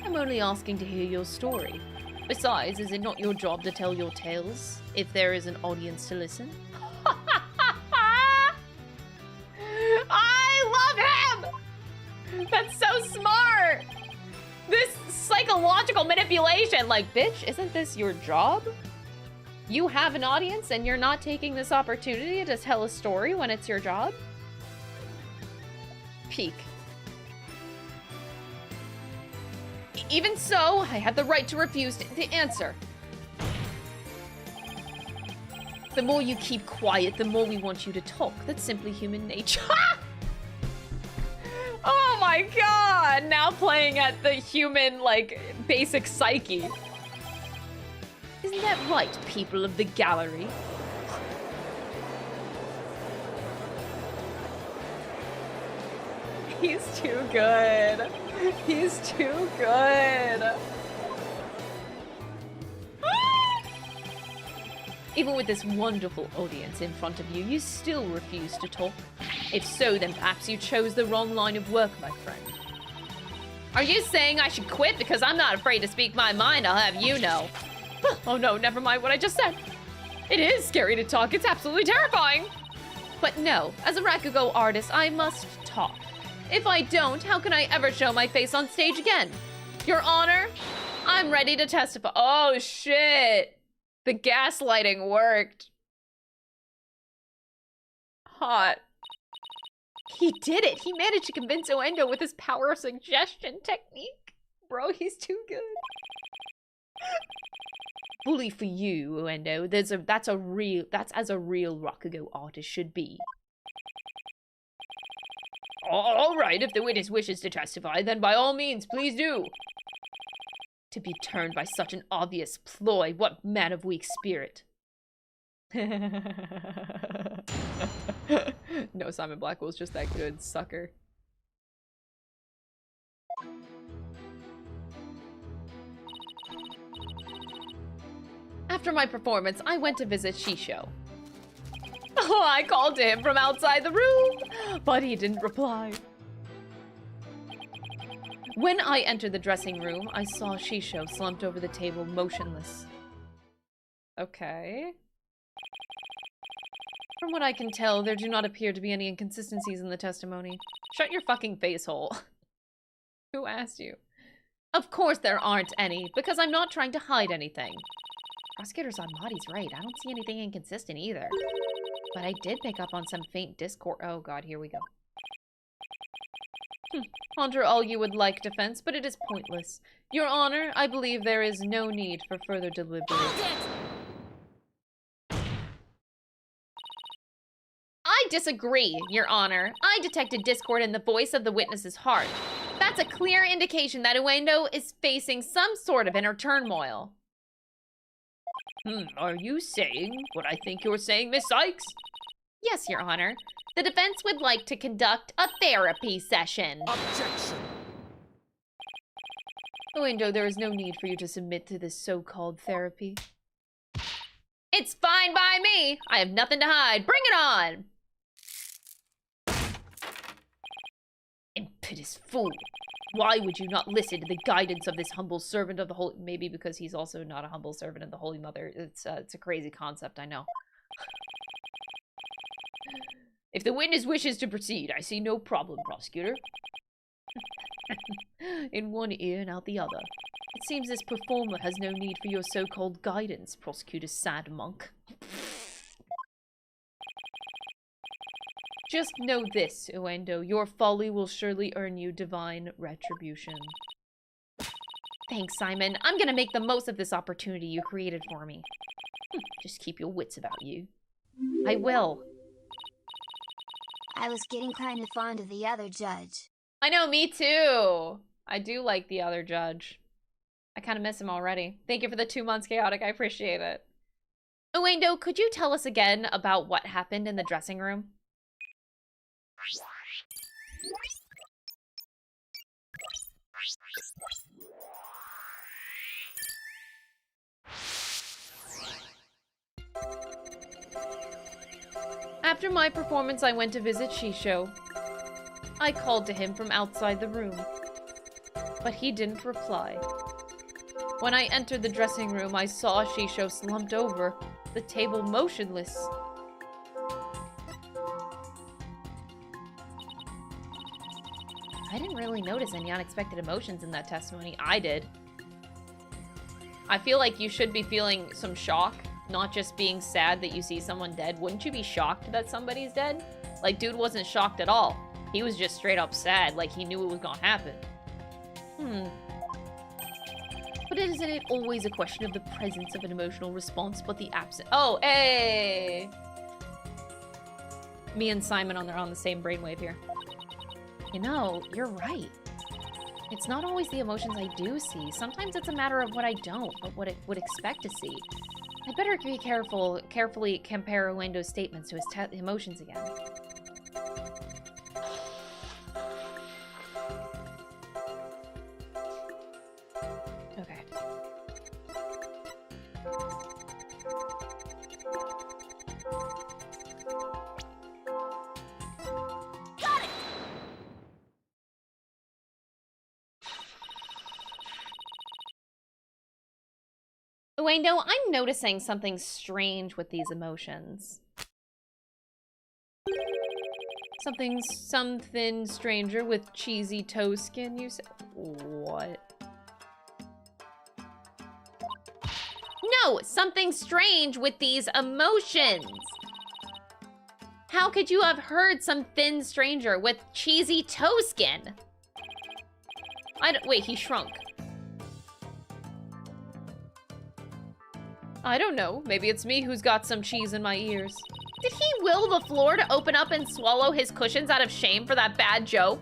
I'm only asking to hear your story. Besides, is it not your job to tell your tales, if there is an audience to listen? I love him! That's so smart! This psychological manipulation, like, bitch, isn't this your job? You have an audience and you're not taking this opportunity to tell a story when it's your job? Peak. Even so, I have the right to refuse to answer. The more you keep quiet, the more we want you to talk. That's simply human nature. Oh my god! Now playing at the human, like, basic psyche. Isn't that right, people of the gallery? He's too good. He's too good. Even with this wonderful audience in front of you, you still refuse to talk. If so, then perhaps you chose the wrong line of work, my friend. Are you saying I should quit because I'm not afraid to speak my mind? I'll have you know. Oh no, never mind what I just said. It is scary to talk. It's absolutely terrifying. But no, as a Rakugo artist, I must talk. If I don't, how can I ever show my face on stage again? Your Honor, I'm ready to testify. Oh shit. The gaslighting worked. Hot. He did it. He managed to convince Oendo with his power of suggestion technique. Bro, he's too good. Bully for you, Oendo. That's as a real Rakugo artist should be. All right, if the witness wishes to testify, then by all means, please do. To be turned by such an obvious ploy, what man of weak spirit? No, Simon Blackwell's just that good, sucker. After my performance, I went to visit Shisho. Oh, I called to him from outside the room, but he didn't reply. When I entered the dressing room, I saw Shisho slumped over the table, motionless. Okay. From what I can tell, there do not appear to be any inconsistencies in the testimony. Shut your fucking face hole. Who asked you? Of course there aren't any, because I'm not trying to hide anything. Prosecutor Zanmati's right. I don't see anything inconsistent either. But I did pick up on some faint discord. Oh god, here we go. Ponder all you would like, defense, but it is pointless. Your Honor, I believe there is no need for further deliberation. I disagree, Your Honor. I detected discord in the voice of the witness's heart. That's a clear indication that Uendo is facing some sort of inner turmoil. Are you saying what I think you're saying, Miss Sykes? Yes, Your Honor. The defense would like to conduct a therapy session. Objection! Uendo, there is no need for you to submit to this so-called therapy. It's fine by me! I have nothing to hide. Bring it on! Impious fool. Why would you not listen to the guidance of this humble servant of the Holy... Maybe because he's also not a humble servant of the Holy Mother. It's a crazy concept, I know. If the witness wishes to proceed, I see no problem, prosecutor. In one ear and out the other. It seems this performer has no need for your so-called guidance, prosecutor sad monk. Just know this, Uendo. Your folly will surely earn you divine retribution. Thanks, Simon. I'm gonna make the most of this opportunity you created for me. Just keep your wits about you. I will. I was getting kind of fond of the other judge. I know, me too. I do like the other judge. I kind of miss him already. Thank you for the 2 months, Chaotic. I appreciate it. Uendo, could you tell us again about what happened in the dressing room? After my performance, I went to visit Shisho. I called to him from outside the room, but he didn't reply. When I entered the dressing room, I saw Shisho slumped over the table, motionless. I didn't really notice any unexpected emotions in that testimony. I did. I feel like you should be feeling some shock, not just being sad that you see someone dead. Wouldn't you be shocked that somebody's dead? Like, dude wasn't shocked at all. He was just straight up sad, like he knew it was gonna happen. But isn't it always a question of the presence of an emotional response, but the absence? Oh, hey! Me and Simon are on the same brainwave here. You know, you're right. It's not always the emotions I do see. Sometimes it's a matter of what I don't, but what I would expect to see. I better be carefully compare Uendo's statements to his emotions again. Okay. Got it! Uendo, I'm noticing something strange with these emotions. Something stranger with cheesy toe skin, you say? What? No, something strange with these emotions. How could you have heard some thin stranger with cheesy toe skin? Wait, he shrunk. I don't know. Maybe it's me who's got some cheese in my ears. Did he will the floor to open up and swallow his cushions out of shame for that bad joke?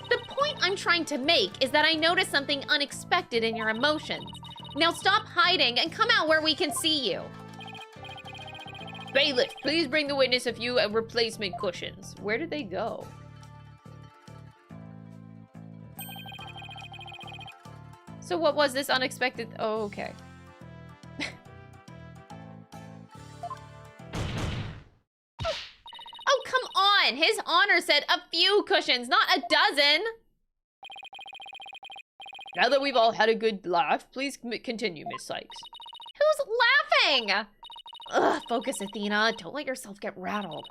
The point I'm trying to make is that I noticed something unexpected in your emotions. Now stop hiding and come out where we can see you. Bailiff, please bring the witness a few replacement cushions. Where did they go? So what was this unexpected? Oh, okay. His honor said a few cushions, not a dozen. Now that we've all had a good laugh, please continue, Miss Sykes. Who's laughing? Ugh, focus, Athena. Don't let yourself get rattled.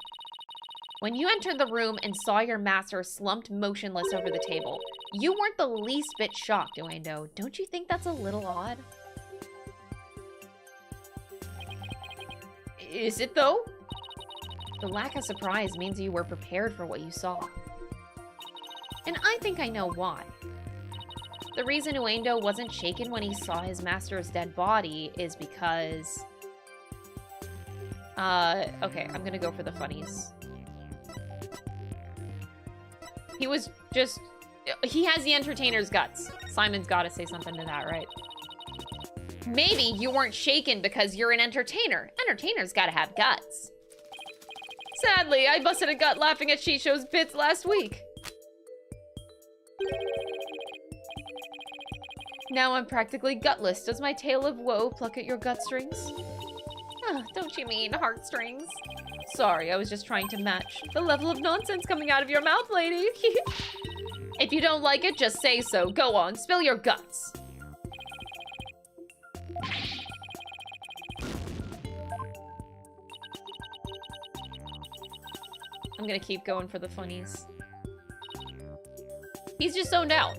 When you entered the room and saw your master slumped motionless over the table, you weren't the least bit shocked, Uendo. Don't you think that's a little odd? Is it, though? The lack of surprise means you were prepared for what you saw. And I think I know why. The reason Uendo wasn't shaken when he saw his master's dead body is because... okay, I'm gonna go for the funnies. He was just... He has the entertainer's guts. Simon's gotta say something to that, right? Maybe you weren't shaken because you're an entertainer. Entertainers gotta have guts. Sadly, I busted a gut laughing at Shisho's bits last week. Now I'm practically gutless. Does my tale of woe pluck at your gut strings? Oh, don't you mean heartstrings? Sorry, I was just trying to match the level of nonsense coming out of your mouth, lady. If you don't like it, just say so. Go on, spill your guts. I'm gonna keep going for the funnies. He's just zoned out.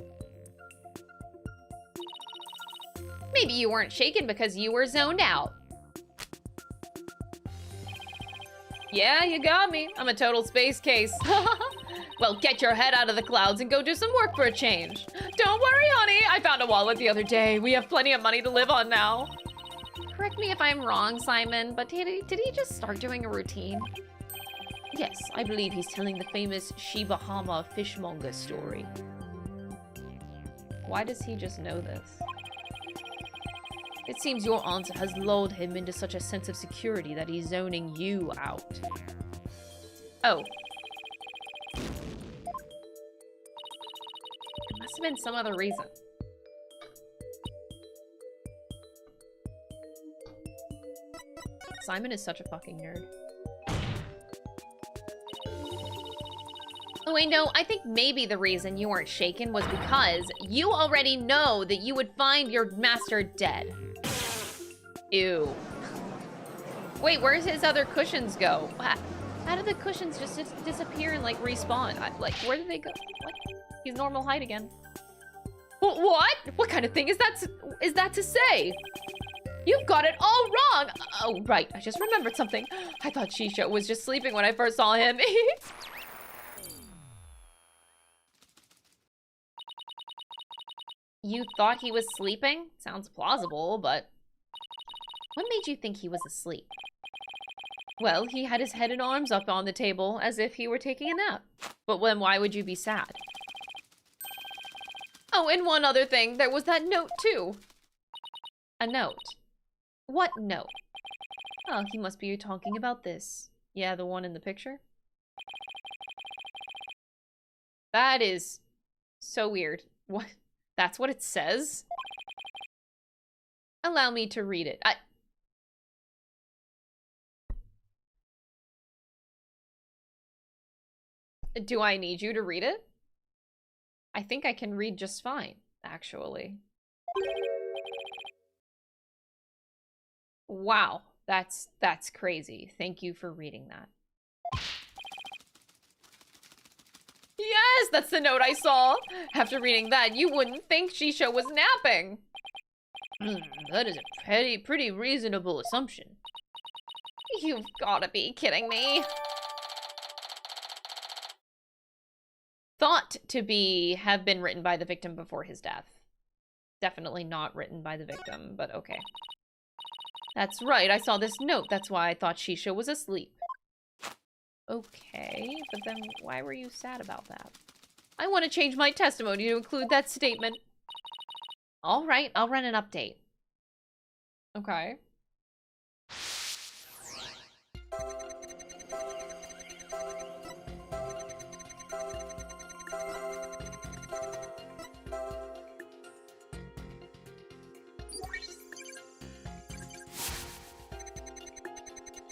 Maybe you weren't shaken because you were zoned out. Yeah, you got me. I'm a total space case. Well, get your head out of the clouds and go do some work for a change. Don't worry, honey. I found a wallet the other day. We have plenty of money to live on now. Correct me if I'm wrong, Simon, but did he just start doing a routine? Yes, I believe he's telling the famous Shibahama fishmonger story. Why does he just know this? It seems your answer has lulled him into such a sense of security that he's zoning you out. Oh. It must have been some other reason. Simon is such a fucking nerd. Uendo, I think maybe the reason you weren't shaken was because you already know that you would find your master dead. Ew. Wait, where's his other cushions go? How did the cushions just disappear and, like, respawn? Like, where did they go? What? He's normal height again. What? What kind of thing is that to say? You've got it all wrong! Oh, right. I just remembered something. I thought Shisho was just sleeping when I first saw him. You thought he was sleeping? Sounds plausible, but... What made you think he was asleep? Well, he had his head and arms up on the table as if he were taking a nap. But then why would you be sad? Oh, and one other thing. There was that note, too. A note. What note? Oh, he must be talking about this. Yeah, the one in the picture? That is so weird. What? That's what it says? Allow me to read it. Do I need you to read it? I think I can read just fine, actually. Wow, that's crazy. Thank you for reading that. Yes, that's the note I saw. After reading that, you wouldn't think Shisho was napping. That is a pretty reasonable assumption. You've gotta be kidding me. Thought to have been written by the victim before his death. Definitely not written by the victim, but okay. That's right, I saw this note. That's why I thought Shisho was asleep. Okay, but then why were you sad about that? I want to change my testimony to include that statement. All right, I'll run an update. Okay.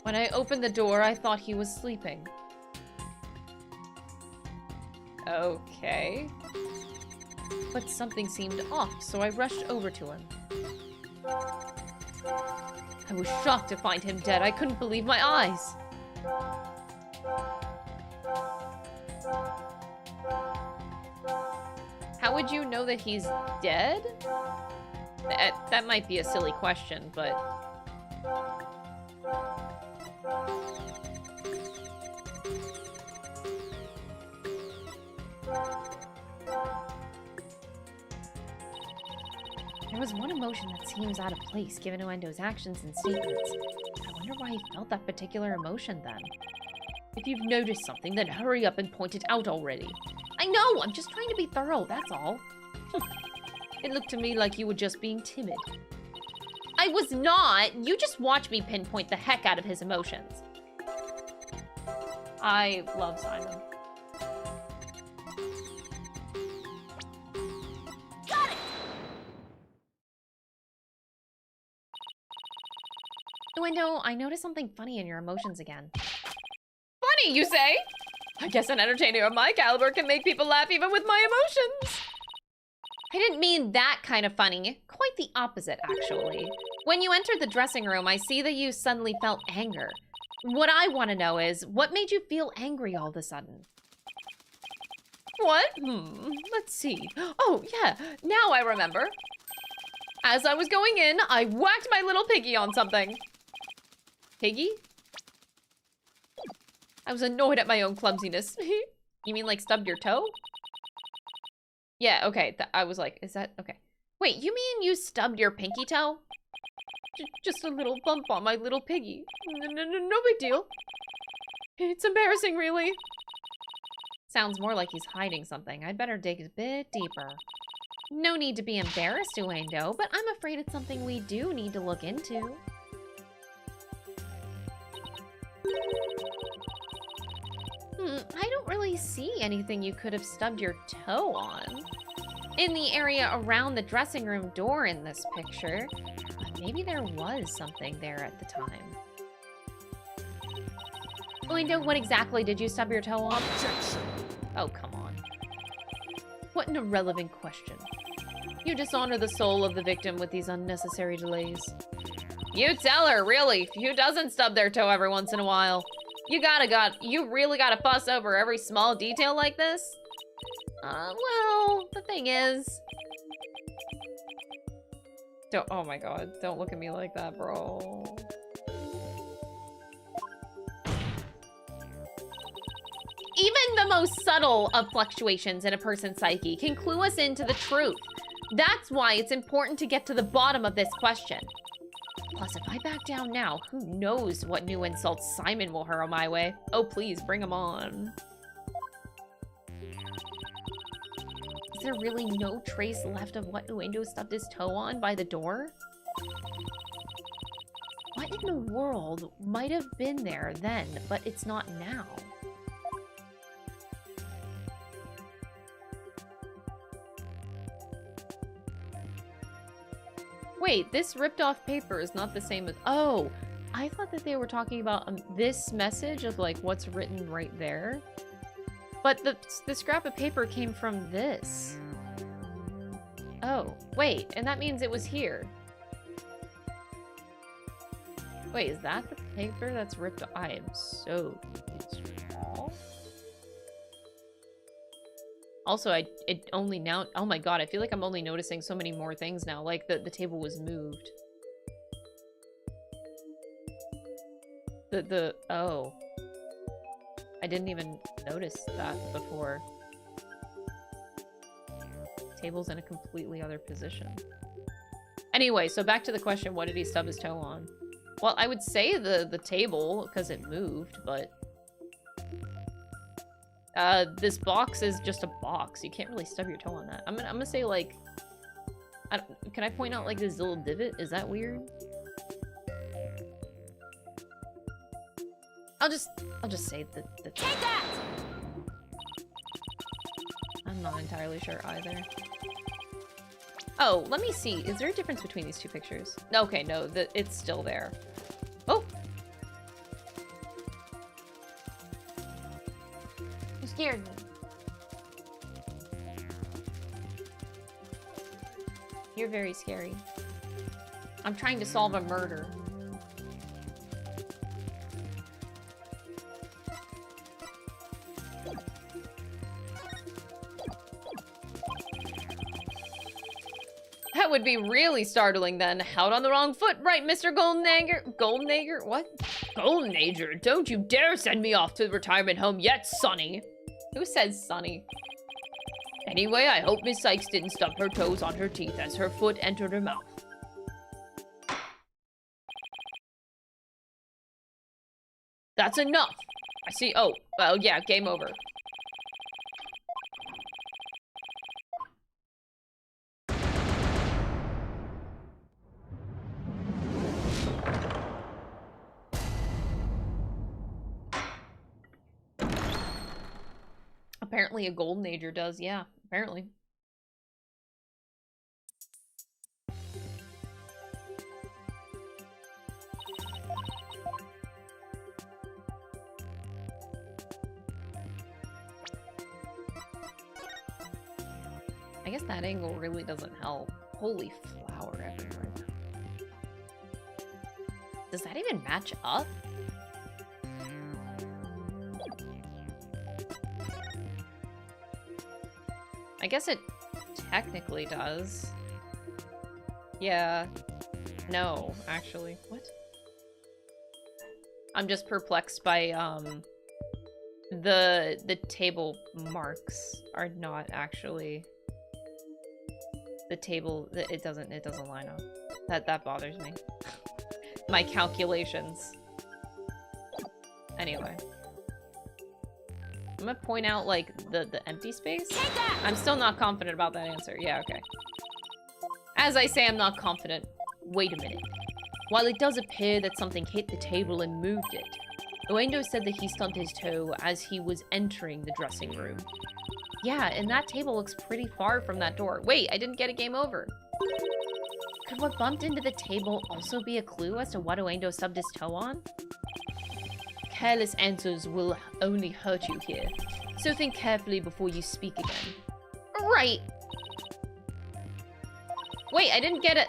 When I opened the door, I thought he was sleeping. Okay. But something seemed off, so I rushed over to him. I was shocked to find him dead. I couldn't believe my eyes. How would you know that he's dead? That might be a silly question, but... There was one emotion that seems out of place given Uendo's actions and statements. I wonder why he felt that particular emotion then. If you've noticed something, then hurry up and point it out already. I know! I'm just trying to be thorough, that's all. It looked to me like you were just being timid. I was not! You just watch me pinpoint the heck out of his emotions. I love Simon. Got it! Uendo, I noticed something funny in your emotions again. Funny, you say? I guess an entertainer of my caliber can make people laugh even with my emotions. I didn't mean that kind of funny. Quite the opposite, actually. When you entered the dressing room, I see that you suddenly felt anger. What I want to know is, what made you feel angry all of a sudden? What? Let's see. Oh, yeah, now I remember. As I was going in, I whacked my little piggy on something. Piggy? I was annoyed at my own clumsiness. You mean like stubbed your toe? Yeah, okay. I was like, is that... Okay. Wait, you mean you stubbed your pinky toe? Just a little bump on my little piggy. No big deal. It's embarrassing, really. Sounds more like he's hiding something. I'd better dig a bit deeper. No need to be embarrassed, Uendo, but I'm afraid it's something we do need to look into. I don't really see anything you could have stubbed your toe on. In the area around the dressing room door in this picture, maybe there was something there at the time. Uendo, what exactly did you stub your toe on? Objection! Oh, come on. What an irrelevant question. You dishonor the soul of the victim with these unnecessary delays. You tell her, really. Who doesn't stub their toe every once in a while? You really gotta fuss over every small detail like this? Well, the thing is... Oh my god, don't look at me like that, bro. Even the most subtle of fluctuations in a person's psyche can clue us into the truth. That's why it's important to get to the bottom of this question. Plus, if I back down now, who knows what new insults Simon will hurl my way. Oh, please, bring him on. Is there really no trace left of what Uendo stubbed his toe on by the door? What in the world might have been there then, but it's not now? Wait, this ripped off paper is not the same as... Oh, I thought that they were talking about this message of like what's written right there. But the scrap of paper came from this. Oh, wait, and that means it was here. Wait, is that the paper that's ripped off? I am so confused. Also, it only now... Oh my god, I feel like I'm only noticing so many more things now. Like, the table was moved. Oh. I didn't even notice that before. Table's in a completely other position. Anyway, so back to the question, what did he stub his toe on? Well, I would say the table, because it moved, but... this box is just a box. You can't really stub your toe on that. I'm gonna say, like... can I point out, like, this little divot? Is that weird? I'll just say the Take that! I'm not entirely sure either. Oh, let me see. Is there a difference between these two pictures? Okay, no, it's still there. Oh! You scared me. You're very scary. I'm trying to solve a murder. That would be really startling then. Out on the wrong foot, right, Mr. Goldenager? Goldenager? What? Goldenager, don't you dare send me off to the retirement home yet, Sonny. Who says Sonny? Anyway, I hope Miss Sykes didn't stub her toes on her teeth as her foot entered her mouth. That's enough. I see. Oh, well, yeah, game over. Apparently a Goldenager does, yeah, apparently. I guess that angle really doesn't help. Holy flower everywhere. Does that even match up? I guess it technically does. Yeah. No, actually. What? I'm just perplexed by, the table marks are not actually... The table, it doesn't line up. That bothers me. My calculations. Anyway. I'm gonna point out, like, the empty space. I'm still not confident about that answer. Yeah, okay. As I say, I'm not confident. Wait a minute. While it does appear that something hit the table and moved it, Uendo said that he stubbed his toe as he was entering the dressing room. Yeah, and that table looks pretty far from that door. Wait, I didn't get a game over. Could what bumped into the table also be a clue as to what Uendo stubbed his toe on? Careless answers will only hurt you here, so think carefully before you speak again. Right. Wait, I didn't get it.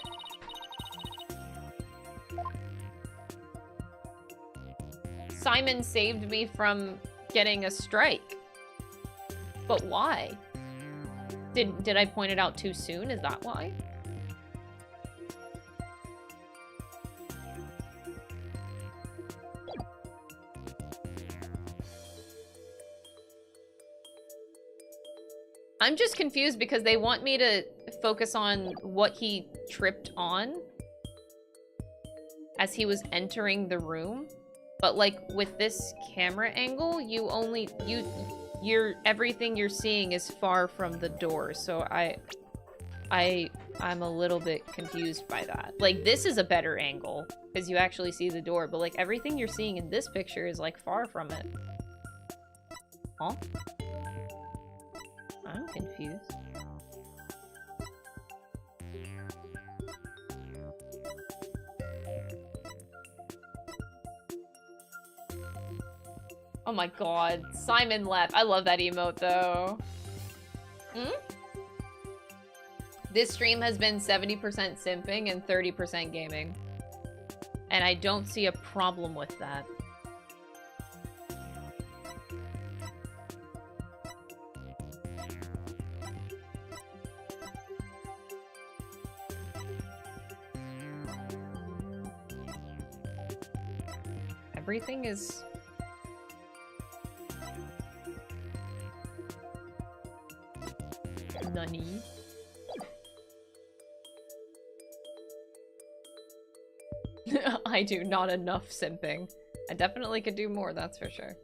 Simon saved me from getting a strike. But why? Did I point it out too soon? Is that why? I'm just confused because they want me to focus on what he tripped on as he was entering the room. But like with this camera angle, everything you're seeing is far from the door. So I'm a little bit confused by that. Like this is a better angle because you actually see the door, but like everything you're seeing in this picture is like far from it. Huh? I'm confused. Oh my god, Simon left. I love that emote though. Hmm? This stream has been 70% simping and 30% gaming. And I don't see a problem with that. Everything is... Nani? I do not enough simping. I definitely could do more, that's for sure.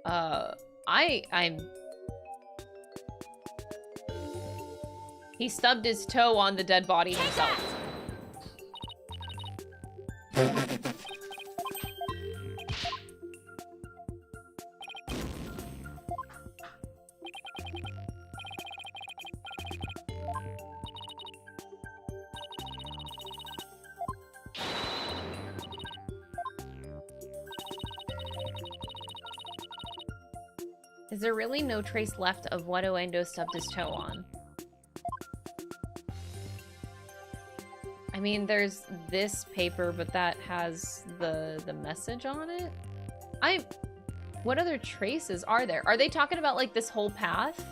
I'm... He stubbed his toe on the dead body himself. Is there really no trace left of what Uendo stubbed his toe on? I mean, there's this paper, but that has the message on it. What other traces are there? Are they talking about, like, this whole path?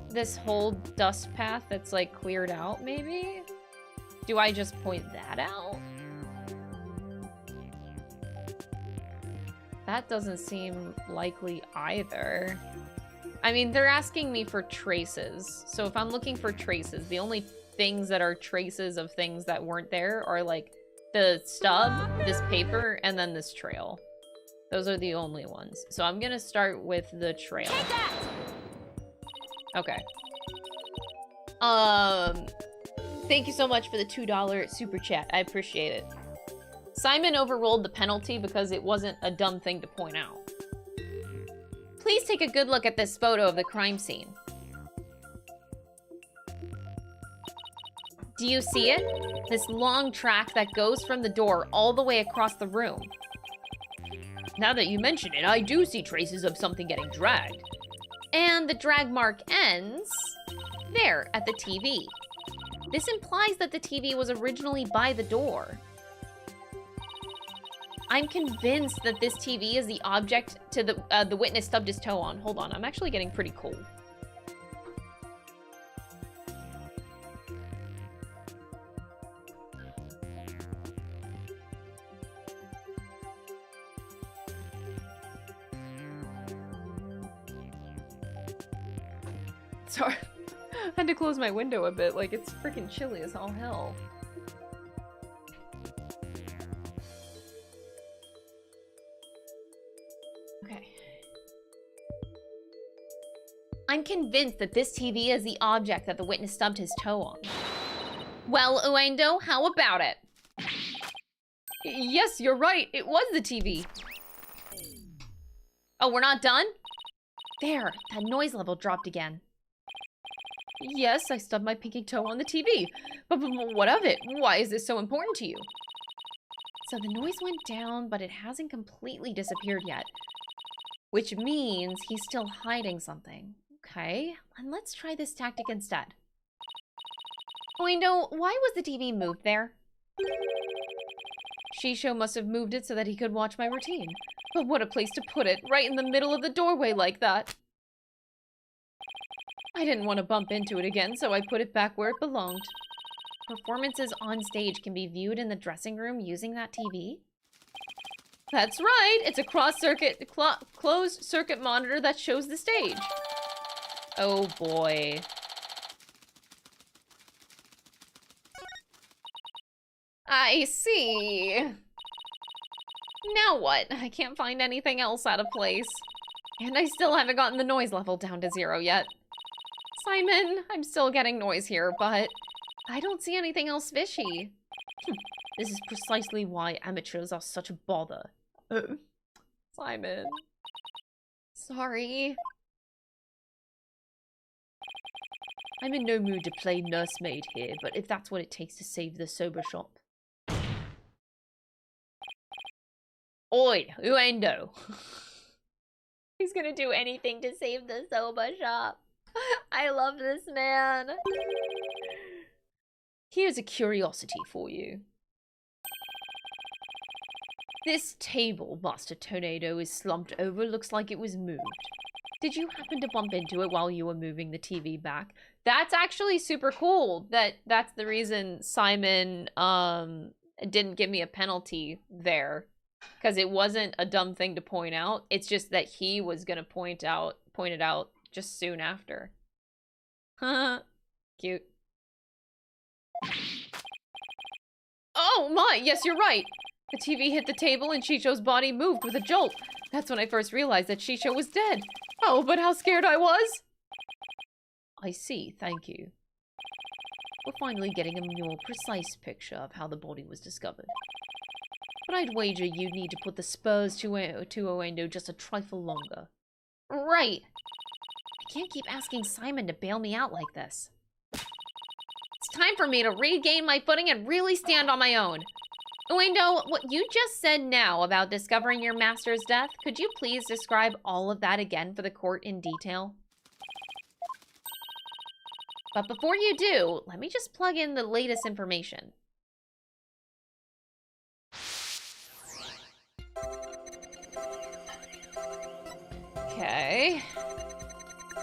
This whole dust path that's, like, cleared out, maybe? Do I just point that out? That doesn't seem likely either. I mean, they're asking me for traces. So if I'm looking for traces, the only things that are traces of things that weren't there are, like, the stub, this paper, and then this trail. Those are the only ones. So I'm gonna start with the trail. Take that! Okay. Thank you so much for the $2 super chat. I appreciate it. Simon overruled the penalty because it wasn't a dumb thing to point out. Please take a good look at this photo of the crime scene. Do you see it? This long track that goes from the door all the way across the room. Now that you mention it, I do see traces of something getting dragged. And the drag mark ends there at the TV. This implies that the TV was originally by the door. I'm convinced that this TV is the object to the witness stubbed his toe on. Hold on, I'm actually getting pretty cold. Sorry. I had to close my window a bit, like it's freaking chilly as all hell. Okay. I'm convinced that this TV is the object that the witness stubbed his toe on. Well, Uendo, how about it? Yes, you're right. It was the TV. Oh, we're not done? There, that noise level dropped again. Yes, I stubbed my pinky toe on the TV. But what of it? Why is this so important to you? So the noise went down, but it hasn't completely disappeared yet. Which means he's still hiding something. Okay, and let's try this tactic instead. Uendo, why was the TV moved there? Shisho must have moved it so that he could watch my routine. But what a place to put it, right in the middle of the doorway like that. I didn't want to bump into it again, so I put it back where it belonged. Performances on stage can be viewed in the dressing room using that TV? That's right! It's a closed circuit monitor that shows the stage. Oh boy. I see. Now what? I can't find anything else out of place. And I still haven't gotten the noise level down to 0 yet. Simon, I'm still getting noise here, but I don't see anything else fishy. This is precisely why amateurs are such a bother. Simon. Sorry. I'm in no mood to play nursemaid here, but if that's what it takes to save the sober shop. Oi, Uendo. He's gonna do anything to save the soba shop. I love this man. Here's a curiosity for you. This table Master Tornado is slumped over looks like it was moved. Did you happen to bump into it while you were moving the TV back? That's actually super cool. That's the reason Simon didn't give me a penalty there. Because it wasn't a dumb thing to point out. It's just that he was gonna point it out just soon after. Cute. Oh my, yes, you're right. The TV hit the table and Shisho's body moved with a jolt. That's when I first realized that Shisho was dead. Oh, but how scared I was. I see, thank you. We're finally getting a more precise picture of how the body was discovered. But I'd wager you'd need to put the spurs to Uendo just a trifle longer. Right. I can't keep asking Simon to bail me out like this. It's time for me to regain my footing and really stand on my own. Uendo, what you just said now about discovering your master's death, could you please describe all of that again for the court in detail? But before you do, let me just plug in the latest information. Okay.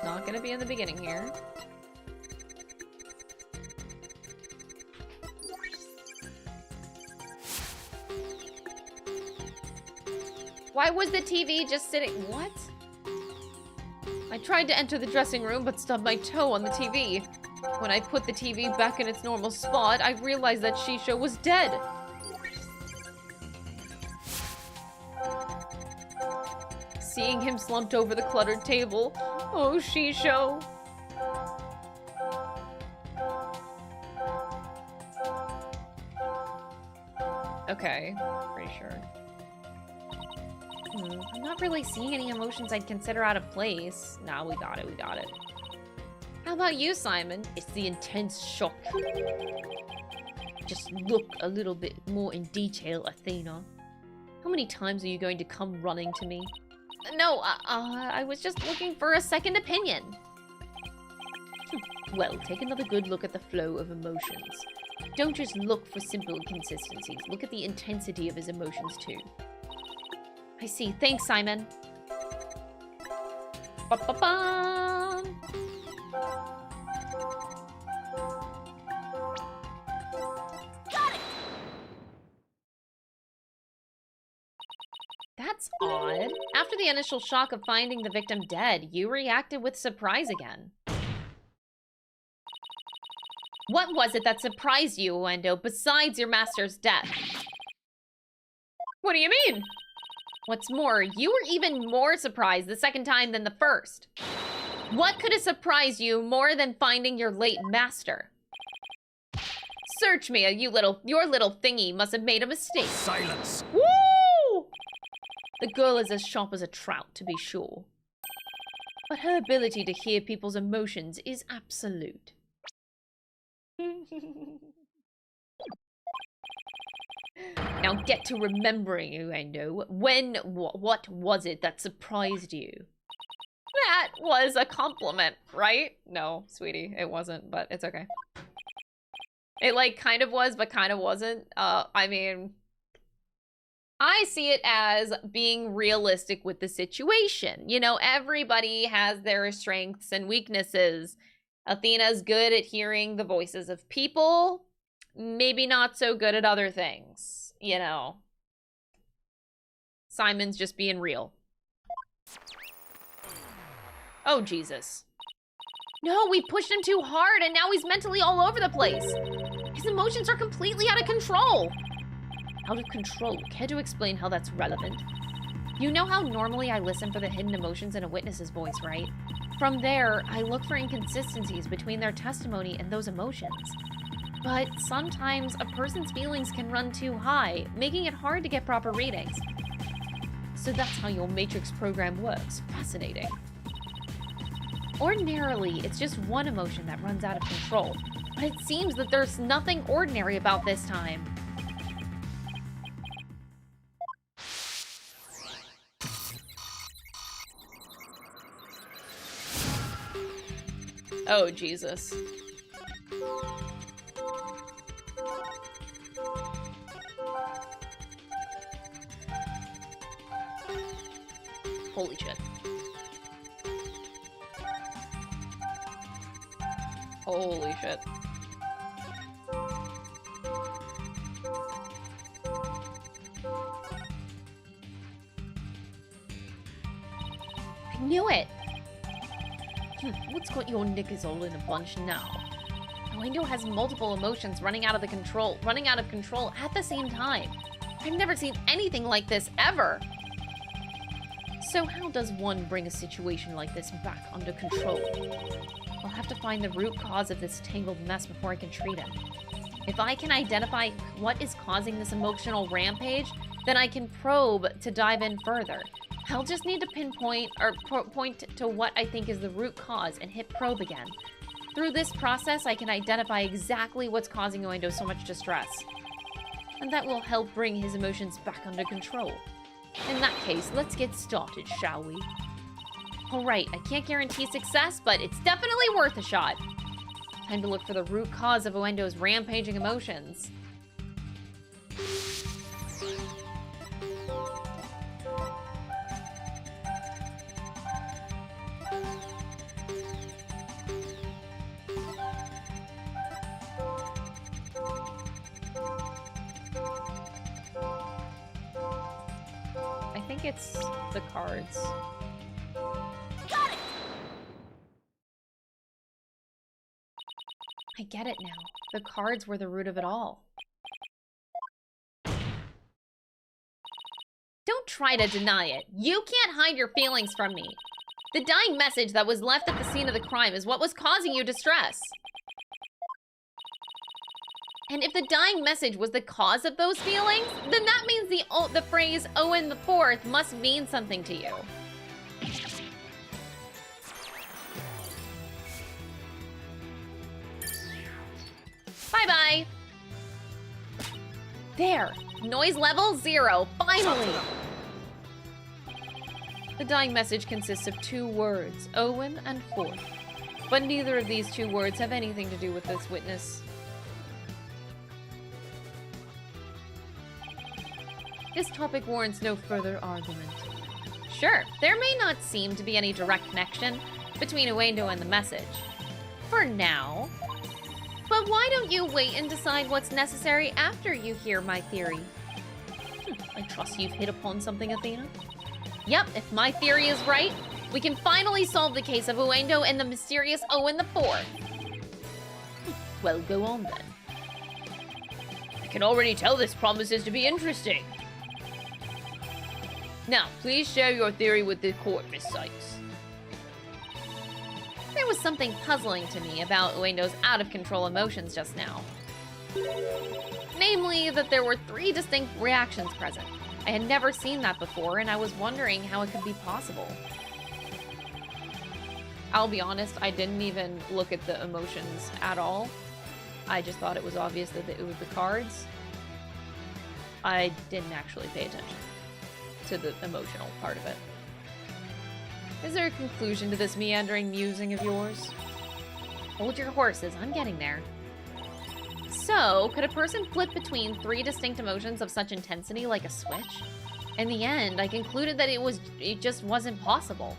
Not gonna be in the beginning here. Why was the TV just sitting? What? I tried to enter the dressing room, but stubbed my toe on the TV. When I put the TV back in its normal spot, I realized that Shisho was dead. Seeing him slumped over the cluttered table. Oh, Shisho. Okay, pretty sure. I'm not really seeing any emotions I'd consider out of place. Nah, we got it, we got it. How about you, Simon? It's the intense shock. Just look a little bit more in detail, Athena. How many times are you going to come running to me? No, I was just looking for a second opinion. Well, take another good look at the flow of emotions. Don't just look for simple inconsistencies. Look at the intensity of his emotions, too. I see. Thanks, Simon. Ba-ba-bum. Got it! That's odd. After the initial shock of finding the victim dead, you reacted with surprise again. What was it that surprised you, Uendo, besides your master's death? What do you mean? What's more, you were even more surprised the second time than the first. What could have surprised you more than finding your late master? Search me, your little thingy must have made a mistake. Silence! Woo! The girl is as sharp as a trout, to be sure. But her ability to hear people's emotions is absolute. Now get to remembering, Uendo. What was it that surprised you? That was a compliment, right? No, sweetie, it wasn't, but it's okay. It, like, kind of was, but kind of wasn't. I mean, I see it as being realistic with the situation. You know, everybody has their strengths and weaknesses. Athena's good at hearing the voices of people. Maybe not so good at other things, you know. Simon's just being real. Oh, Jesus. No, we pushed him too hard and now he's mentally all over the place. His emotions are completely out of control. Out of control? Care to explain how that's relevant? You know how normally I listen for the hidden emotions in a witness's voice, right? From there, I look for inconsistencies between their testimony and those emotions. But sometimes a person's feelings can run too high, making it hard to get proper readings. So that's how your matrix program works. Fascinating. Ordinarily, it's just one emotion that runs out of control, but it seems that there's nothing ordinary about this time. Oh, Jesus. Holy shit. Holy shit. I knew it! What's got your knickers all in a bunch now? Uendo has multiple emotions running out of control at the same time. I've never seen anything like this ever! So how does one bring a situation like this back under control? I'll have to find the root cause of this tangled mess before I can treat him. If I can identify what is causing this emotional rampage, then I can probe to dive in further. I'll just need to pinpoint or point to what I think is the root cause and hit probe again. Through this process, I can identify exactly what's causing Uendo so much distress. And that will help bring his emotions back under control. In that case, let's get started, shall we? Alright, I can't guarantee success, but it's definitely worth a shot. Time to look for the root cause of Uendo's rampaging emotions. I think it's the cards. Got it! I get it now. The cards were the root of it all. Don't try to deny it. You can't hide your feelings from me. The dying message that was left at the scene of the crime is what was causing you distress. And if the dying message was the cause of those feelings, then that means the phrase Owen the Fourth must mean something to you. Bye-bye. There. Noise level 0. Finally. The dying message consists of 2 words, Owen and Fourth. But neither of these 2 words have anything to do with this witness. This topic warrants no further argument. Sure, there may not seem to be any direct connection between Uendo and the message. For now. But why don't you wait and decide what's necessary after you hear my theory? I trust you've hit upon something, Athena. Yep, if my theory is right, we can finally solve the case of Uendo and the mysterious Owen the Fourth. Well, go on then. I can already tell this promises to be interesting. Now, please share your theory with the court, Miss Sykes. There was something puzzling to me about Uendo's out-of-control emotions just now. Namely, that there were 3 distinct reactions present. I had never seen that before, and I was wondering how it could be possible. I'll be honest, I didn't even look at the emotions at all. I just thought it was obvious that it was the cards. I didn't actually pay attention to the emotional part of it. Is there a conclusion to this meandering musing of yours? Hold your horses, I'm getting there. So, could a person flip between 3 distinct emotions of such intensity like a switch? In the end, I concluded that it just wasn't possible.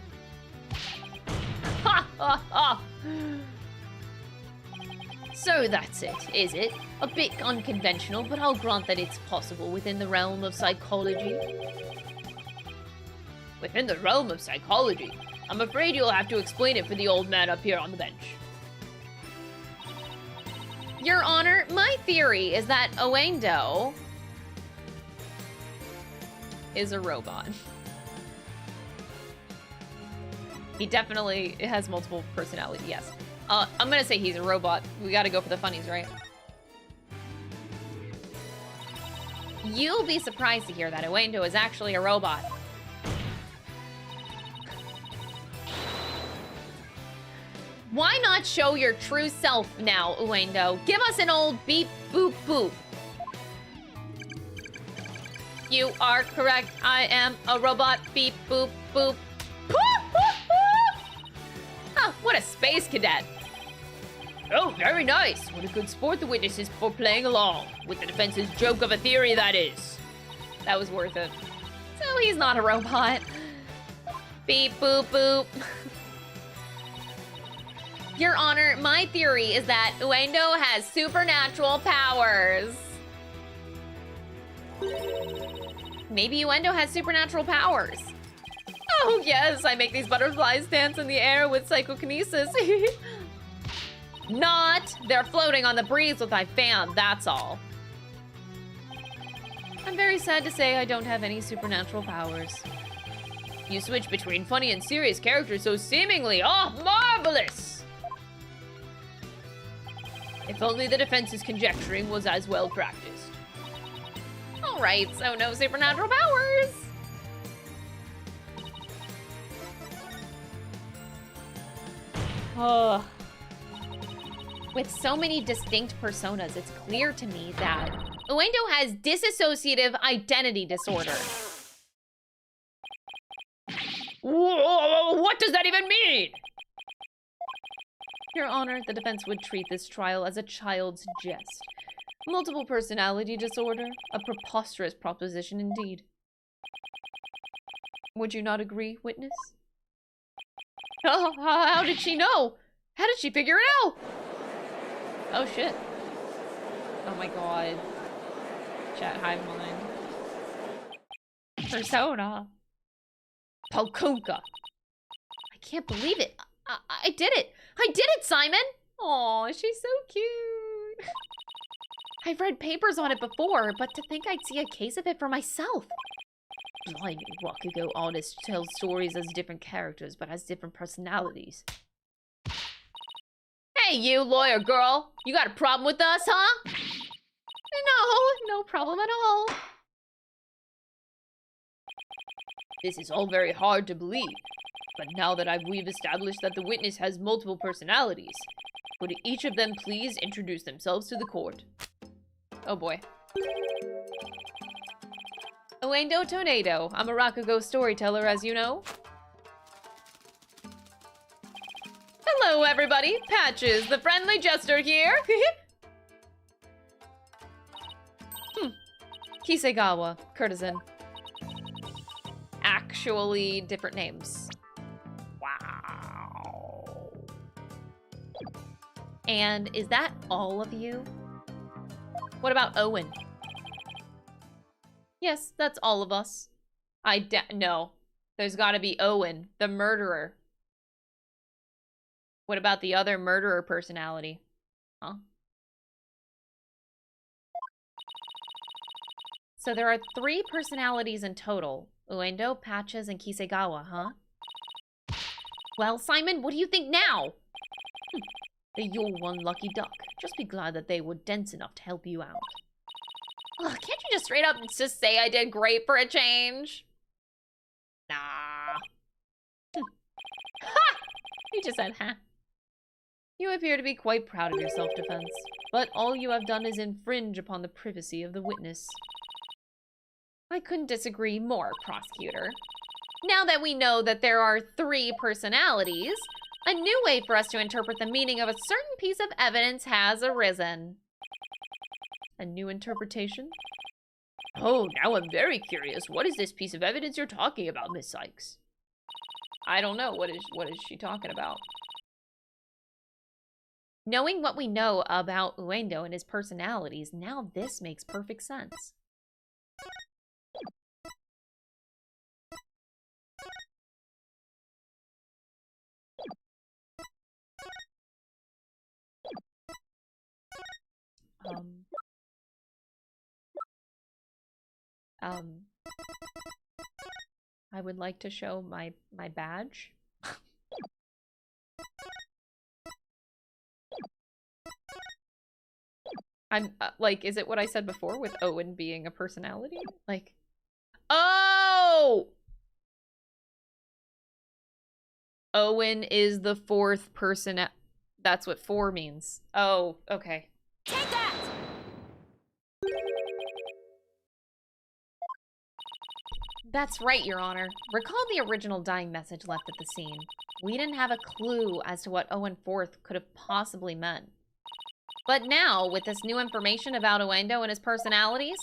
Ha ha ha! So that's it, is it? A bit unconventional, but I'll grant that it's possible within the realm of psychology. Within the realm of psychology? I'm afraid you'll have to explain it for the old man up here on the bench. Your Honor, my theory is that Uendo is a robot. He definitely has multiple personalities, yes. I'm gonna say he's a robot. We gotta go for the funnies, right? You'll be surprised to hear that Uendo is actually a robot. Why not show your true self now, Uendo? Give us an old beep boop boop. You are correct. I am a robot. Beep boop boop. Oh, what a space cadet. Oh, very nice. What a good sport the witness is for playing along. With the defense's joke of a theory, that is. That was worth it. So he's not a robot. Beep boop boop. Your Honor, my theory is that Uendo has supernatural powers. Maybe Uendo has supernatural powers. Oh yes, I make these butterflies dance in the air with psychokinesis. Not! They're floating on the breeze with my fan, that's all. I'm very sad to say I don't have any supernatural powers. You switch between funny and serious characters so seemingly, oh, marvelous! If only the defense's conjecturing was as well practiced. Alright, so no supernatural powers! Oh. With so many distinct personas, it's clear to me that Uendo has dissociative identity disorder. Whoa, what does that even mean? Your Honor, the defense would treat this trial as a child's jest. Multiple personality disorder? A preposterous proposition indeed. Would you not agree, witness? How did she know? How did she figure it out? Oh shit. Oh my god. Chat hive mind. Persona. Pokunka. I can't believe it. I did it. I did it, Simon. Aw, she's so cute. I've read papers on it before, but to think I'd see a case of it for myself. Blimey, Rakugo artists tell stories as different characters, but has different personalities. Hey, you lawyer girl. You got a problem with us, huh? No problem at all. This is all very hard to believe, but now that we've established that the witness has multiple personalities, would each of them please introduce themselves to the court? Oh boy. Uendo Tornado. I'm a Rakugo storyteller, as you know. Hello, everybody. Patches, the friendly jester here. Kisegawa, courtesan. Actually, different names. Wow. And is that all of you? What about Owen? Yes, that's all of us. No. There's gotta be Owen, the murderer. What about the other murderer personality? Huh? So there are 3 personalities in total. Uendo, Patches, and Kisegawa, huh? Well, Simon, what do you think now? You're one lucky duck. Just be glad that they were dense enough to help you out. Ugh, can't you just straight up just say I did great for a change? Nah. Ha! You just said, huh? You appear to be quite proud of your self-defense, but all you have done is infringe upon the privacy of the witness. I couldn't disagree more, prosecutor. Now that we know that there are 3 personalities, a new way for us to interpret the meaning of a certain piece of evidence has arisen. A new interpretation? Oh, now I'm very curious. What is this piece of evidence you're talking about, Miss Sykes? I don't know. What is she talking about? Knowing what we know about Uendo and his personalities, now this makes perfect sense. I would like to show my badge. I'm, like, is it what I said before with Owen being a personality? Like, oh! Owen is the 4th person. That's what 4 means. Oh, okay. Take that! That's right, Your Honor. Recall the original dying message left at the scene. We didn't have a clue as to what Owen 4th could have possibly meant. But now, with this new information about Uendo and his personalities,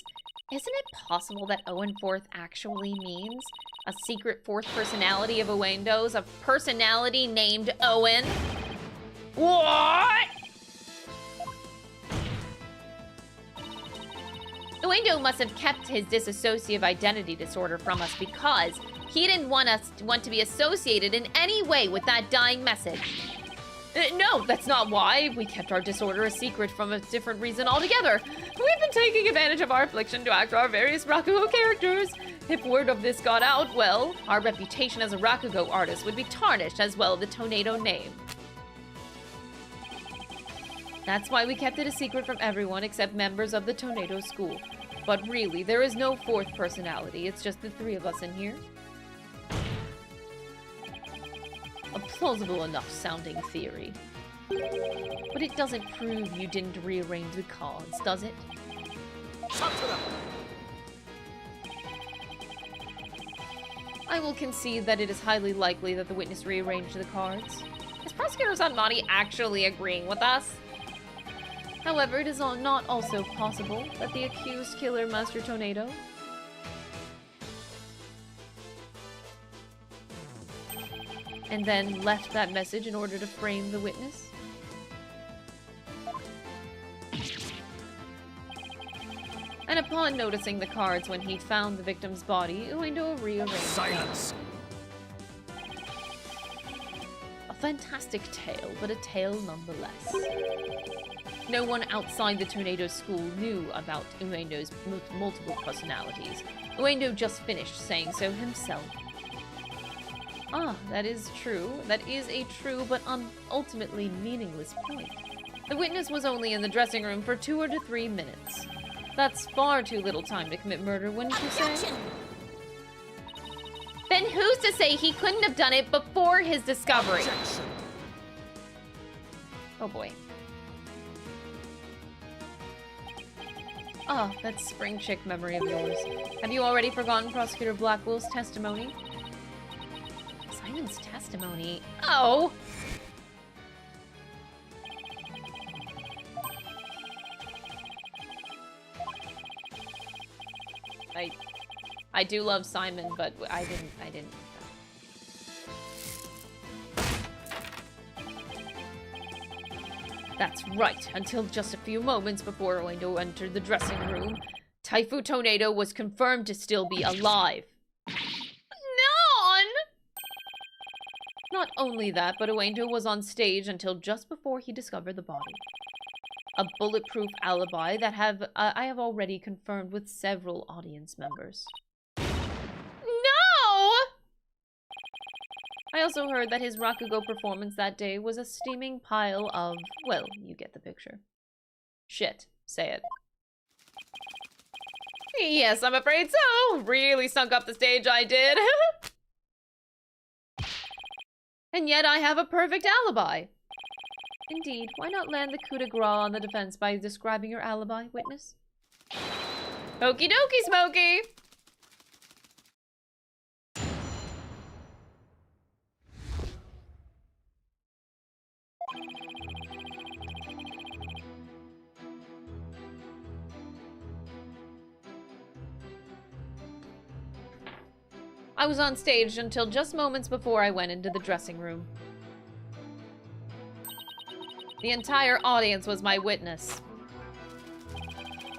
isn't it possible that Owen 4th actually means a secret 4th personality of Uendo's, a personality named Owen? What? Uendo must have kept his dissociative identity disorder from us because he didn't want to be associated in any way with that dying message. No, that's not why. We kept our disorder a secret from a different reason altogether. We've been taking advantage of our affliction to act our various Rakugo characters. If word of this got out, well, our reputation as a Rakugo artist would be tarnished, as well as the Tornado name. That's why we kept it a secret from everyone except members of the Tornado School. But really, there is no 4th personality. It's just the 3 of us in here. A plausible enough sounding theory. But it doesn't prove you didn't rearrange the cards, does it? I will concede that it is highly likely that the witness rearranged the cards. Is Prosecutor Sanmati actually agreeing with us? However, it is not also possible that the accused killer, Master Tornado, and then left that message in order to frame the witness? And upon noticing the cards when he found the victim's body, Uendo rearranged Silence! A fantastic tale, but a tale nonetheless. No one outside the Tornado School knew about Uendo's multiple personalities. Uendo just finished saying so himself. Ah, that is true. That is a true but ultimately meaningless point. The witness was only in the dressing room for 2 to 3 minutes. That's far too little time to commit murder, wouldn't you say? Then who's to say he couldn't have done it before his discovery? Objection. Oh boy. Ah, that spring chick memory of yours. Have you already forgotten Prosecutor Blackwell's testimony? Simon's testimony? Oh! I do love Simon, but I didn't. That's right. Until just a few moments before Uendo entered the dressing room, Taifu Tornado was confirmed to still be alive. Non! Not only that, but Uendo was on stage until just before he discovered the body. A bulletproof alibi that I have already confirmed with several audience members. No! I also heard that his Rakugo performance that day was a steaming pile of, well, you get the picture. Shit. Say it. Yes, I'm afraid so. Really stunk up the stage, I did. And yet I have a perfect alibi. Indeed, why not land the coup de grace on the defense by describing your alibi, witness? Okie dokie, Smokey! I was on stage until just moments before I went into the dressing room. The entire audience was my witness.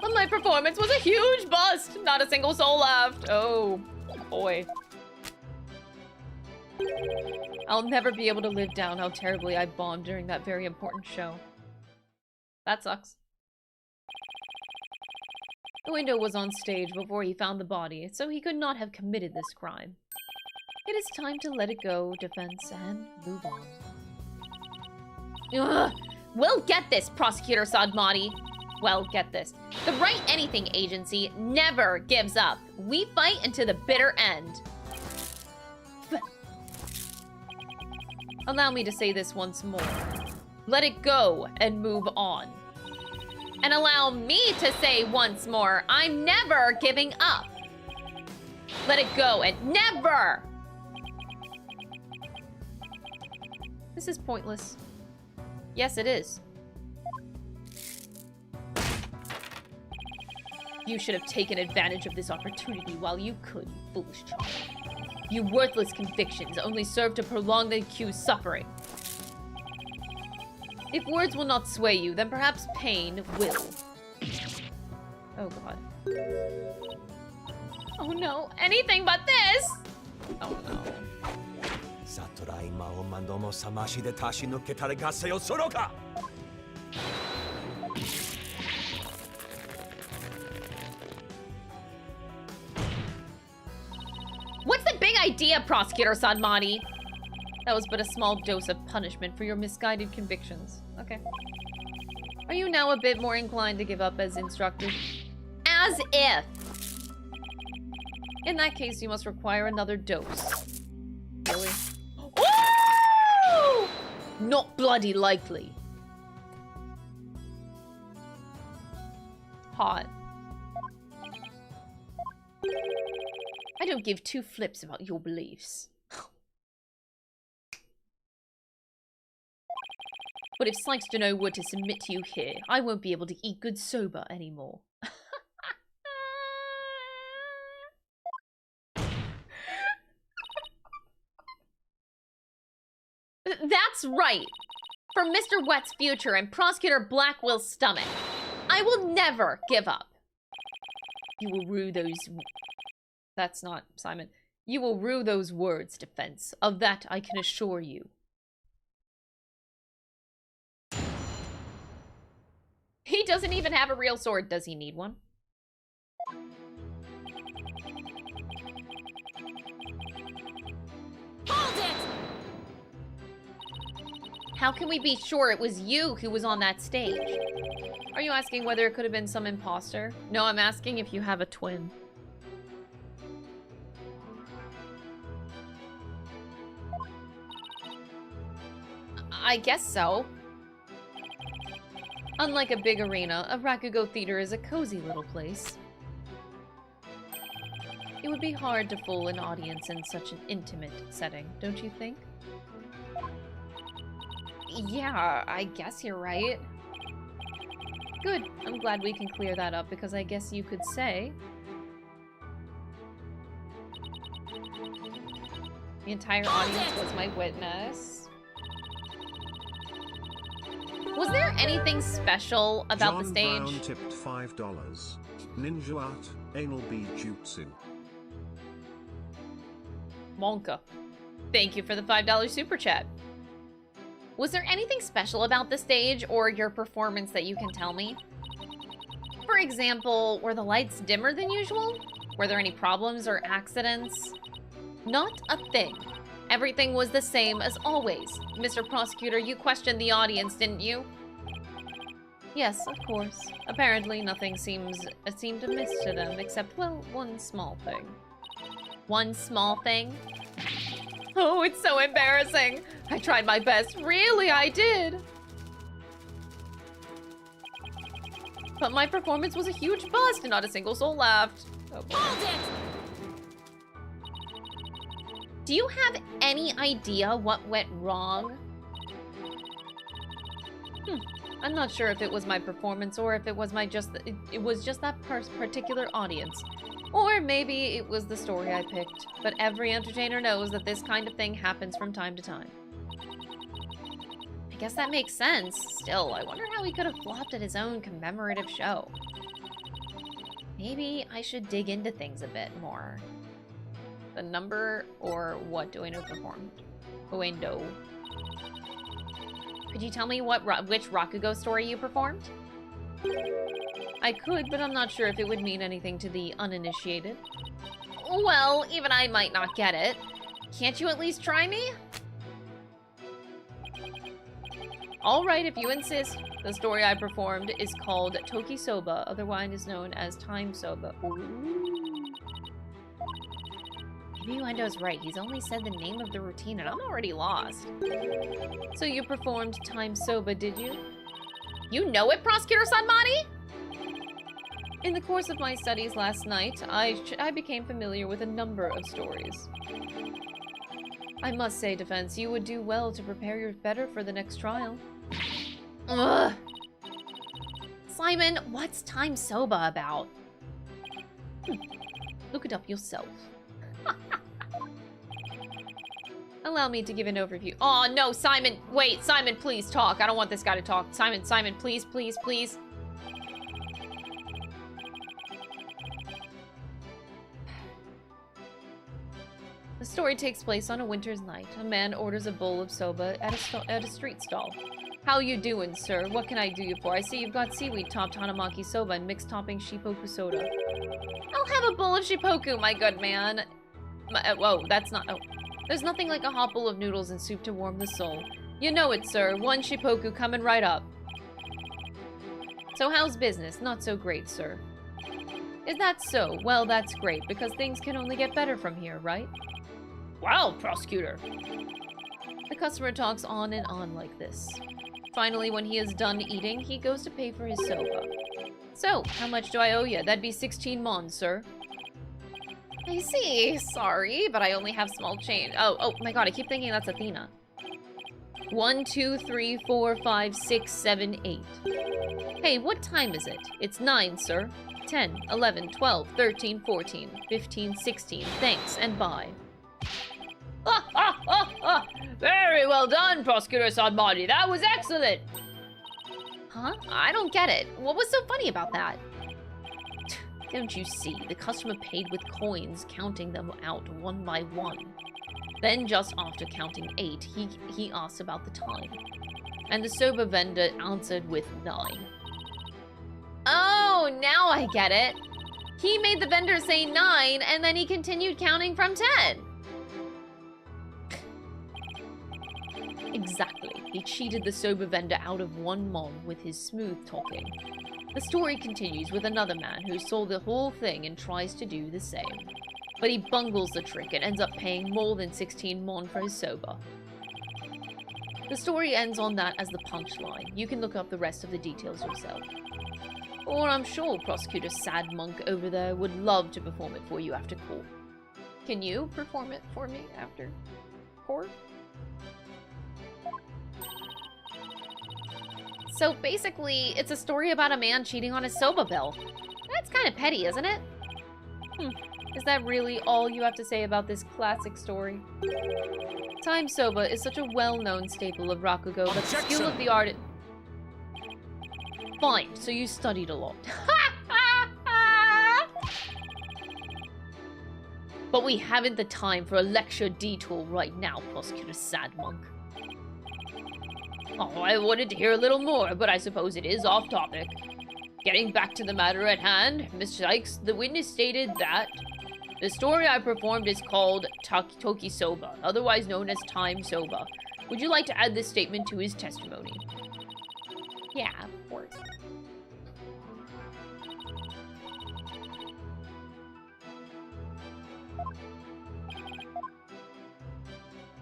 But my performance was a huge bust! Not a single soul laughed. Oh, boy. I'll never be able to live down how terribly I bombed during that very important show. That sucks. Uendo was on stage before he found the body, so he could not have committed this crime. It is time to let it go, defense, and move on. Ugh! We'll get this, Prosecutor Sadmati. Well, get this. The Write Anything Agency never gives up. We fight until the bitter end. Allow me to say this once more. Let it go and move on. And allow me to say once more, I'm never giving up. Let it go and never! This is pointless. Yes, it is. You should have taken advantage of this opportunity while you could, you foolish child. You worthless convictions only serve to prolong the accused's suffering. If words will not sway you, then perhaps pain will. Oh god. Oh no, anything but this! Oh no. What's the big idea, Prosecutor Sadmati? That was but a small dose of punishment for your misguided convictions. Okay. Are you now a bit more inclined to give up as instructed? As if! In that case, you must require another dose. Really? Ooh! Not bloody likely. Hot. I don't give two flips about your beliefs. But if Sykes Deno were to submit to you here, I won't be able to eat good soba anymore. That's right. For Mr. Wet's future and Prosecutor Blackwell's stomach, I will never give up. You will rue those... That's not Simon. You will rue those words, defense. Of that I can assure you. He doesn't even have a real sword. Does he need one? Hold it! How can we be sure it was you who was on that stage? Are you asking whether it could have been some imposter? No, I'm asking if you have a twin. I guess so. Unlike a big arena, a Rakugo theater is a cozy little place. It would be hard to fool an audience in such an intimate setting, don't you think? Yeah, I guess you're right. Good. I'm glad we can clear that up, because I guess you could say the entire audience was my witness. Was there anything special about the stage? John Brown tipped $5. Ninja art, anal bead jutsu. Monka. Thank you for the $5 super chat. Was there anything special about the stage or your performance that you can tell me? For example, were the lights dimmer than usual? Were there any problems or accidents? Not a thing. Everything was the same as always. Mr. Prosecutor, you questioned the audience, didn't you? Yes, of course. Apparently nothing seemed amiss to them except, well, one small thing. One small thing? Oh, it's so embarrassing. I tried my best. Really, I did. But my performance was a huge bust and not a single soul laughed. Oh, boy. Hold it! Do you have any idea what went wrong? I'm not sure if it was my performance or if it was it was just that particular audience. Or maybe it was the story I picked. But every entertainer knows that this kind of thing happens from time to time. I guess that makes sense. Still, I wonder how he could have flopped at his own commemorative show. Maybe I should dig into things a bit more. The number or what Ueno performed? Ueno. Could you tell me which Rakugo story you performed? I could, but I'm not sure if it would mean anything to the uninitiated. Well, even I might not get it. Can't you at least try me? Alright, if you insist. The story I performed is called Toki Soba, otherwise known as Time Soba. Ooh. Maybe Uendo's right. He's only said the name of the routine and I'm already lost. So you performed Time Soba, did you? You know it, Prosecutor Sanmani? In the course of my studies last night, I became familiar with a number of stories. I must say, defense, you would do well to prepare better for the next trial. Ugh. Simon, what's Time Soba about? Look it up yourself. Allow me to give an overview. Oh, no, Simon. Wait, Simon, please talk. I don't want this guy to talk. Simon, please, please, please. The story takes place on a winter's night. A man orders a bowl of soba at a street stall. How you doing, sir? What can I do you for? I see you've got seaweed-topped Hanamaki soba and mixed-topping Shippoku soda. I'll have a bowl of Shippoku, my good man. Whoa, that's not... Oh. There's nothing like a hot bowl of noodles and soup to warm the soul. You know it, sir. One Shippoku coming right up. So how's business? Not so great, sir. Is that so? Well, that's great, because things can only get better from here, right? Wow, Prosecutor! The customer talks on and on like this. Finally, when he is done eating, he goes to pay for his soba. So, how much do I owe you? That'd be 16 mon, sir. I see. Sorry, but I only have small change. Oh my god, I keep thinking that's Athena. 1, 2, 3, 4, 5, 6, 7, 8. Hey, what time is it? It's 9, sir. 10, 11, 12, 13, 14, 15, 16. Thanks, and bye. Very well done, Prosecutor Sadmadi. That was excellent. Huh? I don't get it. What was so funny about that? Don't you see? The customer paid with coins, counting them out one by one. Then, just after counting 8, he asked about the time. And the sober vendor answered with 9. Oh, now I get it. He made the vendor say 9, and then he continued counting from 10. Exactly. He cheated the sober vendor out of 1 mon with his smooth talking. The story continues with another man who saw the whole thing and tries to do the same. But he bungles the trick and ends up paying more than 16 mon for his sober. The story ends on that as the punchline. You can look up the rest of the details yourself. Or I'm sure Prosecutor Sad Monk over there would love to perform it for you after court. Can you perform it for me after court? So basically, it's a story about a man cheating on his soba bill. That's kind of petty, isn't it? Is that really all you have to say about this classic story? Time soba is such a well-known staple of Rakugo, but the skill of the artist... Fine, so you studied a lot. But we haven't the time for a lecture detour right now, Prosecutor Sad Monk. Oh, I wanted to hear a little more, but I suppose it is off topic. Getting back to the matter at hand, Miss Sykes, the witness stated that the story I performed is called Toki Soba, otherwise known as Time Soba. Would you like to add this statement to his testimony? Yeah, of course.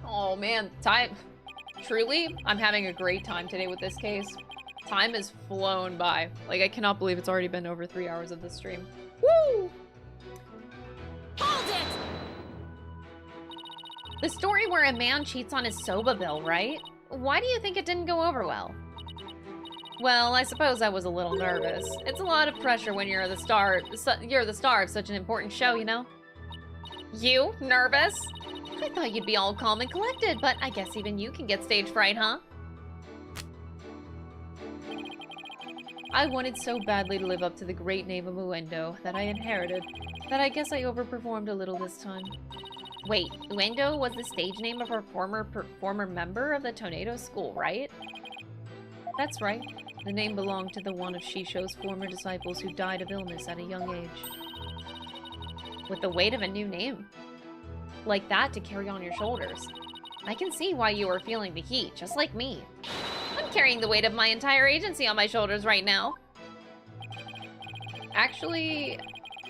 Oh man, time... Truly, I'm having a great time today with this case. Time has flown by. Like, I cannot believe it's already been over 3 hours of this stream. Woo! Hold it! The story where a man cheats on his soba bill, right? Why do you think it didn't go over well? Well, I suppose I was a little nervous. It's a lot of pressure when you're the star of such an important show, you know? You? Nervous? I thought you'd be all calm and collected, but I guess even you can get stage fright, huh? I wanted so badly to live up to the great name of Uendo that I inherited, that I guess I overperformed a little this time. Wait, Uendo was the stage name of our former member of the Tornado School, right? That's right. The name belonged to the one of Shisho's former disciples who died of illness at a young age. With the weight of a new name like that to carry on your shoulders, I can see why you are feeling the heat, just like me. I'm carrying the weight of my entire agency on my shoulders right now. Actually,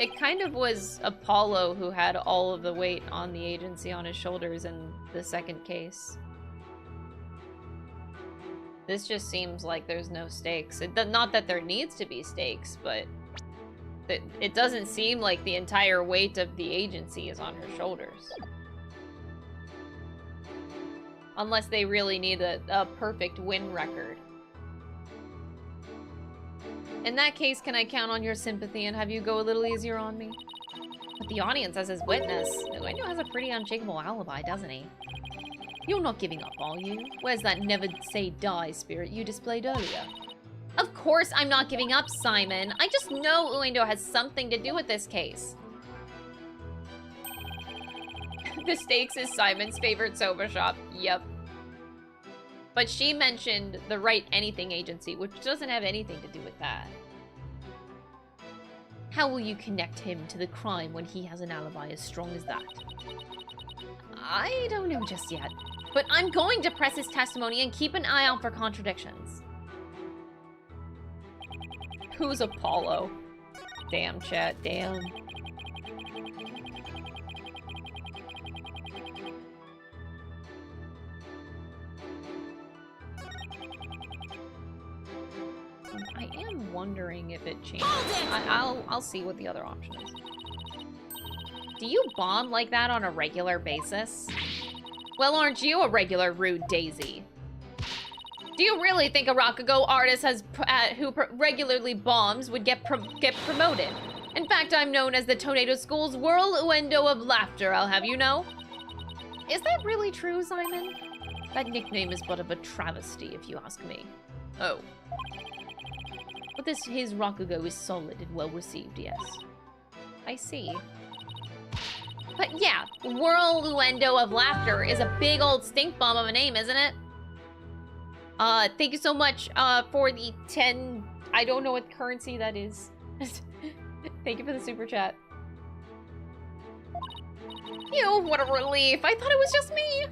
it kind of was Apollo who had all of the weight on the agency on his shoulders in the second case. This just seems like there's no stakes. Not that there needs to be stakes, but it doesn't seem like the entire weight of the agency is on her shoulders. Unless they really need a perfect win record. In that case, can I count on your sympathy and have you go a little easier on me? With the audience as his witness, Uendo has a pretty unshakable alibi, doesn't he? You're not giving up, are you? Where's that never say die spirit you displayed earlier? Of course I'm not giving up, Simon. I just know Uendo has something to do with this case. The stakes is Simon's favorite soba shop. Yep. But she mentioned the Right Anything Agency, which doesn't have anything to do with that. How will you connect him to the crime when he has an alibi as strong as that? I don't know just yet. But I'm going to press his testimony and keep an eye out for contradictions. Who's Apollo? Damn, chat, damn. I am wondering if it changes. I'll see what the other option is. Do you bomb like that on a regular basis? Well, aren't you a regular rude daisy? Do you really think a Rakugo artist who regularly bombs would get promoted? In fact, I'm known as the Tornado School's whirlwind of laughter, I'll have you know. Is that really true, Simon? That nickname is but of a travesty, if you ask me. Oh. But his Rakugo is solid and well received, yes. I see. But yeah, whirlwind of laughter is a big old stink bomb of a name, isn't it? Thank you so much, for the 10... I don't know what currency that is. Thank you for the super chat. Ew, what a relief. I thought it was just me.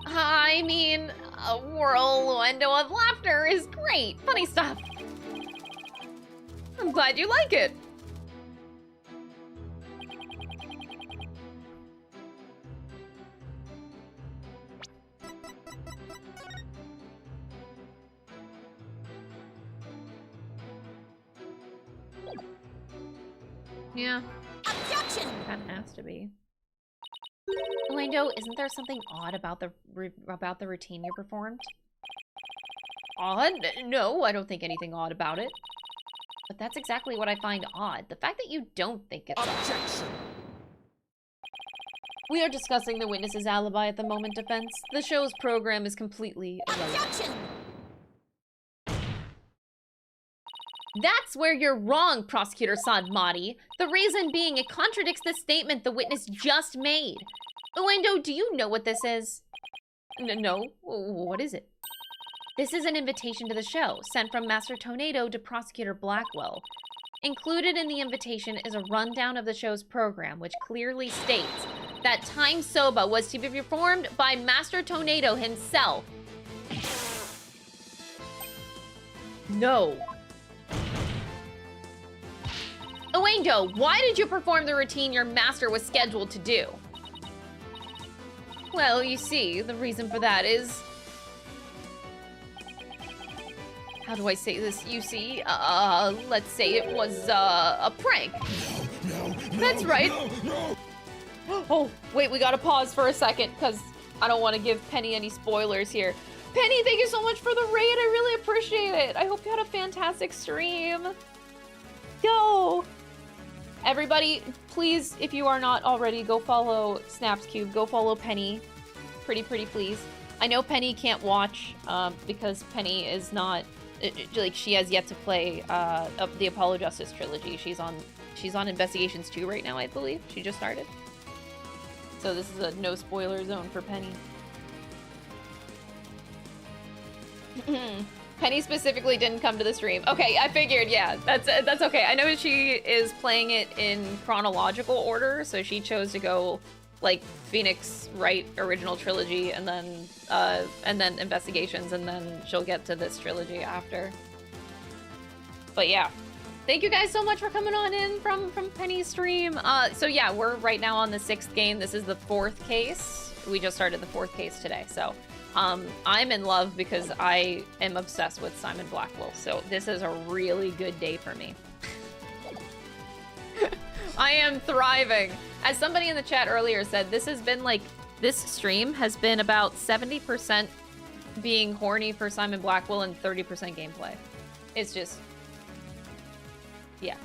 I mean, a whirlwind of laughter is great. Funny stuff. I'm glad you like it. Yeah. Objection! That has to be. Orlando, isn't there something odd about the routine you performed? Odd? No, I don't think anything odd about it. But that's exactly what I find odd. The fact that you don't think it's Objection! odd. We are discussing the witness's alibi at the moment, defense. The show's program is completely irrelevant. Objection! That's where you're wrong, Prosecutor Sadmati. The reason being it contradicts the statement the witness just made. Uendo, do you know what this is? No. What is it? This is an invitation to the show, sent from Master Tornado to Prosecutor Blackwell. Included in the invitation is a rundown of the show's program, which clearly states that Time Soba was to be performed by Master Tornado himself. No. Uendo, why did you perform the routine your master was scheduled to do? Well, you see, the reason for that is... How do I say this? You see, let's say it was, a prank. No, that's right. No. Oh, wait, we gotta pause for a second, because I don't want to give Penny any spoilers here. Penny, thank you so much for the raid. I really appreciate it. I hope you had a fantastic stream. Yo! Everybody, please, if you are not already, go follow Snapscube. Go follow Penny. Pretty please. I know Penny can't watch, because Penny is not... like, she has yet to play, the Apollo Justice Trilogy. She's on Investigations 2 right now, I believe. She just started. So this is a no spoiler zone for Penny. Penny specifically didn't come to the stream. Okay, I figured, yeah, that's okay. I know she is playing it in chronological order, so she chose to go, like, Phoenix Wright original trilogy, and then Investigations, and then she'll get to this trilogy after. But yeah, thank you guys so much for coming on in from Penny's stream. So yeah, we're right now on the 6th game. This is the 4th case. We just started the 4th case today, so. I'm in love because I am obsessed with Simon Blackwell, so this is a really good day for me. I am thriving. As somebody in the chat earlier said, this stream has been about 70% being horny for Simon Blackwell and 30% gameplay. It's just, yeah.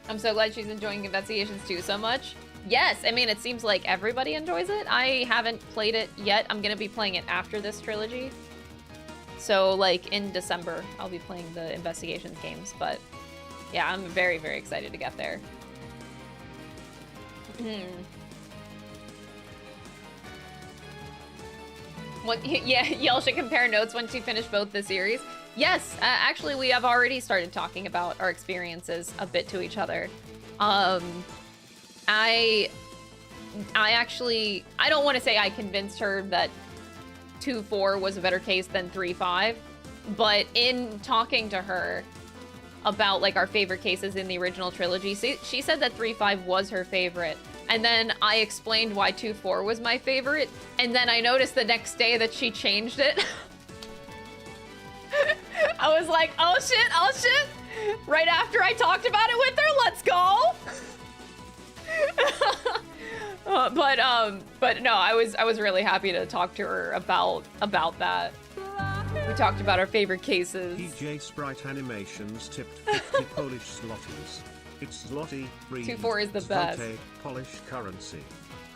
I'm so glad she's enjoying Investigations 2 so much. Yes, I mean, it seems like everybody enjoys it. I haven't played it yet. I'm gonna be playing it after this trilogy. So, like, in December, I'll be playing the Investigations games, but yeah, I'm very, very excited to get there. Yeah, y'all should compare notes once you finish both the series. Yes, actually, we have already started talking about our experiences a bit to each other. I don't want to say I convinced her that 2-4 was a better case than 3-5, but in talking to her about, like, our favorite cases in the original trilogy, she said that 3-5 was her favorite, and then I explained why 2-4 was my favorite, and then I noticed the next day that she changed it. I was like, oh shit, right after I talked about it with her, let's go. but no, I was really happy to talk to her about that. We talked about our favorite cases. PJ Sprite Animations tipped 50 Polish zlotys. It's zloty, 2-4 is the best. zloty, Polish currency.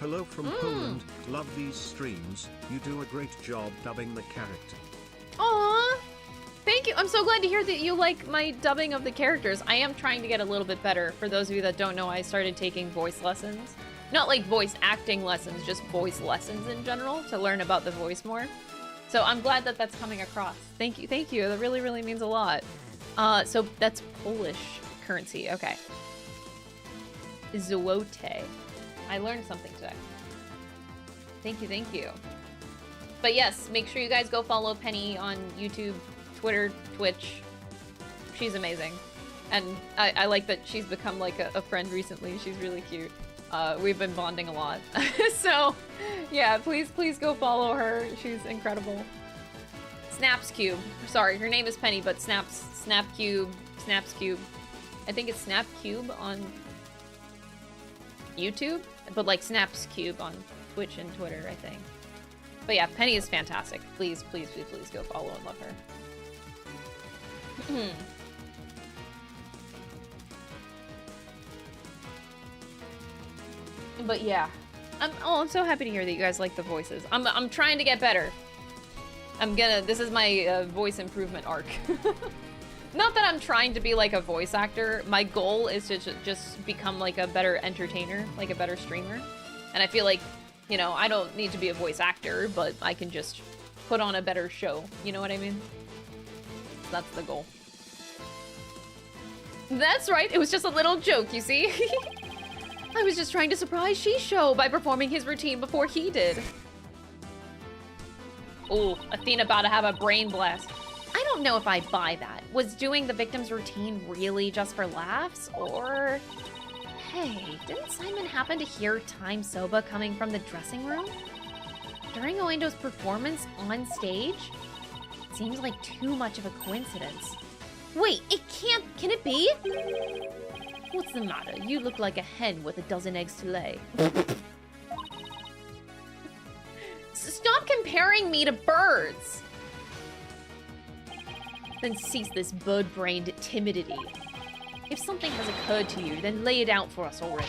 Hello from Poland. Love these streams. You do a great job dubbing the character. Aww. Thank you. I'm so glad to hear that you like my dubbing of the characters. I am trying to get a little bit better. For those of you that don't know, I started taking voice lessons. Not like voice acting lessons, just voice lessons in general to learn about the voice more. So I'm glad that that's coming across. Thank you. Thank you. That really, really means a lot. So that's Polish currency. Okay. Złote. I learned something today. Thank you. Thank you. But yes, make sure you guys go follow Penny on YouTube, Twitter, Twitch. She's amazing. And I like that she's become like a friend recently. She's really cute. We've been bonding a lot. So yeah, please go follow her. She's incredible. Snaps Cube. Sorry, her name is Penny, but Snaps Cube. I think it's Snap Cube on YouTube, but like Snaps Cube on Twitch and Twitter, I think. But yeah, Penny is fantastic. Please go follow and love her. But yeah, I'm so happy to hear that you guys like the voices. I'm trying to get better. This is my voice improvement arc. Not that I'm trying to be like a voice actor. My goal is to just become like a better entertainer, like a better streamer. And I feel like, you know, I don't need to be a voice actor, but I can just put on a better show. You know what I mean? That's the goal. That's right. It was just a little joke, you see? I was just trying to surprise Shisho by performing his routine before he did. Ooh, Athena about to have a brain blast. I don't know if I buy that. Was doing the victim's routine really just for laughs, or... Hey, didn't Simon happen to hear Time Soba coming from the dressing room? During Oendo's performance on stage? Seems like too much of a coincidence. Wait, can it be? What's the matter? You look like a hen with a dozen eggs to lay. Stop comparing me to birds! Then cease this bird-brained timidity. If something has occurred to you, then lay it out for us already.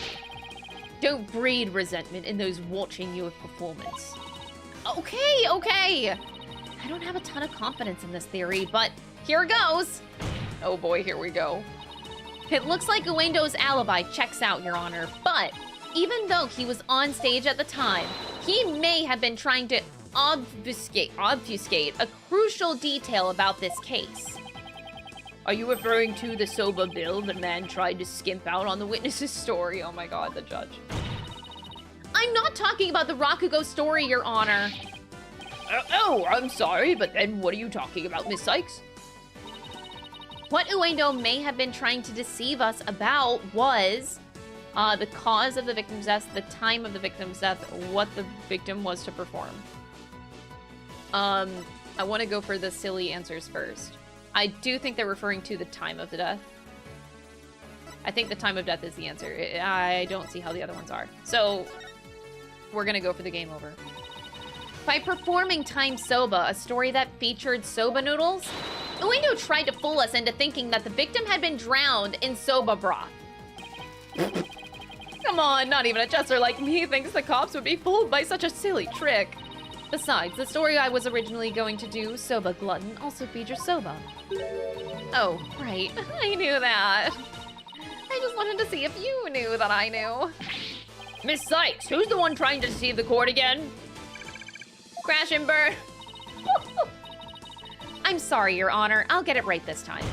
Don't breed resentment in those watching your performance. Okay. I don't have a ton of confidence in this theory, but here goes. Oh boy, here we go. It looks like Uendo's alibi checks out, Your Honor, but even though he was on stage at the time, he may have been trying to obfuscate a crucial detail about this case. Are you referring to the Soba bill the man tried to skimp out on the witness's story? Oh my god, the judge. I'm not talking about the Rakugo story, Your Honor. Oh, I'm sorry, but then what are you talking about, Miss Sykes? What Uendo may have been trying to deceive us about was the cause of the victim's death, the time of the victim's death, what the victim was to perform. I want to go for the silly answers first. I do think they're referring to the time of the death. I think the time of death is the answer. I don't see how the other ones are. So, we're gonna go for the game over. By performing Time Soba, a story that featured soba noodles, Uendo tried to fool us into thinking that the victim had been drowned in soba broth. Come on, not even a jester like me thinks the cops would be fooled by such a silly trick. Besides, the story I was originally going to do, Soba Glutton, also features soba. Oh, right. I knew that. I just wanted to see if you knew that I knew. Miss Sykes, who's the one trying to deceive the court again? Crash and burn. I'm sorry, Your Honor. I'll get it right this time.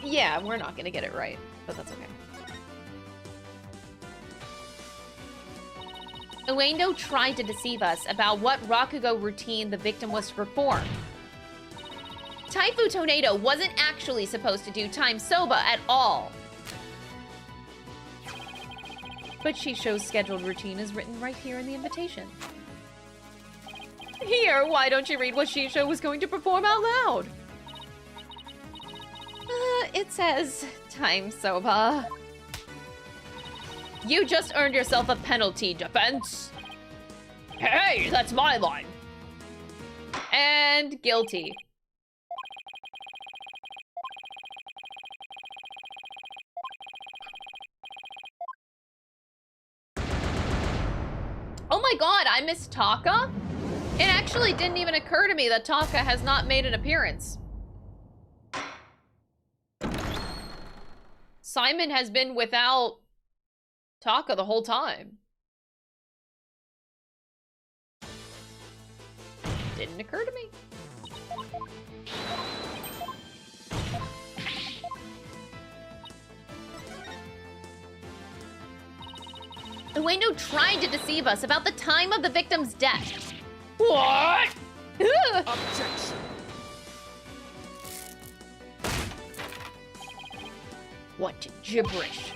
Yeah, we're not gonna get it right, but that's okay. Uendo tried to deceive us about what Rakugo routine the victim was to perform. Taifu Tornado wasn't actually supposed to do Time Soba at all. But Shisho's scheduled routine is written right here in the invitation. Here, why don't you read what Shisho was going to perform out loud? It says Time Soba. You just earned yourself a penalty, defense. Hey, that's my line. And guilty. Oh my god, I missed Taka? It actually didn't even occur to me that Taka has not made an appearance. Simon has been without Taka the whole time. Didn't occur to me. Uendo tried to deceive us about the time of the victim's death. What? Objection. What gibberish.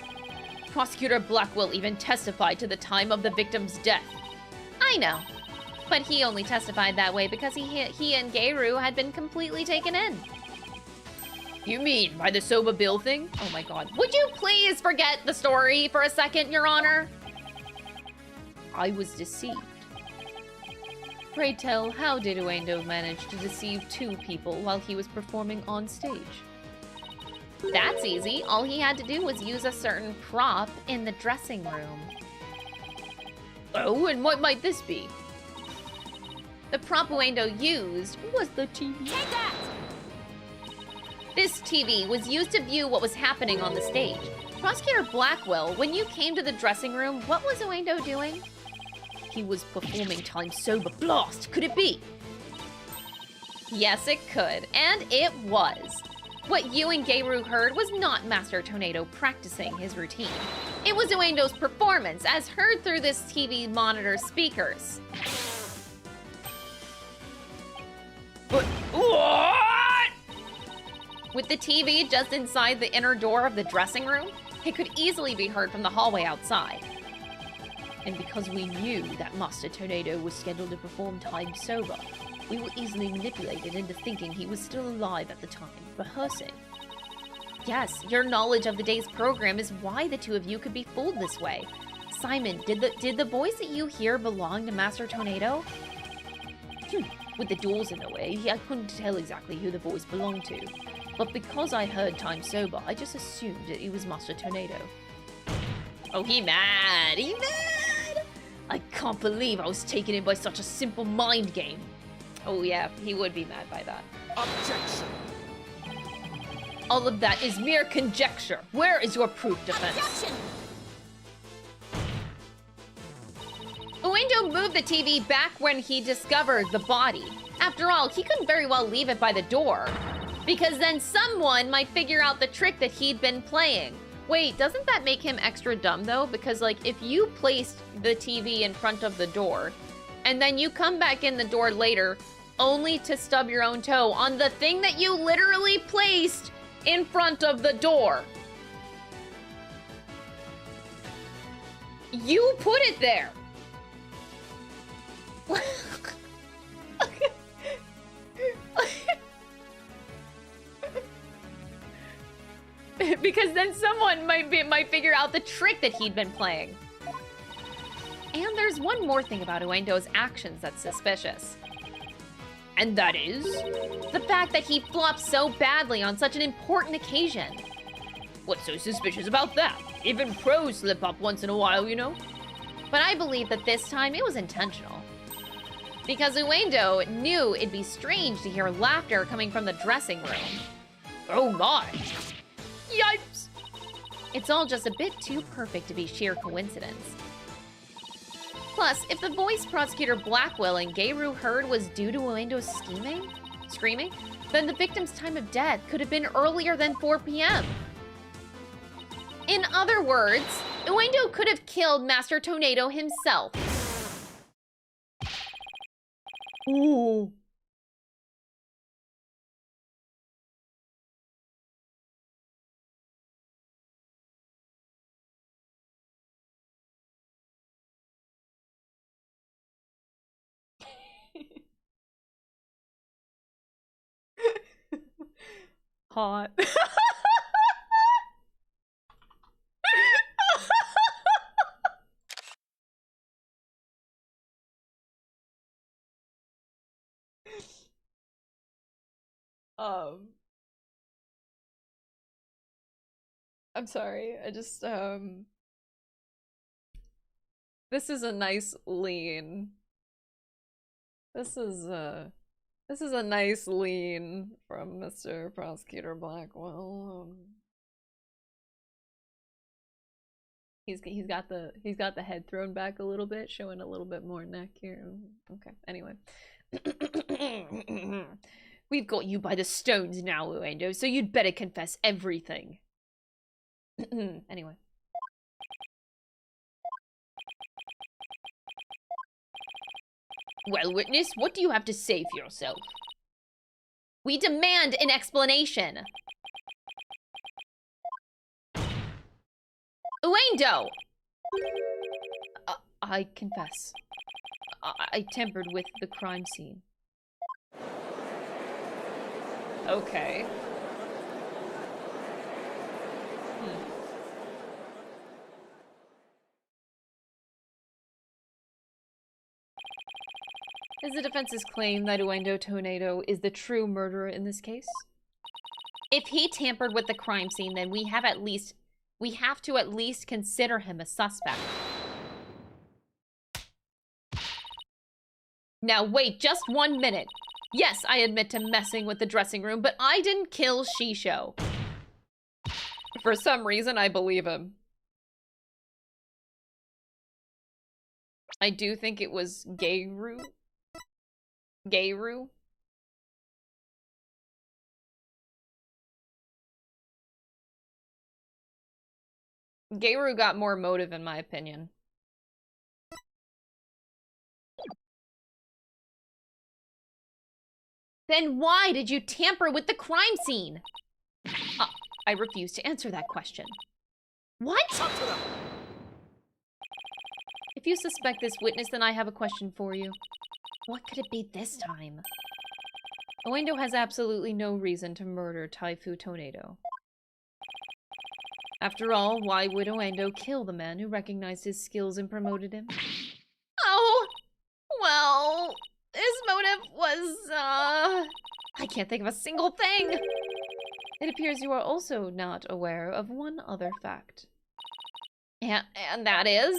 Prosecutor Blackwell even testified to the time of the victim's death. I know, but he only testified that way because he and Geiru had been completely taken in. You mean by the Soba Bill thing? Oh my god. Would you please forget the story for a second, Your Honor? I was deceived. Pray tell, how did Uendo manage to deceive two people while he was performing on stage? That's easy. All he had to do was use a certain prop in the dressing room. Oh, and what might this be? The prop Uendo used was the TV. Take that! This TV was used to view what was happening on the stage. Prosecutor Blackwell, when you came to the dressing room, what was Uendo doing? He was performing Time Sober Blast. Could it be? Yes, it could. And it was. What you and Geiru heard was not Master Tornado practicing his routine. It was Uendo's performance, as heard through this TV monitor speakers. But what? With the TV just inside the inner door of the dressing room, it could easily be heard from the hallway outside. And because we knew that Master Tornado was scheduled to perform Time Sober, we were easily manipulated into thinking he was still alive at the time, rehearsing. Yes, your knowledge of the day's program is why the two of you could be fooled this way. Simon, did the voice that you hear belong to Master Tornado? With the doors in the way, I couldn't tell exactly who the voice belonged to. But because I heard Time Sober, I just assumed that it was Master Tornado. Oh, he mad! He mad! I can't believe I was taken in by such a simple mind game. Oh yeah, he would be mad by that. Objection. All of that is mere conjecture. Where is your proof, defense? Objection! Uendo moved the TV back when he discovered the body. After all, he couldn't very well leave it by the door, because then someone might figure out the trick that he'd been playing. Wait, doesn't that make him extra dumb though? Because like, if you placed the TV in front of the door, and then you come back in the door later, only to stub your own toe on the thing that you literally placed in front of the door. You put it there. Because then someone might figure out the trick that he'd been playing. And there's one more thing about Uendo's actions that's suspicious. And that is the fact that he flopped so badly on such an important occasion. What's so suspicious about that? Even pros slip up once in a while, you know? But I believe that this time it was intentional. Because Uendo knew it'd be strange to hear laughter coming from the dressing room. Oh my! Yipes! It's all just a bit too perfect to be sheer coincidence. Plus, if the voice Prosecutor Blackwell and Geiru heard was due to Uendo's screaming, then the victim's time of death could have been earlier than 4 p.m. In other words, Uendo could have killed Master Tornado himself. Ooh. Hot. I'm sorry. I just this is a nice lean. This is a nice lean from Mr. Prosecutor Blackwell. He's got the head thrown back a little bit, showing a little bit more neck here. Okay. Anyway. We've got you by the stones now, Uendo, so you'd better confess everything. Anyway. Well, witness, what do you have to say for yourself? We demand an explanation. Uendo! I confess. I tampered with the crime scene. Okay. Is the defense's claim that Uendo Tornado is the true murderer in this case? If he tampered with the crime scene, then we have to at least consider him a suspect. Now wait just 1 minute. Yes, I admit to messing with the dressing room, but I didn't kill Shisho. For some reason, I believe him. I do think it was Gayru. Gayru? Gayru got more motive in my opinion. Then why did you tamper with the crime scene? I refuse to answer that question. What? If you suspect this witness, then I have a question for you. What could it be this time? Uendo has absolutely no reason to murder Taifu Tornado. After all, why would Uendo kill the man who recognized his skills and promoted him? Oh, well, his motive was, I can't think of a single thing. It appears you are also not aware of one other fact. And that is?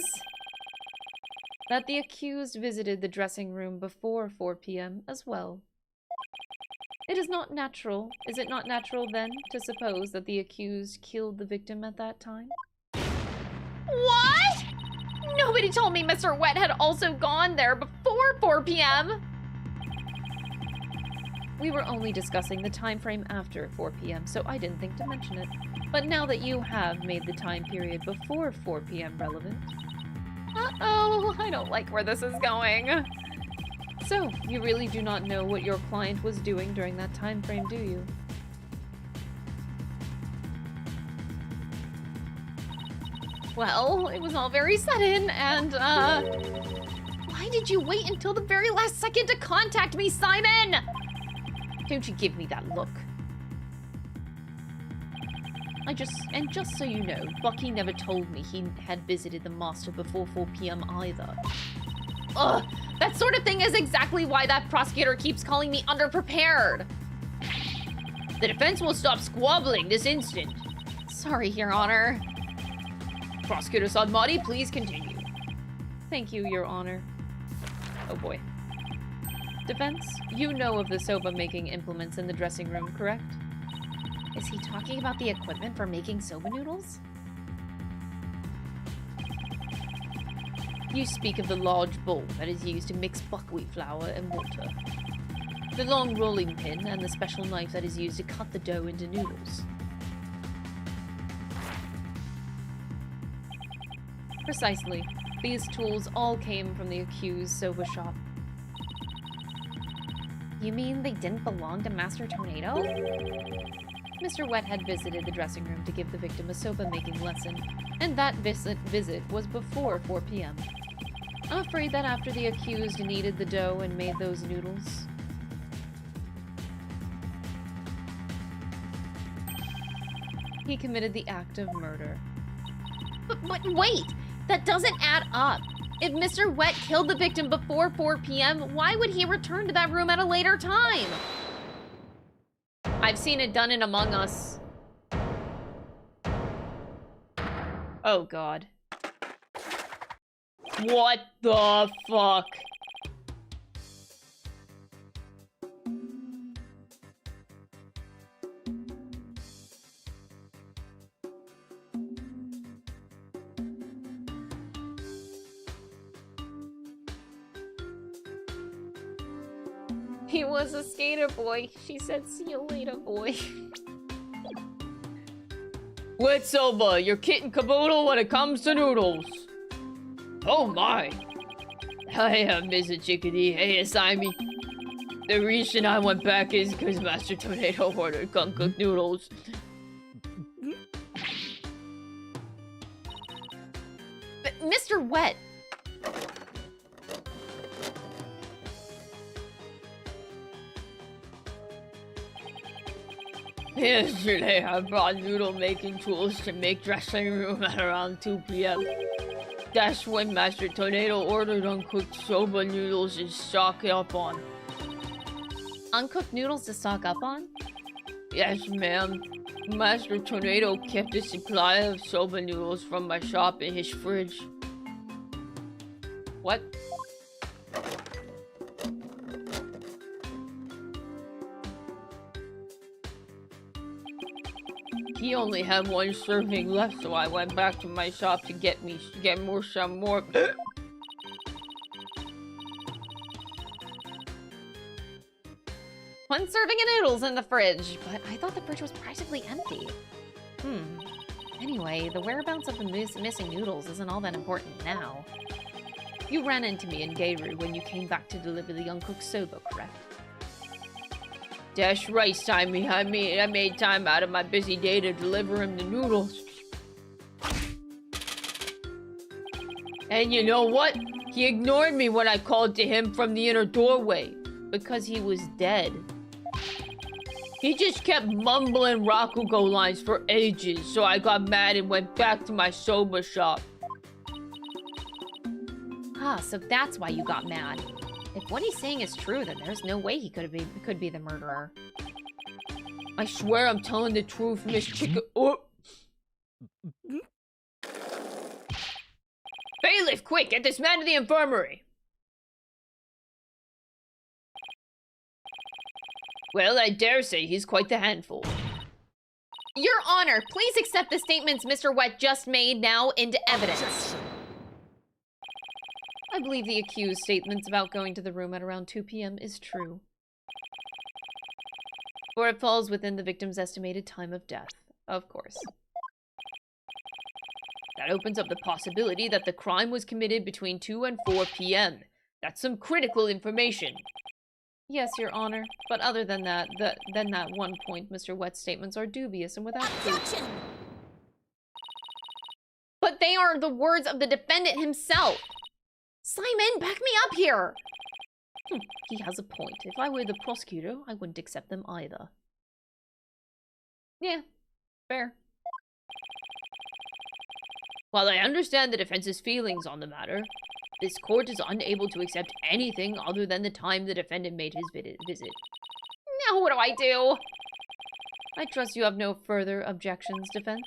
That the accused visited the dressing room before 4 p.m. as well. It is not natural. Is it not natural, then, to suppose that the accused killed the victim at that time? What? Nobody told me Mr. Wet had also gone there before 4 p.m. We were only discussing the time frame after 4 p.m., so I didn't think to mention it. But now that you have made the time period before 4 p.m. relevant... Uh-oh, I don't like where this is going. So, you really do not know what your client was doing during that time frame, do you? Well, it was all very sudden, and, why did you wait until the very last second to contact me, Simon? Don't you give me that look. Just so you know, Bucky never told me he had visited the master before 4 p.m. either. Ugh, that sort of thing is exactly why that prosecutor keeps calling me underprepared. The defense will stop squabbling this instant. Sorry, Your Honor. Prosecutor Sadmati, please continue. Thank you, Your Honor. Oh boy. Defense, you know of the soba-making implements in the dressing room, correct? Is he talking about the equipment for making soba noodles? You speak of the large bowl that is used to mix buckwheat flour and water. The long rolling pin and the special knife that is used to cut the dough into noodles. Precisely. These tools all came from the accused soba shop. You mean they didn't belong to Master Tornado? Mr. Wet had visited the dressing room to give the victim a soba-making lesson, and that visit was before 4 p.m. I'm afraid that after the accused kneaded the dough and made those noodles... he committed the act of murder. But wait! That doesn't add up! If Mr. Wet killed the victim before 4 p.m., why would he return to that room at a later time? I've seen it done in Among Us. Oh god. What the fuck? He was a skater boy. She said, see you later, boy. What's over? You're kit and caboodle when it comes to noodles. Oh my. I am Mr. Chickadee. Hey, Simey. The reason I went back is because Master Tornado ordered gun-cooked noodles. But Mr. Wet. Yesterday, I brought noodle-making tools to make dressing room at around 2 p.m. That's when Master Tornado ordered uncooked soba noodles to stock up on. Uncooked noodles to stock up on? Yes, ma'am. Master Tornado kept a supply of soba noodles from my shop in his fridge. What? He only had one serving left, so I went back to my shop to get some more. One serving of noodles in the fridge, but I thought the fridge was practically empty. Anyway, the whereabouts of the missing noodles isn't all that important now. You ran into me in Gayru when you came back to deliver the uncooked soba, correct? That's right, Simey. I made time out of my busy day to deliver him the noodles. And you know what? He ignored me when I called to him from the inner doorway. Because he was dead. He just kept mumbling Rakugo lines for ages, so I got mad and went back to my soba shop. Ah, so that's why you got mad. If what he's saying is true, then there's no way he could be the murderer. I swear I'm telling the truth, Miss Chica. Oh. Bailiff, quick, get this man to the infirmary. Well, I dare say he's quite the handful. Your Honor, please accept the statements Mr. Wet just made now into evidence. I believe the accused's statements about going to the room at around 2 p.m. is true. Or it falls within the victim's estimated time of death, of course. That opens up the possibility that the crime was committed between 2 and 4 p.m. That's some critical information. Yes, Your Honor, but other than that, that one point, Mr. Wet's statements are dubious and without proof. But they are the words of the defendant himself. Simon, back me up here! He has a point. If I were the prosecutor, I wouldn't accept them either. Yeah, fair. While I understand the defense's feelings on the matter, this court is unable to accept anything other than the time the defendant made his visit. Now what do I do? I trust you have no further objections, defense.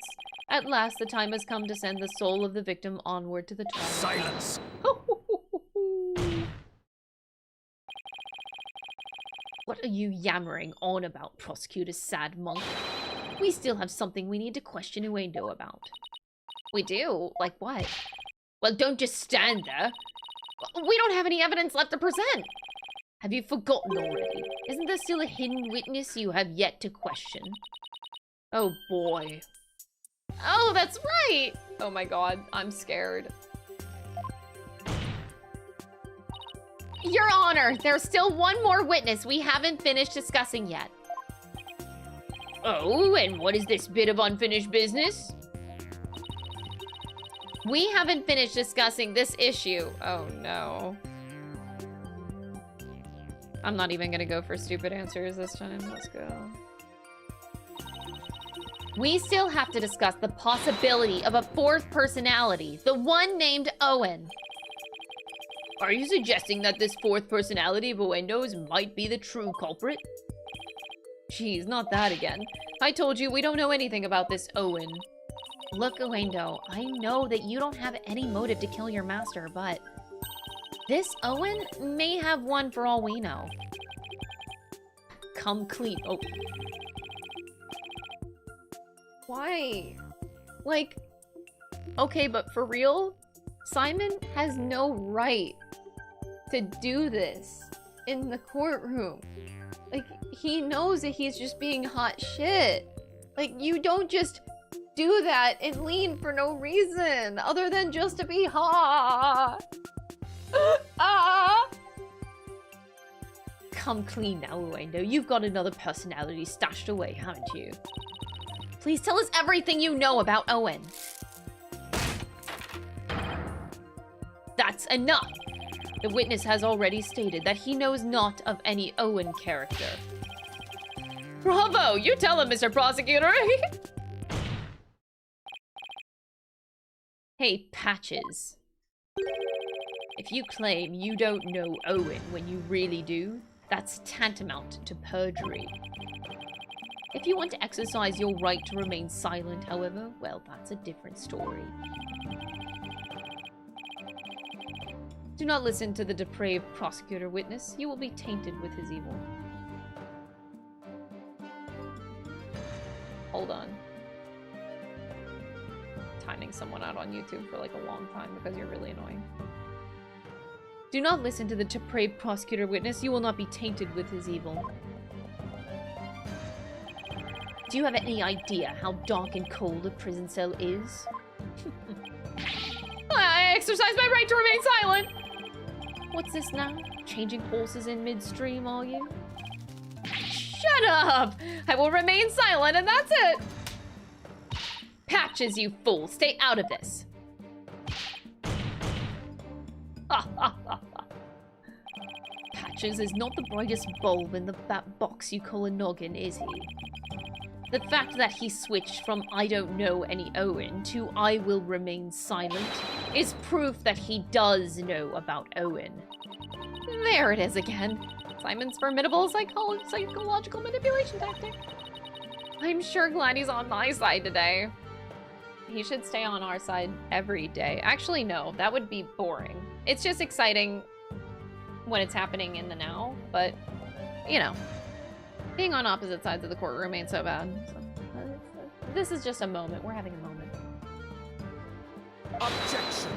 At last, the time has come to send the soul of the victim onward to the twilight. Silence! What are you yammering on about, prosecutor sad monk? We still have something we need to question Uendo about. We do? Like what? Well, don't just stand there. We don't have any evidence left to present. Have you forgotten already? Isn't there still a hidden witness you have yet to question? Oh boy. Oh, that's right! Oh my god, I'm scared. Your Honor, there's still one more witness we haven't finished discussing yet. Oh, and what is this bit of unfinished business? We haven't finished discussing this issue. Oh no. I'm not even gonna go for stupid answers this time. Let's go. We still have to discuss the possibility of a fourth personality, the one named Owen. Are you suggesting that this fourth personality of Uendo's might be the true culprit? jeez, not that again. I told you we don't know anything about this Owen. Look, Uendo, I know that you don't have any motive to kill your master, but this Owen may have one for all we know. Come clean. Oh. Why? Like, okay, but for real? Simon has no right to do this in the courtroom. Like, he knows that he's just being hot shit. Like, you don't just do that and lean for no reason other than just to be hot. Come clean now, Uendo. You've got another personality stashed away, haven't you? Please tell us everything you know about Owen. That's enough. The witness has already stated that he knows not of any Owen character. Bravo! You tell him, Mr. Prosecutor! Hey, Patches. If you claim you don't know Owen when you really do, that's tantamount to perjury. If you want to exercise your right to remain silent, however, well, that's a different story. Do not listen to the depraved prosecutor witness. You will be tainted with his evil. Hold on. Timing someone out on YouTube for like a long time because you're really annoying. Do not listen to the depraved prosecutor witness. You will not be tainted with his evil. Do you have any idea how dark and cold a prison cell is? I exercise my right to remain silent! What's this now? Changing horses in midstream, are you? Shut up! I will remain silent and that's it! Patches, you fool! Stay out of this! Patches is not the brightest bulb in that box you call a noggin, is he? The fact that he switched from I don't know any Owen to I will remain silent is proof that he does know about Owen. There it is again. Simon's formidable psychological manipulation tactic. I'm sure glad he's on my side today. He should stay on our side every day. Actually, no, that would be boring. It's just exciting when it's happening in the now, but, you know. Being on opposite sides of the courtroom ain't so bad. So, this is just a moment. We're having a moment. Objection.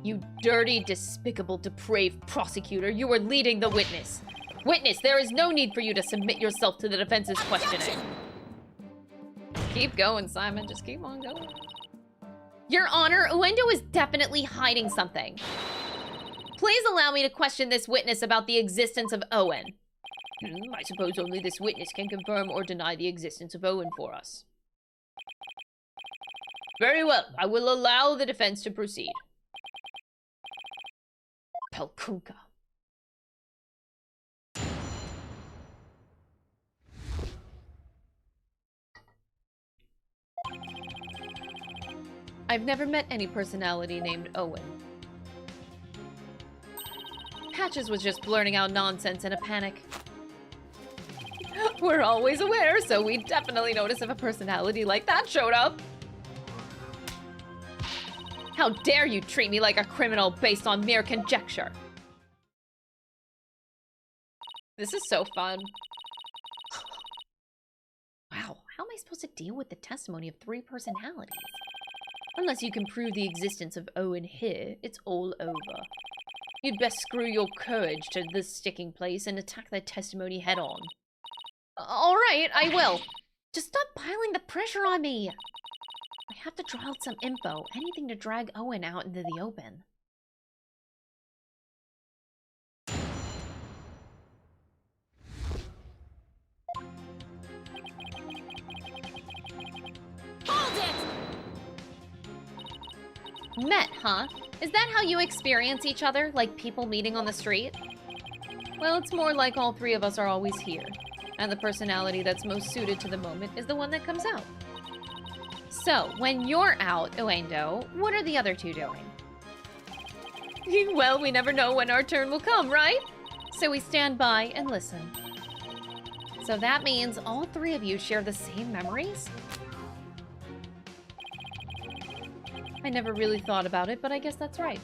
You dirty, despicable, depraved prosecutor. You are leading the witness. Witness, there is no need for you to submit yourself to the defense's questioning. Keep going, Simon. Just keep on going. Your Honor, Uendo is definitely hiding something. Please allow me to question this witness about the existence of Owen. I suppose only this witness can confirm or deny the existence of Owen for us. Very well. I will allow the defense to proceed. Pelkunka. I've never met any personality named Owen. Patches was just blurting out nonsense in a panic. We're always aware, so we'd definitely notice if a personality like that showed up. How dare you treat me like a criminal based on mere conjecture? This is so fun. Wow, how am I supposed to deal with the testimony of 3 personalities? Unless you can prove the existence of Owen here, it's all over. You'd best screw your courage to this sticking place and attack their testimony head on. Alright, I will. Just stop piling the pressure on me. I have to draw out some info, anything to drag Owen out into the open. Hold it! Met, huh? Is that how you experience each other, like people meeting on the street? Well, it's more like all 3 of us are always here, and the personality that's most suited to the moment is the one that comes out. So, when you're out, Uendo, what are the other 2 doing? Well, we never know when our turn will come, right? So we stand by and listen. So that means all three of you share the same memories? I never really thought about it, but I guess that's right.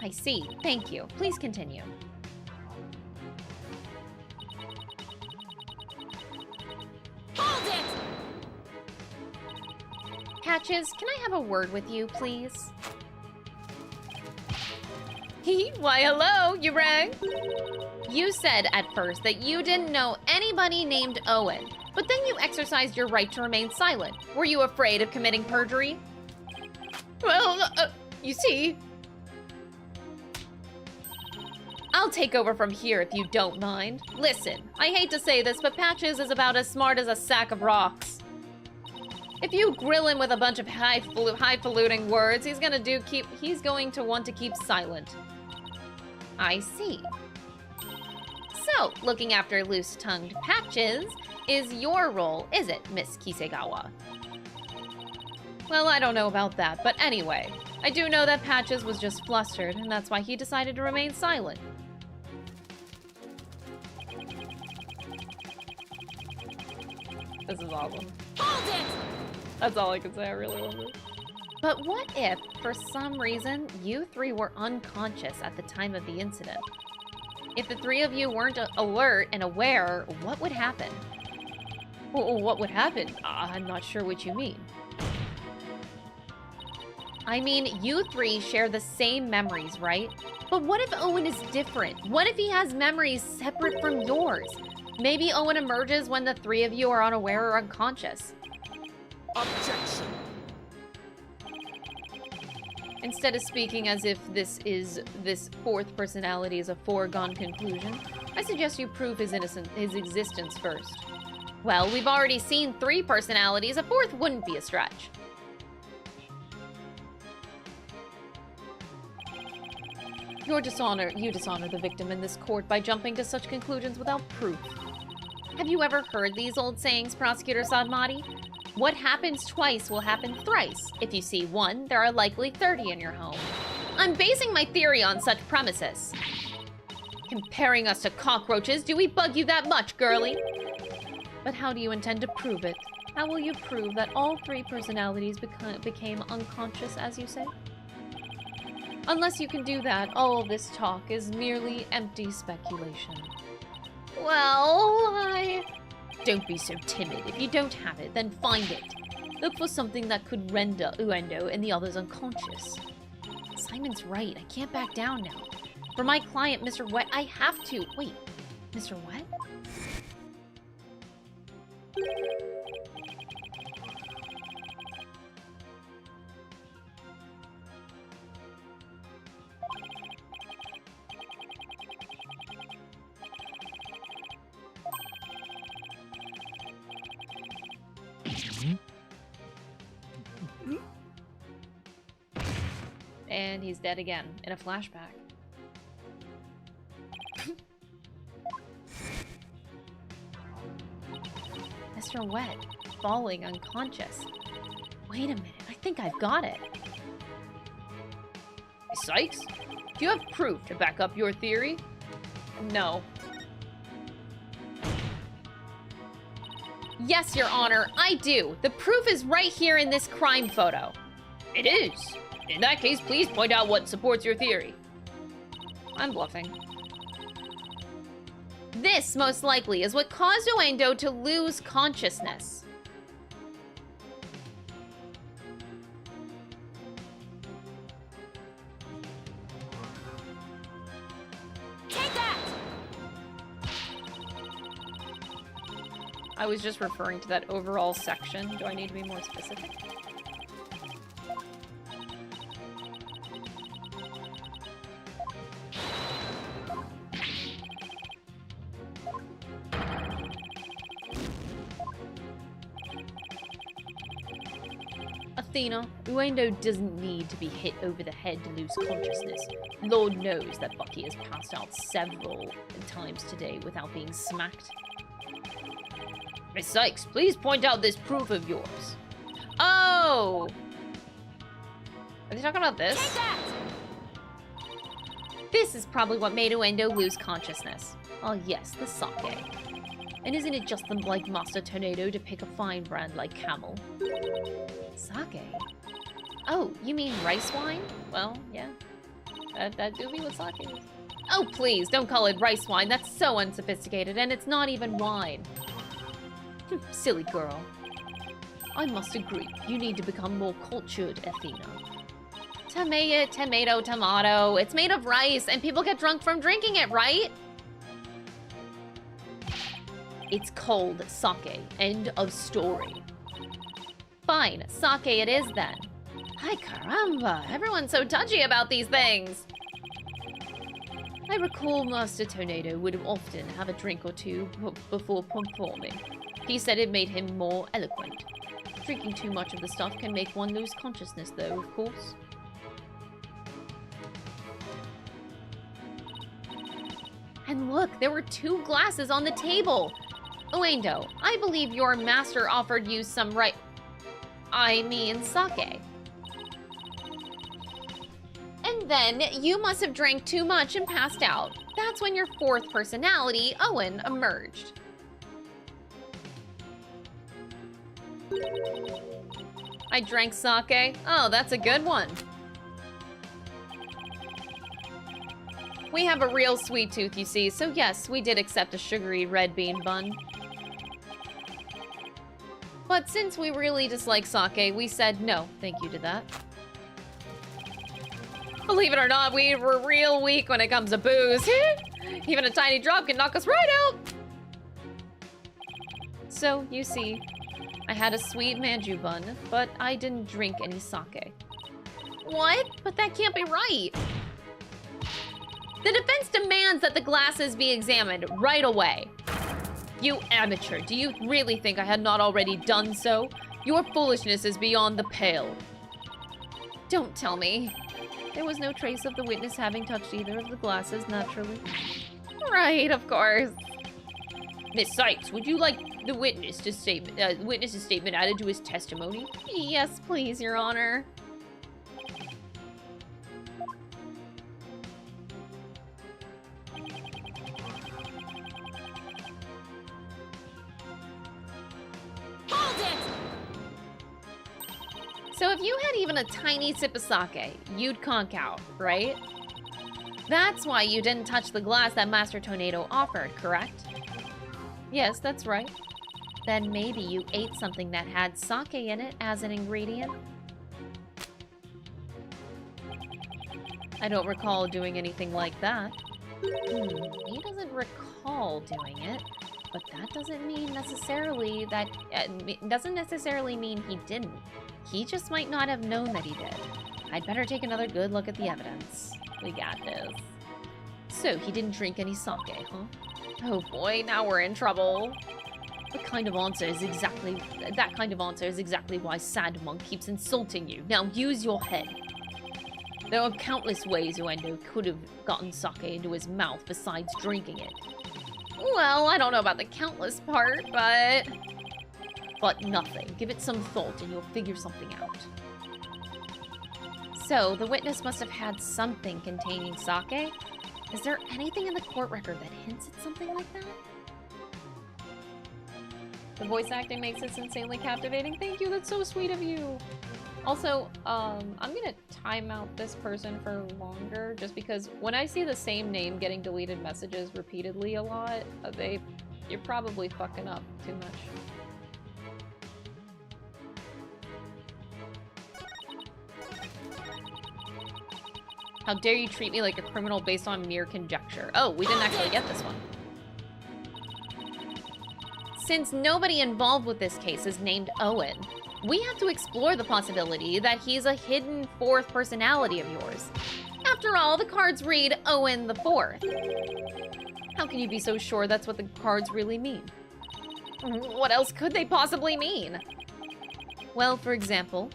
I see. Thank you. Please continue. Hold it! Patches, can I have a word with you, please? Why, hello, you rang? You said at first that you didn't know anybody named Owen, but then you exercised your right to remain silent. Were you afraid of committing perjury? Well, you see... I'll take over from here if you don't mind. Listen, I hate to say this, but Patches is about as smart as a sack of rocks. If you grill him with a bunch of highfalutin words, he's going to want to keep silent. I see. So, looking after loose-tongued Patches is your role, is it, Miss Kisegawa? Well, I don't know about that, but anyway, I do know that Patches was just flustered, and that's why he decided to remain silent. This is awesome. Hold it! That's all I can say, I really love it. But what if, for some reason, you three were unconscious at the time of the incident? If the three of you weren't alert and aware, what would happen? Well, what would happen? I'm not sure what you mean. I mean, you three share the same memories, right? But what if Owen is different? What if he has memories separate from yours? Maybe Owen emerges when the three of you are unaware or unconscious. Objection. Instead of speaking as if this fourth personality is a foregone conclusion, I suggest you prove his existence first. Well, we've already seen 3 personalities, a fourth wouldn't be a stretch. You dishonor the victim in this court by jumping to such conclusions without proof. Have you ever heard these old sayings, Prosecutor Sadmati? What happens twice will happen thrice. If you see 1, there are likely 30 in your home. I'm basing my theory on such premises. Comparing us to cockroaches, do we bug you that much, girlie? But how do you intend to prove it? How will you prove that all 3 personalities became unconscious, as you say? Unless you can do that, all this talk is merely empty speculation. Well, Don't be so timid. If you don't have it, then find it. Look for something that could render Uendo and the others unconscious. Simon's right. I can't back down now. For my client, Mr. Wet, I have to. Wait, Mr. Wet? And he's dead again, in a flashback. Mr. Wet, falling unconscious. Wait a minute, I think I've got it. Sykes, do you have proof to back up your theory? No. Yes, Your Honor, I do. The proof is right here in this crime photo. It is. In that case, please point out what supports your theory. I'm bluffing. This, most likely, is what caused Uendo to lose consciousness. Take that! I was just referring to that overall section. Do I need to be more specific? Athena, Uendo doesn't need to be hit over the head to lose consciousness. Lord knows that Bucky has passed out several times today without being smacked. Miss Sykes, please point out this proof of yours. Oh! Are they talking about this? Take that! This is probably what made Uendo lose consciousness. Oh yes, the sake. And isn't it just like Master Tornado to pick a fine brand like Camel? Sake? Oh, you mean rice wine? Well, yeah. That do be what sake is. Oh, please, don't call it rice wine. That's so unsophisticated, and it's not even wine. Silly girl. I must agree, you need to become more cultured, Athena. Tomato. It's made of rice, and people get drunk from drinking it, right? It's called sake. End of story. Fine, sake it is then. Ay caramba, everyone's so touchy about these things. I recall Master Tornado would often have a drink or two before performing. He said it made him more eloquent. Drinking too much of the stuff can make one lose consciousness though, of course. And look, there were 2 glasses on the table. Uendo, I believe your master offered you some sake. And then you must have drank too much and passed out. That's when your 4th personality, Owen, emerged. I drank sake. Oh, that's a good one. We have a real sweet tooth, you see, so yes, we did accept a sugary red bean bun. But since we really dislike sake, we said no, thank you to that. Believe it or not, we were real weak when it comes to booze. Even a tiny drop can knock us right out. So, you see, I had a sweet manju bun, but I didn't drink any sake. What? But that can't be right. The defense demands that the glasses be examined right away. You amateur, do you really think I had not already done so? Your foolishness is beyond the pale. Don't tell me. There was no trace of the witness having touched either of the glasses, naturally. Right, of course. Miss Sykes, would you like the witness's statement added to his testimony? Yes, please, Your Honor. Hold it! So if you had even a tiny sip of sake, you'd conk out, right? That's why you didn't touch the glass that Master Tornado offered, correct? Yes, that's right. Then maybe you ate something that had sake in it as an ingredient? I don't recall doing anything like that. He doesn't recall doing it, but that doesn't mean necessarily that... doesn't necessarily mean he didn't. He just might not have known that he did. I'd better take another good look at the evidence. We got this. So, he didn't drink any sake, huh? Oh boy, now we're in trouble. That kind of answer is exactly why Sad Monk keeps insulting you. Now use your head. There are countless ways Uendo could have gotten sake into his mouth besides drinking it. Well, I don't know about the countless part, but nothing. Give it some thought and you'll figure something out. So, the witness must have had something containing sake? Is there anything in the court record that hints at something like that? The voice acting makes this insanely captivating. Thank you, that's so sweet of you. Also, I'm gonna time out this person for longer, just because when I see the same name getting deleted messages repeatedly a lot, you're probably fucking up too much. How dare you treat me like a criminal based on mere conjecture? Oh, we didn't actually get this one. Since nobody involved with this case is named Owen, we have to explore the possibility that he's a hidden 4th personality of yours. After all, the cards read Owen the 4th. How can you be so sure that's what the cards really mean? What else could they possibly mean? Well, for example,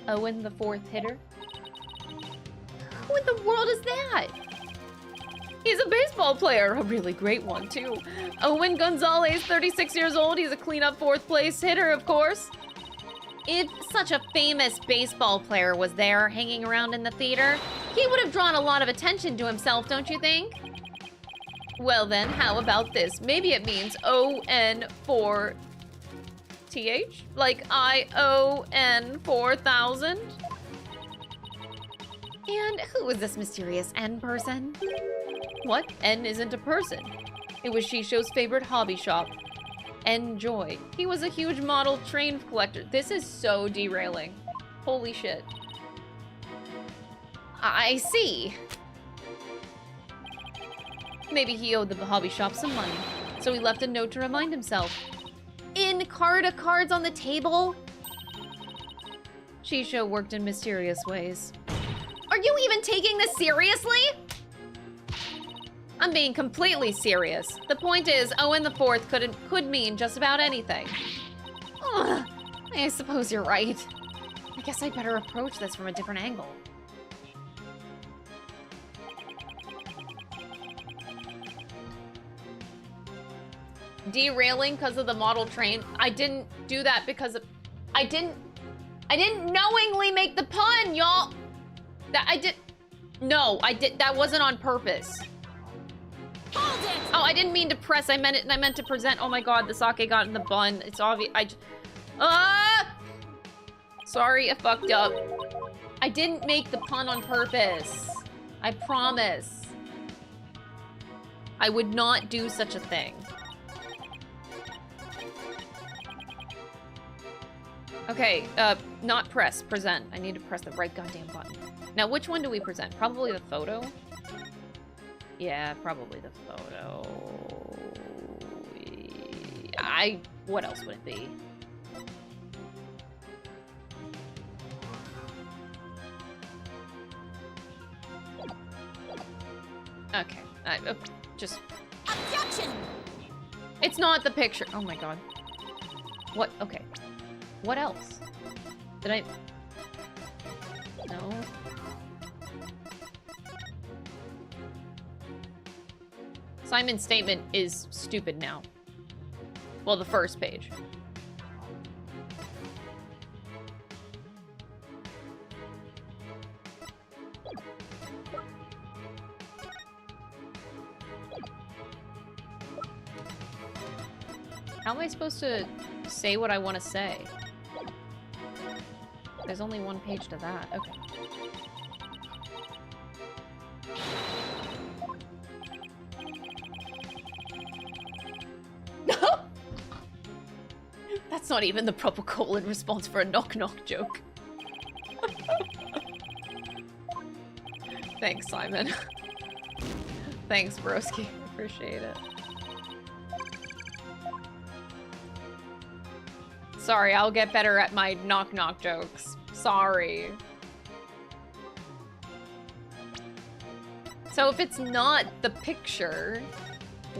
Owen the 4th hitter. Who in the world is that? He's a baseball player, a really great one, too. Owen Gonzalez, 36 years old. He's a clean-up 4th place hitter, of course. If such a famous baseball player was there hanging around in the theater, He would have drawn a lot of attention to himself, don't you think? Well then, how about this? Maybe it means ON for TH? Like ION 4000? And who is this mysterious N person? What? N isn't a person. It was Shisho's favorite hobby shop. Enjoy. He was a huge model train collector. This is so derailing. Holy shit. I see. Maybe he owed the hobby shop some money, so he left a note to remind himself. In cards on the table? Shisho worked in mysterious ways. Are you even taking this seriously? I'm being completely serious. The point is, Owen the Fourth could mean just about anything. Ugh, I suppose you're right. I guess I'd better approach this from a different angle. Derailing because of the model train. I didn't do that because of... I didn't knowingly make the pun, y'all. No, I did. That wasn't on purpose. Hold it! Oh, I didn't mean to press. I meant to present. Oh my god, the sake got in the bun. It's obvious. Sorry, I fucked up. I didn't make the pun on purpose. I promise. I would not do such a thing. Okay, not press, present. I need to press the right goddamn button. Now, which one do we present? Probably the photo? Yeah, probably the photo. What else would it be? Okay, just... Objection! It's not the picture. Oh my god. What? Okay. What else? Did I... No. Simon's statement is stupid now. Well, the first page. How am I supposed to say what I want to say? There's only one page to that. Okay. That's not even the proper call-in response for a knock-knock joke. Thanks, Simon. Thanks, broski. Appreciate it. Sorry, I'll get better at my knock-knock jokes. Sorry. So if it's not the picture,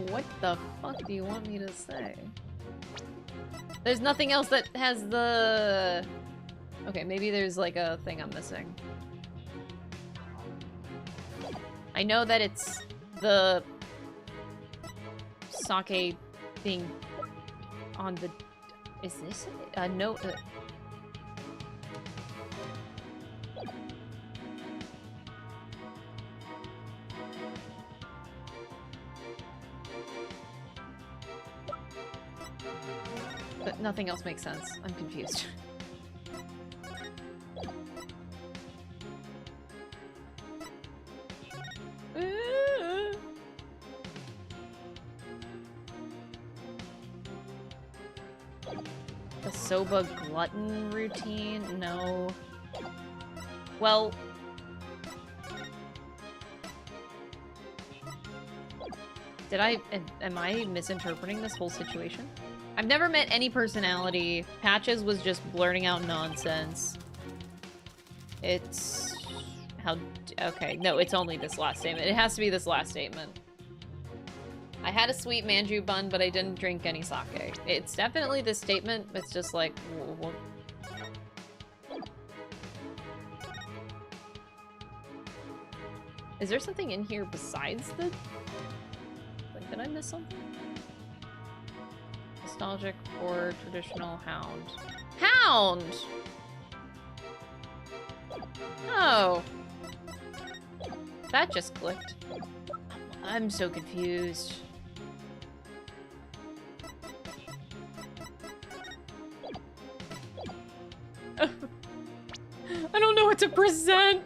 what the fuck do you want me to say? There's nothing else that has the... Okay, maybe there's like a thing I'm missing. I know that it's the sake thing on the... Is this it? No... But nothing else makes sense. I'm confused. The Soba glutton routine? No. Well... Am I misinterpreting this whole situation? I've never met any personality. Patches was just blurting out nonsense. It's... Okay, no, it's only this last statement. It has to be this last statement. I had a sweet manju bun, but I didn't drink any sake. It's definitely this statement. It's just like... What? Is there something in here besides the... Like, did I miss something? Nostalgic or traditional hound. Hound! Oh. That just clicked. I'm so confused. I don't know what to present.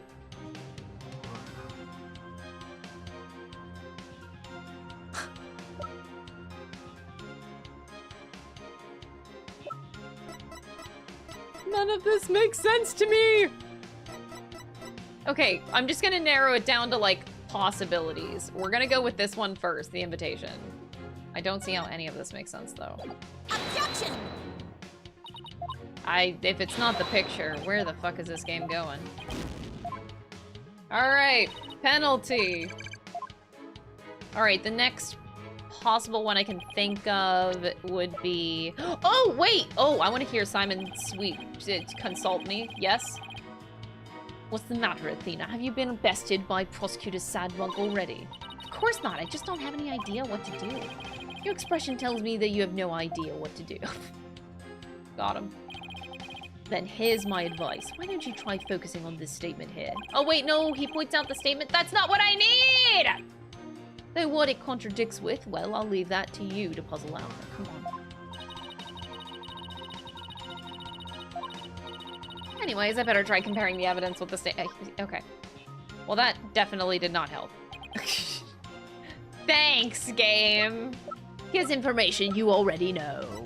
None of this makes sense to me. Okay, I'm just gonna narrow it down to, like, possibilities. We're gonna go with this one first, the invitation. I don't see how any of this makes sense, though. Objection! If it's not the picture, where the fuck is this game going? Alright, penalty. Alright, the next possible one I can think of would be... Oh, wait! Oh, I want to hear Simon Sweet consult me. Yes? What's the matter, Athena? Have you been bested by Prosecutor Sadrunk already? Of course not. I just don't have any idea what to do. Your expression tells me that you have no idea what to do. Got him. Then here's my advice. Why don't you try focusing on this statement here? Oh, wait, no. He points out the statement. That's not what I need! Though what it contradicts with, well, I'll leave that to you to puzzle out. Come on. Anyways, I better try comparing the evidence with the statement. Okay. Well, that definitely did not help. Thanks, game. Here's information you already know.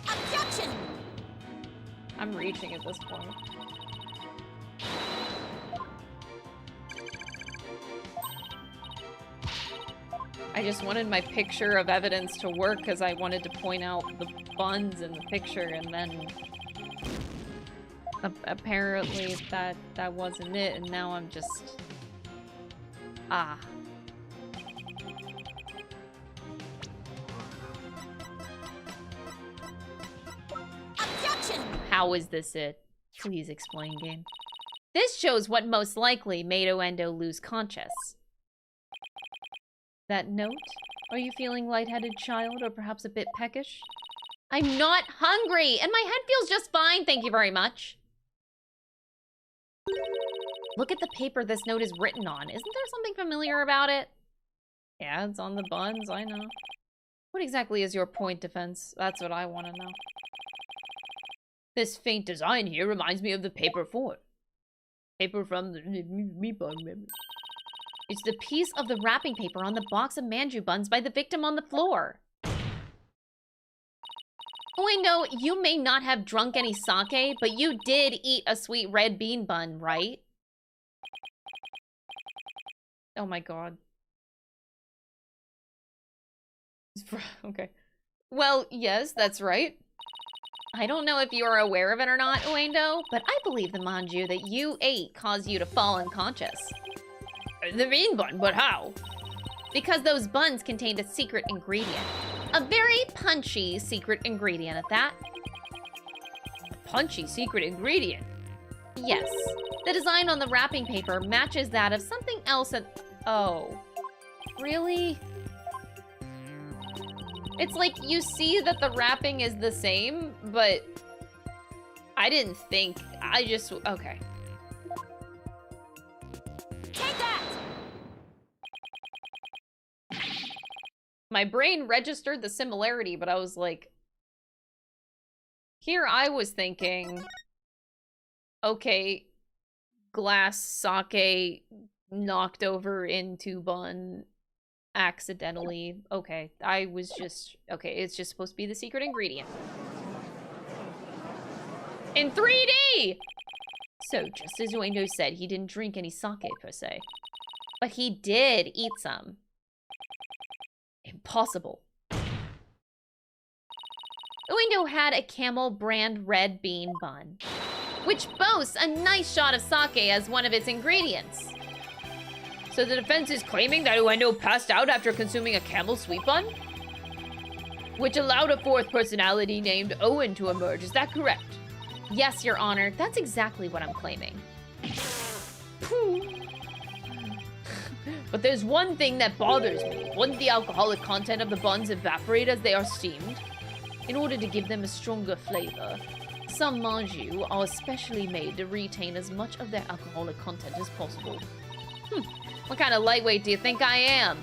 Objection! I'm reaching at this point. I just wanted my picture of evidence to work because I wanted to point out the buns in the picture, and then apparently that wasn't it, and now I'm just... Ah. Objection! How is this it? Please explain, game. This shows what most likely made Oendo lose conscious. That note? Are you feeling lightheaded, child, or perhaps a bit peckish? I'm not hungry, and my head feels just fine, thank you very much. Look at the paper this note is written on. Isn't there something familiar about it? Yeah, it's on the buns, I know. What exactly is your point, Defense? That's what I want to know. This faint design here reminds me of the paper for it. Paper from the meatball memory. It's the piece of the wrapping paper on the box of manju buns by the victim on the floor. Oendo, you may not have drunk any sake, but you did eat a sweet red bean bun, right? Oh my god. Okay. Well, yes, that's right. I don't know if you are aware of it or not, Oendo, but I believe the manju that you ate caused you to fall unconscious. The bean bun, but how? Because those buns contained a secret ingredient. A very punchy secret ingredient at that. A punchy secret ingredient? Yes. The design on the wrapping paper matches that of something else at... Oh. Really? It's like you see that the wrapping is the same, but I didn't think. I just... Okay. Take that! My brain registered the similarity, but I was like... Here I was thinking... Okay, glass sake knocked over into bun accidentally. Okay, I was just... Okay, it's just supposed to be the secret ingredient. In 3D! So, just as Uendo said, he didn't drink any sake per se. But he did eat some. Impossible. Uendo had a Camel brand red bean bun, which boasts a nice shot of sake as one of its ingredients. So the defense is claiming that Uendo passed out after consuming a Camel sweet bun? which allowed a fourth personality named Owen to emerge. Is that correct? Yes, Your Honor. That's exactly what I'm claiming. But there's one thing that bothers me. Wouldn't the alcoholic content of the buns evaporate as they are steamed? In order to give them a stronger flavor, some manju are especially made to retain as much of their alcoholic content as possible. What kind of lightweight do you think I am?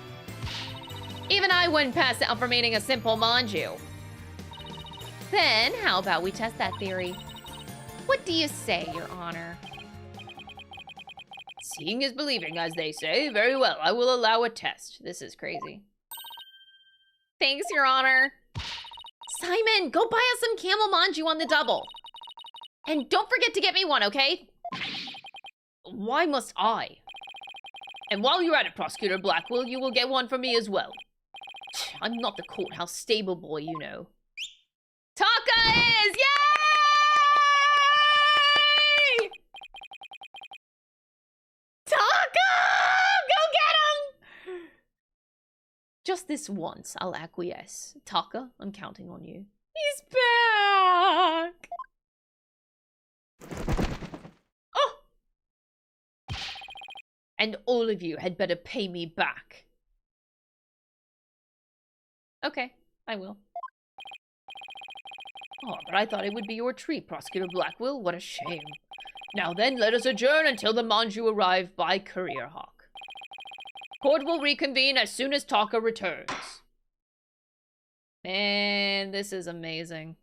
Even I wouldn't pass out for making a simple manju. Then, how about we test that theory? What do you say, Your Honor? Seeing is believing, as they say. Very well, I will allow a test. This is crazy. Thanks, Your Honor. Simon, go buy us some camel manju on the double. And don't forget to get me one, okay? Why must I? And while you're at it, Prosecutor Blackwell, you will get one from me as well. I'm not the courthouse stable boy, you know. Taka is! Yay! Taka! Go get him! Just this once, I'll acquiesce. Taka, I'm counting on you. He's back! Oh! And all of you had better pay me back. Okay, I will. Oh, but I thought it would be your treat, Prosecutor Blackwell. What a shame. Now then, let us adjourn until the manju arrive by Courier Hawk. Court will reconvene as soon as Taka returns. Man, this is amazing.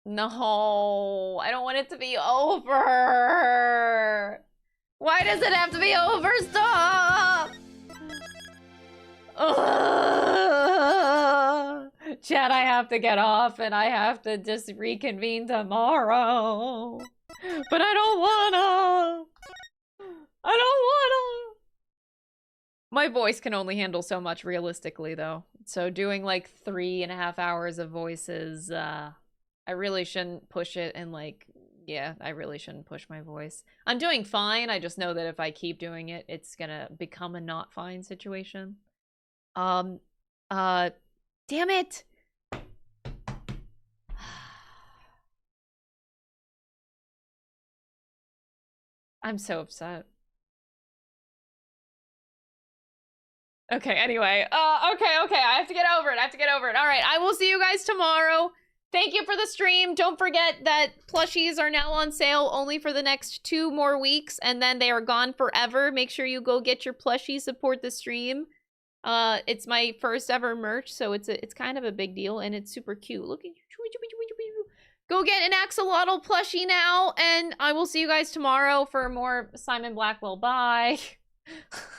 No, I don't want it to be over. Why does it have to be over? Stop! Chad, I have to get off and I have to just reconvene tomorrow. But I don't wanna. I don't wanna. My voice can only handle so much realistically, though. So doing like 3.5 hours of voices, I really shouldn't push it and like, yeah, I really shouldn't push my voice. I'm doing fine. I just know that if I keep doing it, it's gonna become a not fine situation. Damn it! I'm so upset. Okay, anyway. Okay, I have to get over it. All right, I will see you guys tomorrow. Thank you for the stream. Don't forget that plushies are now on sale only for the next 2 more weeks, and then they are gone forever. Make sure you go get your plushie, support the stream. It's my first ever merch, so it's kind of a big deal, and it's super cute. Look at you. Go get an axolotl plushie now, and I will see you guys tomorrow for more Simon Blackwell. Bye.